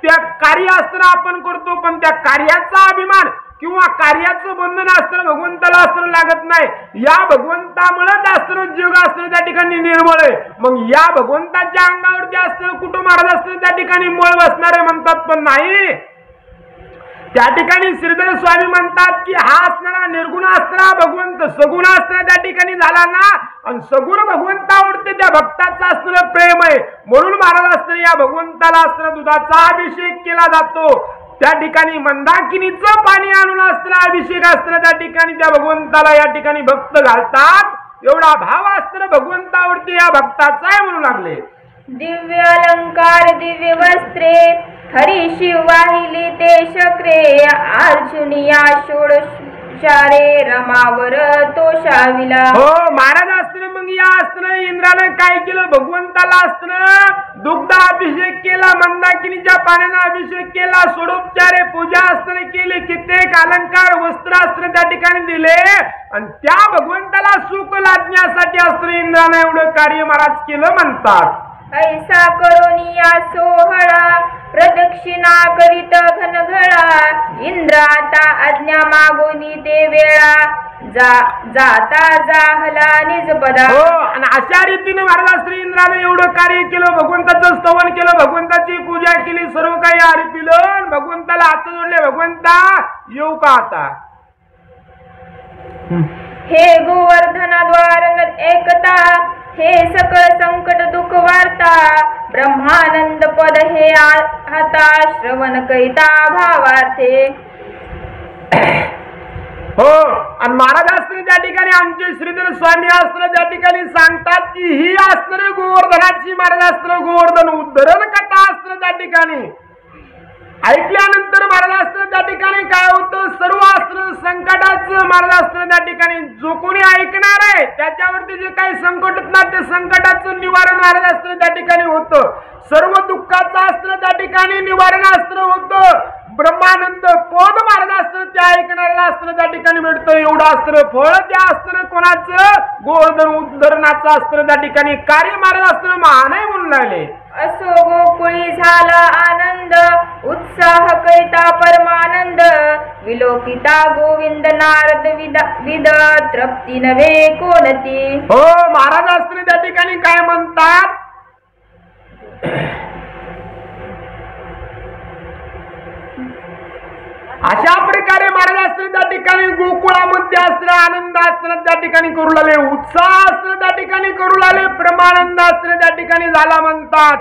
त्या कार्य अस्त्र आपण करतो पण त्या कार्याचा अभिमान किंवा कार्याचं बंधन अस्त्र भगवंताला अस्त्र लागत नाही. या भगवंतामुळेच अस्त्र जग अस्त्र त्या ठिकाणी निर्मळ आहे. मग या भगवंताच्या अंगावरती अस्त्र कुठं महाराज अस्त्र त्या ठिकाणी मळ बसणारे म्हणतात पण नाही. त्या ठिकाणी श्रीधर स्वामी म्हणतात की हा असणारा निर्गुण अस्त्र भगवंत सगुण अस्त्र त्या ठिकाणी झाला ना, आणि सगुण भगवंतावरती त्या भक्ताचा अस्त्र प्रेम आहे म्हणून महाराज अस्त्र या भगवंताला अस्त्र दुधाचा अभिषेक केला जातो. त्या ठिकाणी मंदाकिनीचं पाणी आणून अस्त्र अभिषेक अस्त्र त्या ठिकाणी त्या भगवंताला या ठिकाणी भक्त घालतात. एवढा भाव अस्त्र भगवंतावरती या भक्ताचा आहे म्हणू लागले. दिव्य अलंकार दिव्य वस्त्रे हरी शिव वाहिली ते शक्रे अर्जुनिया षोडशारे रमावर तो शाविला. हो, महाराज अस्त्र मग या अस्त्र इंद्रानं काय केलं, भगवंताला अस्त्र दुग्ध अभिषेक केला, मंदाकिनीच्या पाण्याने अभिषेक केला, षोडोपचारे पूजा अस्त्र केले, कित्येक अलंकार वस्त्र अस्त्र त्या ठिकाणी दिले आणि त्या भगवंताला सुख लादण्यासाठी अस्त्र इंद्रानं एवढं कार्य महाराज केलं म्हणतात. ऐसा करोनिया सोहळा प्रदक्षिणा करीत घनघळा इंद्र आता आज्ञा मागोनी ते वेळा जाता जाहला निजपदा. हो, आणि अशा रीतीने महाराज श्री इंद्राने एवढं कार्य केलं, भगवंताचं स्तवन केलं, भगवंताची पूजा केली, सर्व काही अर्पिलं, भगवंताला हात जोडले, भगवंता येऊ का आता. हे गोवर्धनाद्वार एकता हे सकळ संकट दुःख वार्ता ब्रह्मानंद पद हे हाता श्रवण करिता भावार्थे. हो, आणि महाराज अस्त्र त्या ठिकाणी आमचे श्रीधर स्वामी अस्त्र त्या ठिकाणी सांगतात की ही अस्त्र गोवर्धनाची महाराज अस्त्र गोवर्धन उद्धरण कथा अस्त्र त्या ठिकाणी ऐकल्यानंतर महाराज असतं त्या ठिकाणी काय होतं, सर्व असतं संकटाचं महाराज असतं त्या ठिकाणी जो कोणी ऐकणार आहे त्याच्यावरती जे काही संकट ना ते संकटाचं निवारण महाराज असतं त्या ठिकाणी होतं, सर्व दुःखाचं असतं त्या ठिकाणी निवारण असतं होतं, ब्रह्मानंद पद महाराज असतं त्या ऐकणाऱ्याला असतं त्या ठिकाणी मिळतं, एवढं असतं फळ त्या असतं कोणाचं, गोवर्धन उद्धरणाचं असतं त्या ठिकाणी कार्य महाराज असतं महान आहे म्हणून लागले. असो गोकुळी झाला आनंद, उत्साह कैता परमानंद, विलोकिता गोविंद नारद विद तृप्ती नव्हे कोणती. हो महाराज असतं त्या ठिकाणी काय म्हणतात, अशा प्रकारे महाराज असतं त्या ठिकाणी गोकुळामध्ये असतं आनंद असतं त्या ठिकाणी करू लागले, उत्साह असतं त्या ठिकाणी करू लागले, ब्रह्मानंद असतं त्या ठिकाणी झाला म्हणतात.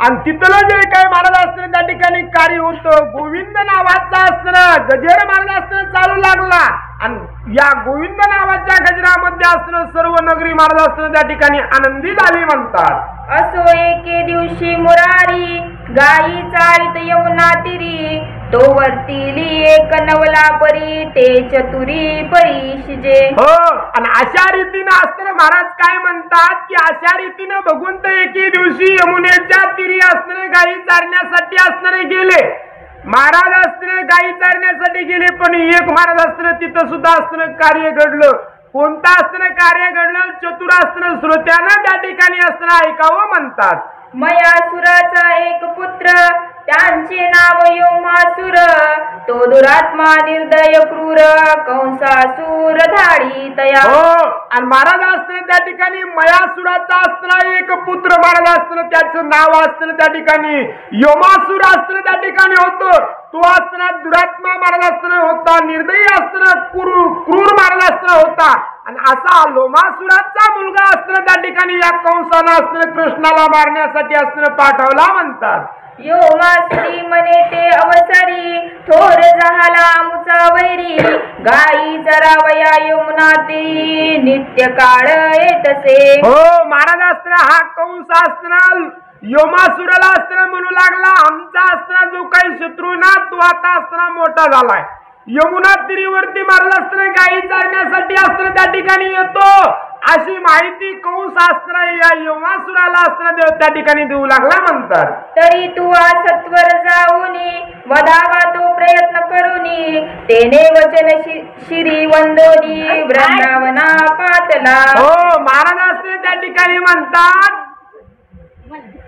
आणि तिथलं जे काही महाराज असतं त्या ठिकाणी कार्य होतं, गोविंद नावाचा असतं गजेर महाराज असतं चालू लागला आणि या गोविंद नावाच्या गजरामध्ये असतं सर्व नगरी महाराज असतं त्या ठिकाणी आनंदी झाली म्हणतात. असो एके दिवशी मुरारी गाई चाळीत यमुना तिरी, तो वर्तिली एक नवला परी ते चतुरी परिशिजे. हो आणि अशा रीतीनं असताना महाराज काय म्हणतात की अशा रीतीनं भगवंत एके दिवशी यमुनेच्या तिरी असणारे गाई चारण्यासाठी असणारे गेले, महाराज असताना गाई चारण्यासाठी गेले, पण एक महाराज असताना तिथं सुद्धा असताना कार्य घडलं. कोणतं असताना कार्य घडलं, चतुर असताना श्रोत्यानं त्या ठिकाणी असताना ऐकावं म्हणतात. मयासुराचा एक पुत्र त्यांचे नाव योमासुर, तो दुरात्मा निर्दय क्रूर कंसासुर धाडी तया. हो आणि महाराज असताना त्या ठिकाणी मयासुराचा असताना एक पुत्र महाराज असताना त्याचं नाव असताना त्या ठिकाणी योमासुर असताना त्या ठिकाणी होतं, तो असताना दुरात्मा महाराज असताना होता, निर्दयी असताना क्रूर महाराज असताना होता. आणि असा लोमासुराचा मुलगा असताना त्या ठिकाणी या कंसानं असताना कृष्णाला मारण्यासाठी असताना पाठवला म्हणतात. योमासुरी म्हणे ते अवसरी, थोर झाला मुचा वैरी, गाई चरावया यमुना तिरी नित्य काळ येतसे. हो महाराज असताना हा कंस असताना योमासुराला असताना म्हणू लागला, आमचा असताना जो काही शत्रू ना तो आता असताना मोठा झालाय, यमुना तिरीवरती महाराज असताना गाई चारण्यासाठी असताना त्या ठिकाणी येतो, अशी माहिती कंस असताना या योमासुराला असताना त्या ठिकाणी देऊ लागला म्हणतात. तरी तू सत्वर जाऊनी वधावा तो प्रयत्न करूनी, तेने वचन शिरी वंदोनी वृंदावना पातला. हो महाराज असताना त्या ठिकाणी म्हणतात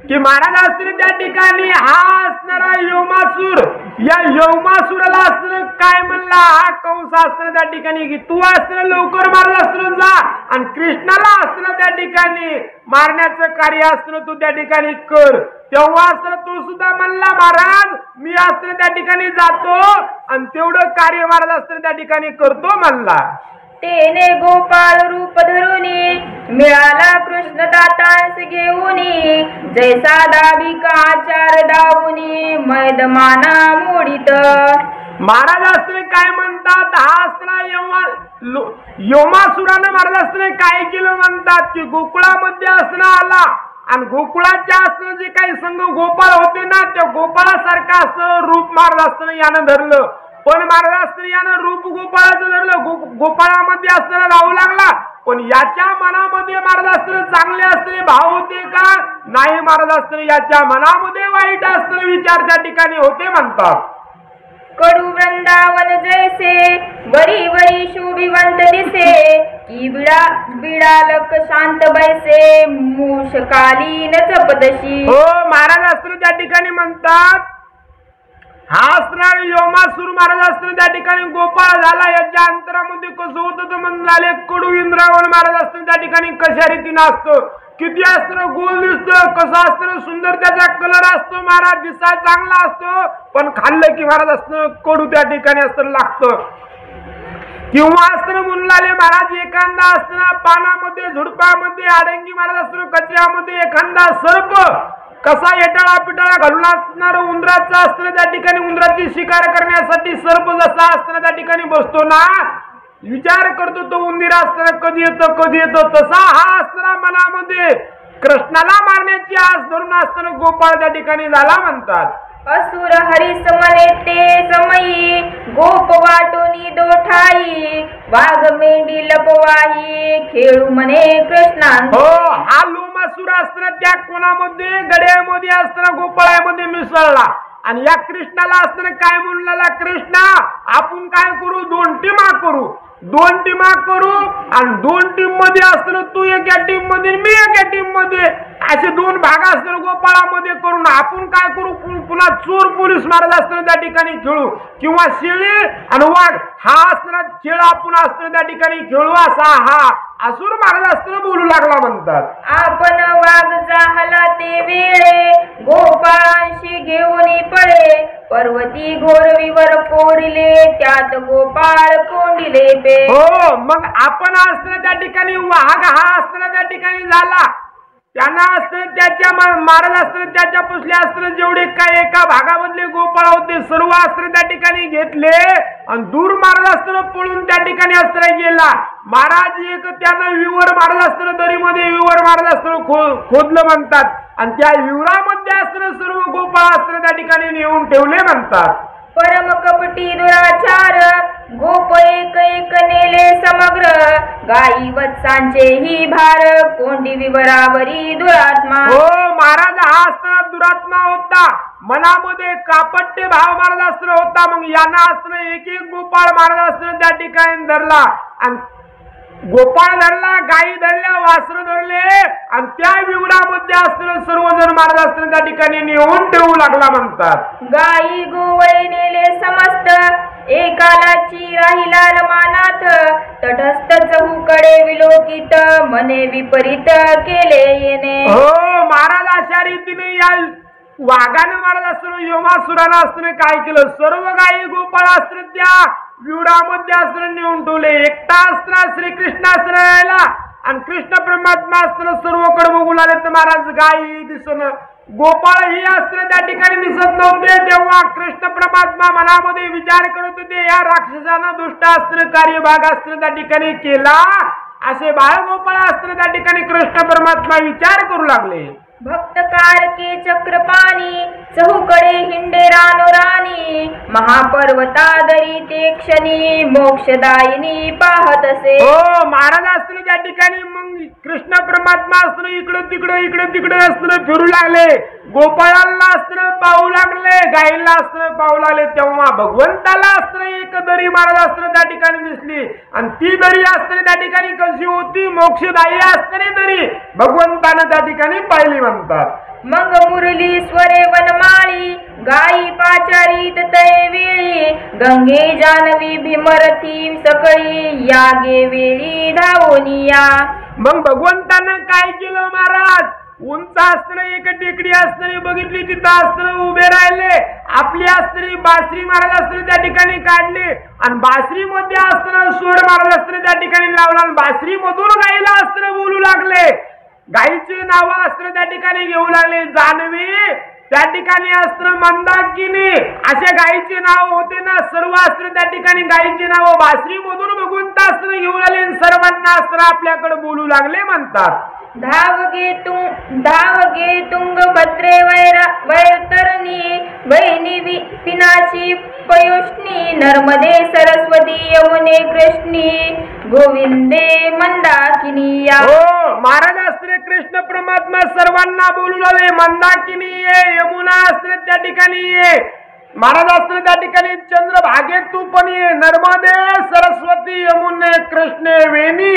की महाराज असताना त्या ठिकाणी हा असणारा योमासूर, या योमासुराला असताना काय म्हणला, हा कंस असताना त्या ठिकाणी की तू असताना लवकर महाराज असताना जा आणि कृष्णाला असताना त्या ठिकाणी मारण्याचं कार्य असताना तू त्या ठिकाणी कर. तेव्हा असताना तो सुद्धा म्हणला, महाराज मी असताना त्या ठिकाणी जातो आणि तेवढं कार्य महाराज असताना त्या ठिकाणी करतो म्हणला. तेने गोपाळ रूप धरुनी मिळाला कृष्ण दातांस घेऊनी, जैसा दाबिका आचार दावुनी मैदमाना मोडित. महाराज असताना काय म्हणतात, हा असताना योमासुरानं महाराज असताना काय केलं म्हणतात की गोकुळामध्ये असताना आला आणि गोकुळाच्या असताना जे काही संघ गोपाळ होते ना त्या गोपाळासारखं असतं रूप महाराज असताना यानं धरलं, पण महाराज असताना यानं रूप गोपाळाचं धरलं, गोपाळामध्ये असताना राहू लागला, पण याच्या मनामध्ये महाराज असताना चांगले असताना भाव होते का नाही, महाराज असताना याच्या मनामध्ये वाईट असताना विचार त्या ठिकाणी होते म्हणतात. कडू वृंदावन जैसे वरी वरी शोभिवंत दिसे, की बिडालक शांत बैसे मूषकालीन चपदशी. हो महाराज असताना त्या ठिकाणी म्हणतात, हा असणार योमासूर महाराज असताना त्या ठिकाणी गोपाळ झाला, याच्या अंतरामध्ये कसं होतं तर म्हणाले कडू इंद्रावण महाराज असताना त्या ठिकाणी कशा रीतीनं असतं, किती असतं गोल दिसतं, कसं असतं सुंदर त्याचा कलर असतो, महाराज दिसा चांगला असतो, पण खाल्लं की महाराज असतं कडू त्या ठिकाणी असतं लागतं. किंवा असतं म्हणून लागले महाराज एखादा असताना पानामध्ये झुडपामध्ये आडंगी महाराज असतं, कचऱ्यामध्ये एखादा सर्प कसा येटाळा पिटाळा घालून असणार उंदराचा असताना त्या ठिकाणी उंदराची शिकार करण्यासाठी सर्प जसा असताना त्या ठिकाणी बसतो ना, विचार करतो तो उंदीर असताना कधी येतो, तसा हा असताना मनामध्ये कृष्णाला मारण्याची आस धरून असताना गोपाळ त्या ठिकाणी झाला म्हणतात. असुर हरीस म्हणे ते समयी गोप वाटुनी दोठाई वाघ मेंढी लपवाही खेळू म्हणे कृष्णांत. हो, हा लोमासूर असताना त्या कोणामध्ये गड्यामध्ये असताना गोपाळामध्ये मिसळला आणि या कृष्णाला असताना काय म्हणला, कृष्णा आपण काय करू, 2 टीमा करू, 2 टीमा करू आणि 2 टीम मध्ये असताना तू एका टीम मध्ये मी एका टीम मध्ये असे 2 भाग असताना गोपाळामध्ये करून आपण काय करू, पुन्हा चोर पोलीस महाराज असताना त्या ठिकाणी खेळू किंवा शेळी आणि वाघ हा असताना खेळ आपण असताना त्या ठिकाणी खेळू असा हा असुर महाराज असताना बोलू लागला म्हणतात. आपण वाघ जाहला ते वेळे गोपाळांशी घेऊन पळे पर्वती घोरवीवर कोरिले त्यात गोपाळ कोंडिले पे. हो, मग आपण असताना त्या ठिकाणी वाघ हा असताना त्या ठिकाणी झाला, त्यांना असताना त्याच्या महाराज असताना त्याच्या पुसल्या असताना जेवढे काय एका भागामधले गोपाळ होते सर्व असताना त्या ठिकाणी घेतले आणि दूर महाराज असताना पळून त्या ठिकाणी असताना गेला. महाराज एक त्यांना विवर महाराज असताना दरीमध्ये विवर महाराज असताना खोदलं म्हणतात आणि त्या विवरामध्ये असताना सर्व गोपाळ असताना त्या ठिकाणी नेऊन ठेवले म्हणतात. परम कपटी दुराचार गोप एक एक नेले समग्र गाई वत्सांचे ही भार कोंडी विवरावरी दुरात्मा. हो, महाराज हा असताना दुरात्मा होता, मनामध्ये कापट्य भाव महाराज असताना होता. मग यांना असताना एक एक गोपाळ महाराज असताना त्या ठिकाणी धरला आणि गोपाळ धरला, गायी धरल्या, वासर धरले आणि त्या विवरामध्ये असताना सर्वजण महाराज असताना त्या ठिकाणी नेऊन ठेवू लागला म्हणतात. गायी गोवळे नेले समस्त एकालाची राहिला रमानाथ तटस्थ चहूकडे विलोकित मने विपरीत केले येणे. हो, महाराज अशा रीतीने या वाघानं महाराज असताना योमासुराला असताना काय केलं, सर्व गायी गोपाळ असताना त्या विवरामध्ये असताना नेऊन ठेवले. एकटा असताना श्रीकृष्ण असताना राहिला आणि कृष्ण परमात्मा असताना सर्वकडे बघू लागले तर महाराज गायी दिसन गोपाळ ही असताना त्या ठिकाणी दिसत नव्हते. तेव्हा कृष्ण परमात्मा मनामध्ये विचार करत होते, या राक्षसानं दुष्ट असताना कार्यभाग असताना त्या ठिकाणी केला असे बाळगोपाळ असताना त्या ठिकाणी कृष्ण परमात्मा विचार करू लागले. भक्त कारके चक्रपाणी चहूकडे हिंडे रानोराणी महापर्वतादरी ते क्षणी मोक्षदायिनी पाहत असे. हो, महाराज असताना त्या ठिकाणी मग कृष्ण परमात्मा असताना इकडे तिकडे असताना फिरू लागले, गोपाळांना असताना पाहू लागले, गायीला असताना पाहू लागले. तेव्हा भगवंताला असताना एक दरी महाराज असताना त्या ठिकाणी दिसली आणि ती दरी असताना त्या ठिकाणी कशी होती, मोक्षदायी असताना दरी भगवंतानं त्या ठिकाणी पाहिली म्हणतात. मग मुरली स्वरे वनमाळी गायी पाचारीत तय वेळी गंगे जानवी भीमरथी सकळी यागे वेळी धावोनिया. मग भगवंतानं काय केलं महाराज, उंच असताना एक टेकडी असताना बघितली, तिथं असताना उभे राहिले, आपली असताना बासरी महाराज असताना त्या ठिकाणी काढली आणि बासरी मध्ये असताना स्वर महाराज असताना त्या ठिकाणी लावला आणि बासरी मधून गायीला असताना बोलू लागले. गायीचे नाव असताना त्या ठिकाणी घेऊ लागले, जान्हवी, त्या ठिकाणी असताना मंदाकिनी असे गायीचे नाव होते ना, सर्व असताना त्या ठिकाणी गायीचे नाव बासरी मधून भगवंत असताना घेऊ लागले, सर्वांना असताना आपल्याकडे बोलू लागले म्हणतात. धावगे तुंग भद्रे वैतरणी वैनी पिनाची पयोष्णी नर्मदे सरस्वती यमुने कृष्णी गोविंदे मंदाकिनी या. हो, महाराज असताना कृष्ण परमात्मा सर्वांना बोलू लागले, मंदाकिनी ये, यमुना असताना त्या ठिकाणी ये, महाराज असताना त्या ठिकाणी चंद्रभागेत तू पण ये, नर्मदे सरस्वती यमुने कृष्णे वेणी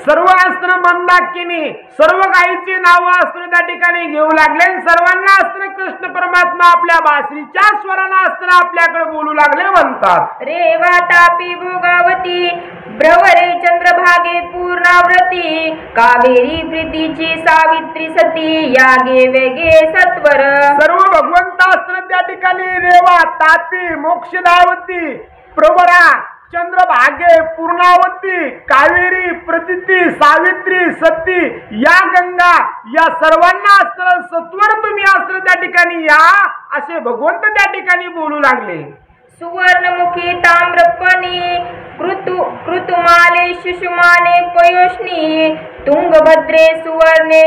सर्व असताना मंदाकिनी सर्व गायीची नावं असताना त्या ठिकाणी घेऊ लागले. सर्वांना असताना कृष्ण परमात्मा आपल्या बासरीच्या स्वराला असताना आपल्याकडे बोलू लागले म्हणतात. रेवा तापी भोगावती भ्रवरे चंद्रभागे पूर्णाव्रती कावेरी प्रीतीची सावित्री सती यागे वेगे सत्वर. सर्व भगवंत असताना त्या ठिकाणी रेवा तापी मोक्षदावती प्रवरा चंद्रभागे पूर्णावती कावेरी प्रतिती सावित्री सती या गंगा या सर्वांना असताना सत्वर तुम्ही असताना त्या ठिकाणी या असे भगवंत त्या ठिकाणी बोलू लागले. सुवर्णमुखी ताम्रपणी कृतुमाले शिशुमाने पयोष्णी तुंगभद्रे सुवर्णे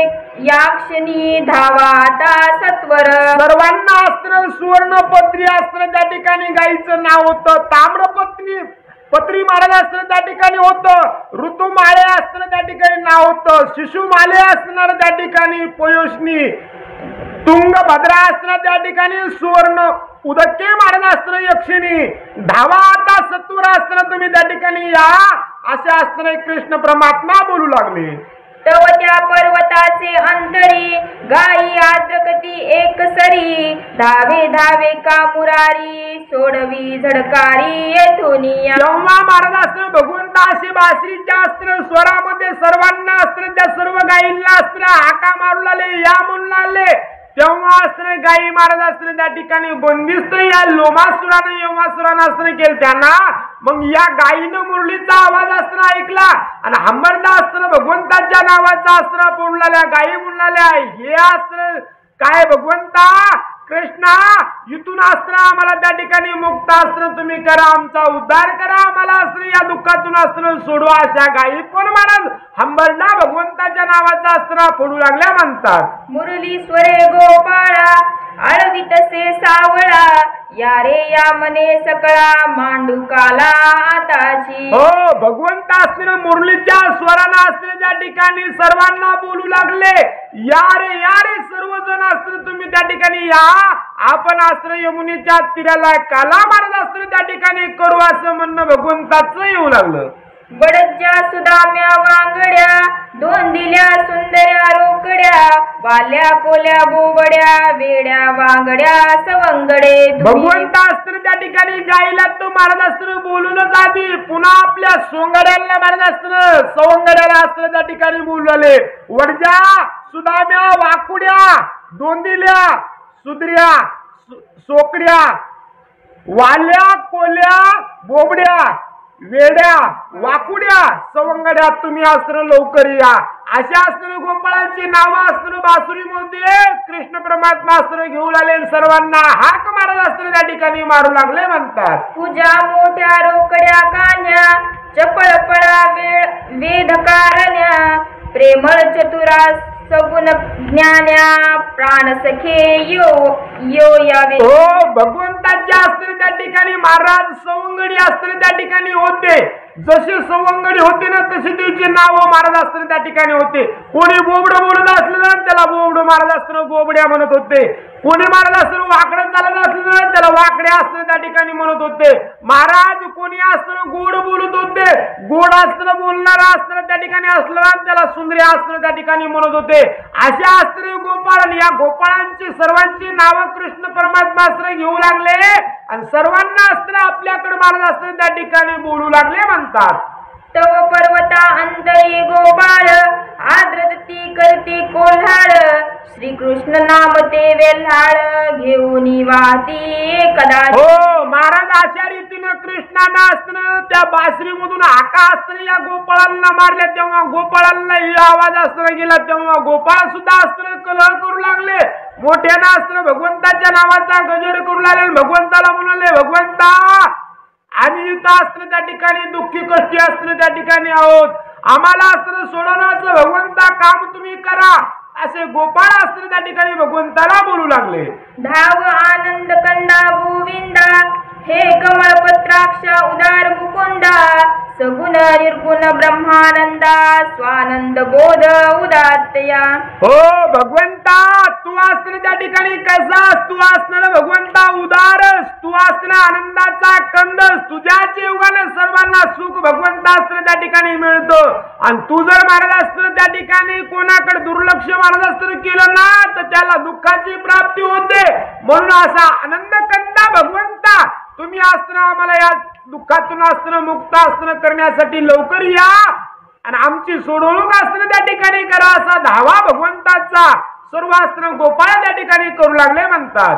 याक्षिणी धावा आता सत्वर. सर्वांना अस्त्र सुवर्णपत्री अस्त्र त्या ठिकाणी गायीचं नाव होतं. पत्री महाराज अस्त्र त्या ठिकाणी होतं. ऋतुमाळे अस्त्र त्या ठिकाणी नाव होतं. शिशुमाले असणार त्या ठिकाणी पयोष्णी. तुंगभद्रा अस्त्र त्या ठिकाणी सुवर्ण. उदके महाराज अस्त्र यक्षिणी. धावा आता सत्वर अस्त्र तुम्ही त्या ठिकाणी या असे अस्त्र कृष्ण परमात्मा बोलू लागले. तव त्या पर्वताचे अंतरी गाई आद्रकती एकसरी धावे धावे का मुरारी सोडवी झडकारी येथोनिया. जेव्हा महाराज अस्त्र भगवंत असे बासरीच्या अस्त्र स्वरामध्ये सर्वांना अस्त्र त्या सर्व गायींना अस्त्र हाका मारू लागले या म्हणून लागले तेव्हा अस्त्र गायी महाराज अस्त्र त्या ठिकाणी बंदिस्त या लोमासुराने यमासुराने अस्त्र केलं त्यांना. मग या गायीनं मुरलीचा आवाज अस्त्र ऐकला आणि हंबरदा अस्त्र भगवंताच्या नावाचा अस्त्र बोलणाऱ्या गायी बोलणाऱ्या हे अस्त्र काय भगवंता कृष्णा इथून अस्त्र आम्हाला त्या ठिकाणी मुक्त अस्त्र तुम्ही करा आमचा उद्धार करा आम्हाला अस्त्र या दुःखातून अस्त्र सोडवा. अशा गायी पण महाराज हंबरदा भगवंताच्या नावाचा अस्त्र फोडू लागल्या म्हणतात. मुरली स्वरे गोपाळा आळवितसे सावळा या रे या मने सकळा मांडुकाला आताची. हो भगवंत अस्त्र मुरलीच्या स्वरानं अस्त्र त्या ठिकाणी सर्वांना बोलू लागले या रे सर्वजण अस्त्र तुम्ही त्या ठिकाणी या आपण अस्त्र यमुनेच्या तीराला काला महाराज अस्त्र त्या ठिकाणी करू असं म्हणणं भगवंताचं येऊ लागलं. बडज्या सुदाम्या वांगड्या दोन दिल्या सुंदर्या रोकड्या वाल्या कोल्या बोबड्या वेड्या वांगड्या सवंगडे. भगवंत अस्त्र त्या ठिकाणी गायला तो महाराज अस्त्र बोलूनच आधी पुन्हा आपल्या सोंगड्याला महाराज अस्त्र सवंगड्याला अस्त्र त्या ठिकाणी बोलू आले. वडज्या सुदाम्या वाकुड्या दोंदिल्या सुद्र्या सोकड्या वाल्या कोल्या बोबड्या वेड्या वाकुड्या सवंगड्या तुम्ही अस्त्र लवकर या. अशा अस्त्र गोपाळांची नाव अस्त्र बासुरीमध्ये कृष्ण परमात्मा अस्त्र घेऊन आले सर्वांना हाक महाराज अस्त्र त्या ठिकाणी मारू लागले म्हणतात. पूजा मोठ्या रोकड्या कान्या चपळपळा वेदकारण्या प्रेमळ चतुरा सगुण ज्ञान्या प्राण सखे यो यावे. हो भगवंताचे अस्त्र त्या ठिकाणी महाराज सवंगडी अस्त्र त्या ठिकाणी होते. जसे सवंगडी होते ना तसे त्याचे नाव महाराज अस्त्र त्या ठिकाणी होते. कोणी बोबड बोलत असलं ना त्याला बोबड महाराज अस्त्र बोबड्या म्हणत होते. कोणी महाराज अस्त्र वाकडं चालत असलं ना त्याला वाकड्या अस्त्र त्या ठिकाणी म्हणत होते. महाराज कोणी अस्त्र गोड बोलत होते गोड अस्त्र बोलणारा अस्त्र त्या ठिकाणी असलं ना त्याला सुंदरी अस्त्र त्या ठिकाणी म्हणत होते. अशा अस्त्र गोपाळ या गोपाळांची सर्वांची नाव कृष्ण परमात्मा अस्त्र घेऊ लागले आणि सर्वांना अस्त्र आपल्याकडे महाराज अस्त्र त्या ठिकाणी बोलू लागले म्हणतात. तव पर्वता अंतरी गोपाळ आद्रती करती कोल्हाळ श्रीकृष्ण नाम ते वेल्हाळ घेऊन वाहती कदाचित. हो महाराज अशा रीतीनं कृष्णानं अस्त्र त्या बासरीमधून हाका अस्त्र या गोपाळांना मारल्या तेव्हा गोपाळांना ही आवाज अस्त्र गेला तेव्हा गोपाळ सुद्धा अस्त्र कलह करू लागले. मोठ्यानं अस्त्र भगवंताच्या नावाचा गजर करू लागले. भगवंताला म्हणाले भगवंता आम्ही इथं अस्त्र त्या ठिकाणी दुःखी कष्टी अस्त्र त्या ठिकाणी आहोत आम्हाला अस्त्र सोडवण्याचं भगवंता काम तुम्ही करा असे गोपाळ अस्त्र त्या ठिकाणी भगवंताला बोलू लागले. धाव आनंद कंदा गोविंदा हे कमळपत्राक्ष उदार मुकुंदा सगुण निर्गुण ब्रह्मानंदा स्वानंद बोध उदात्तया. हो भगवंता तू अस्त्र त्या ठिकाणी कसा तू असणार भगवंता उदारस तू असणार आनंदाचा कंदस तुझ्याच योगाने सर्वांना सुख भगवंता अस्त्र त्या ठिकाणी मिळतं आणि तू जर महाराज अस्त्र त्या ठिकाणी कोणाकडे दुर्लक्ष महाराज अस्त्र केलं ना तर त्याला दुःखाची प्राप्ती होते. म्हणून असा आनंद कंदा भगवंता तुम्ही अस्त्र आम्हाला या दुःखातून अस्त्र मुक्त अस्त्र करण्यासाठी लवकर या आणि आमची सोडवणूक अस्त्र त्या ठिकाणी करा असा धावा भगवंताचा सर्व अस्त्र गोपाळ त्या ठिकाणी करू लागले म्हणतात.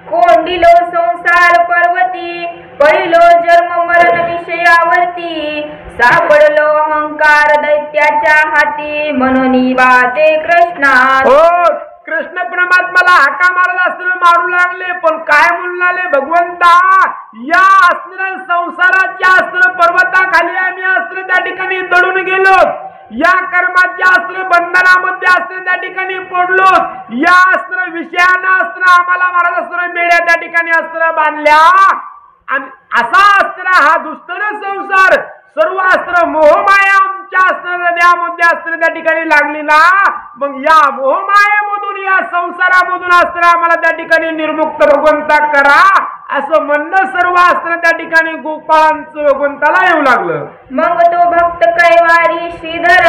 कोंडिलो संसार पर्वती पळिलो जन्म मरण विषयावरती सापडलो अहंकार दैत्याच्या हाती म्हणून वाचे कृष्णा. हो कृष्ण परमात्माला हाका मारत असताना मारू लागले, पण काय म्हणू लागले, भगवंता या असणाऱ्या संसाराच्या असणाऱ्या पर्वताखाली आम्ही असणाऱ्या त्या ठिकाणी दडून गेलो, या कर्माच्या असणाऱ्या बंधनामध्ये असणाऱ्या त्या ठिकाणी पडलो, या असणाऱ्या विषयानं असणाऱ्या आम्हाला महाराज असणाऱ्या मेड्या त्या ठिकाणी असणाऱ्या बांधल्या, आणि असा असणारा हा दुष्टर संसार सर्व अस्त्र मोहमाया आमच्या अस्त्र हृदयामध्ये अस्त्र त्या ठिकाणी लागली ना, मग या मोहमायेमधून या संसारामधून अस्त्र आम्हाला त्या ठिकाणी निर्मुक्त भगवंता करा असं म्हणणं सर्व अस्त्र त्या ठिकाणी गोपाळांचं भगवंताला येऊ लागलं. मग तो भक्त कैवारी श्रीधर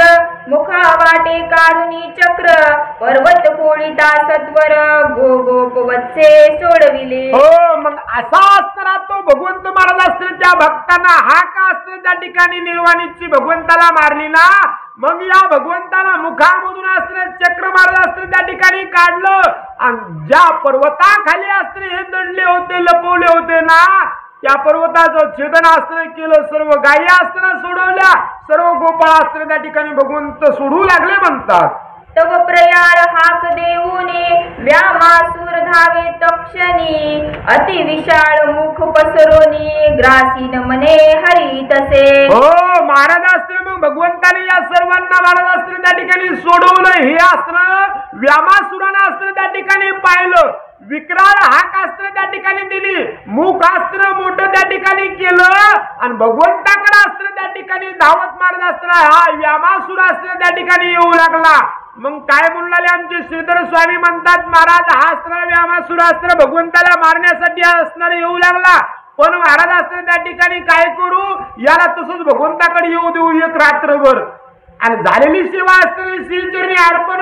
मुखा वाटे काढून चक्र पर्वत कोळीता सत्वर गो गोप वत्से सोडविले. हो, मग असा असताना तो भगवंत महाराज असतो त्या भक्तांना हा का असतो त्या ठिकाणी निर्वाणीची भगवंताला मारली ना, मग या भगवंताला मुखामधून असणे चक्र महाराज असतो त्या ठिकाणी काढलं, आणि ज्या पर्वताखाली असणे हे दडले होते लपवले होते ना, त्या पर्वताचं छेदन अस्त्र केलं, सर्व गायी अस्त्र सोडवल्या, सर्व गोपाळ अस्त्र त्या ठिकाणी भगवंत सोडू लागले म्हणतात. तव प्रयाळ हाक देऊने व्यामासूर धावे तक्षणी अति विशाळ मुख पसरोनी ग्रासीन मने हरी तसे. हो, महाराज अस्त्र मग भगवंताने या सर्वांना महाराज अस्त्र त्या ठिकाणी सोडवलं. हे अस्त्र व्यामासुरानं अस्त्र त्या ठिकाणी पाहिलं, विक्राळ हाक अस्त्र त्या ठिकाणी दिली, मुख अस्त्र मोठं त्या ठिकाणी केलं, आणि भगवंताकडे अस्त्र त्या ठिकाणी धावत महाराज अस्त्र हा व्यामासुर अस्त्र त्या ठिकाणी येऊ लागला. मग काय म्हणले आमचे श्रीधर स्वामी म्हणतात, महाराज हा अस्त्र व्यामासुर अस्त्र भगवंताला मारण्यासाठी असणार येऊ लागला, पण महाराज अस्त्र त्या ठिकाणी काय करू, याला तसंच भगवंताकडे येऊ देऊ एक रात्रभर, आणि झालेली सेवा अस्त्र श्रीचरणी अर्पण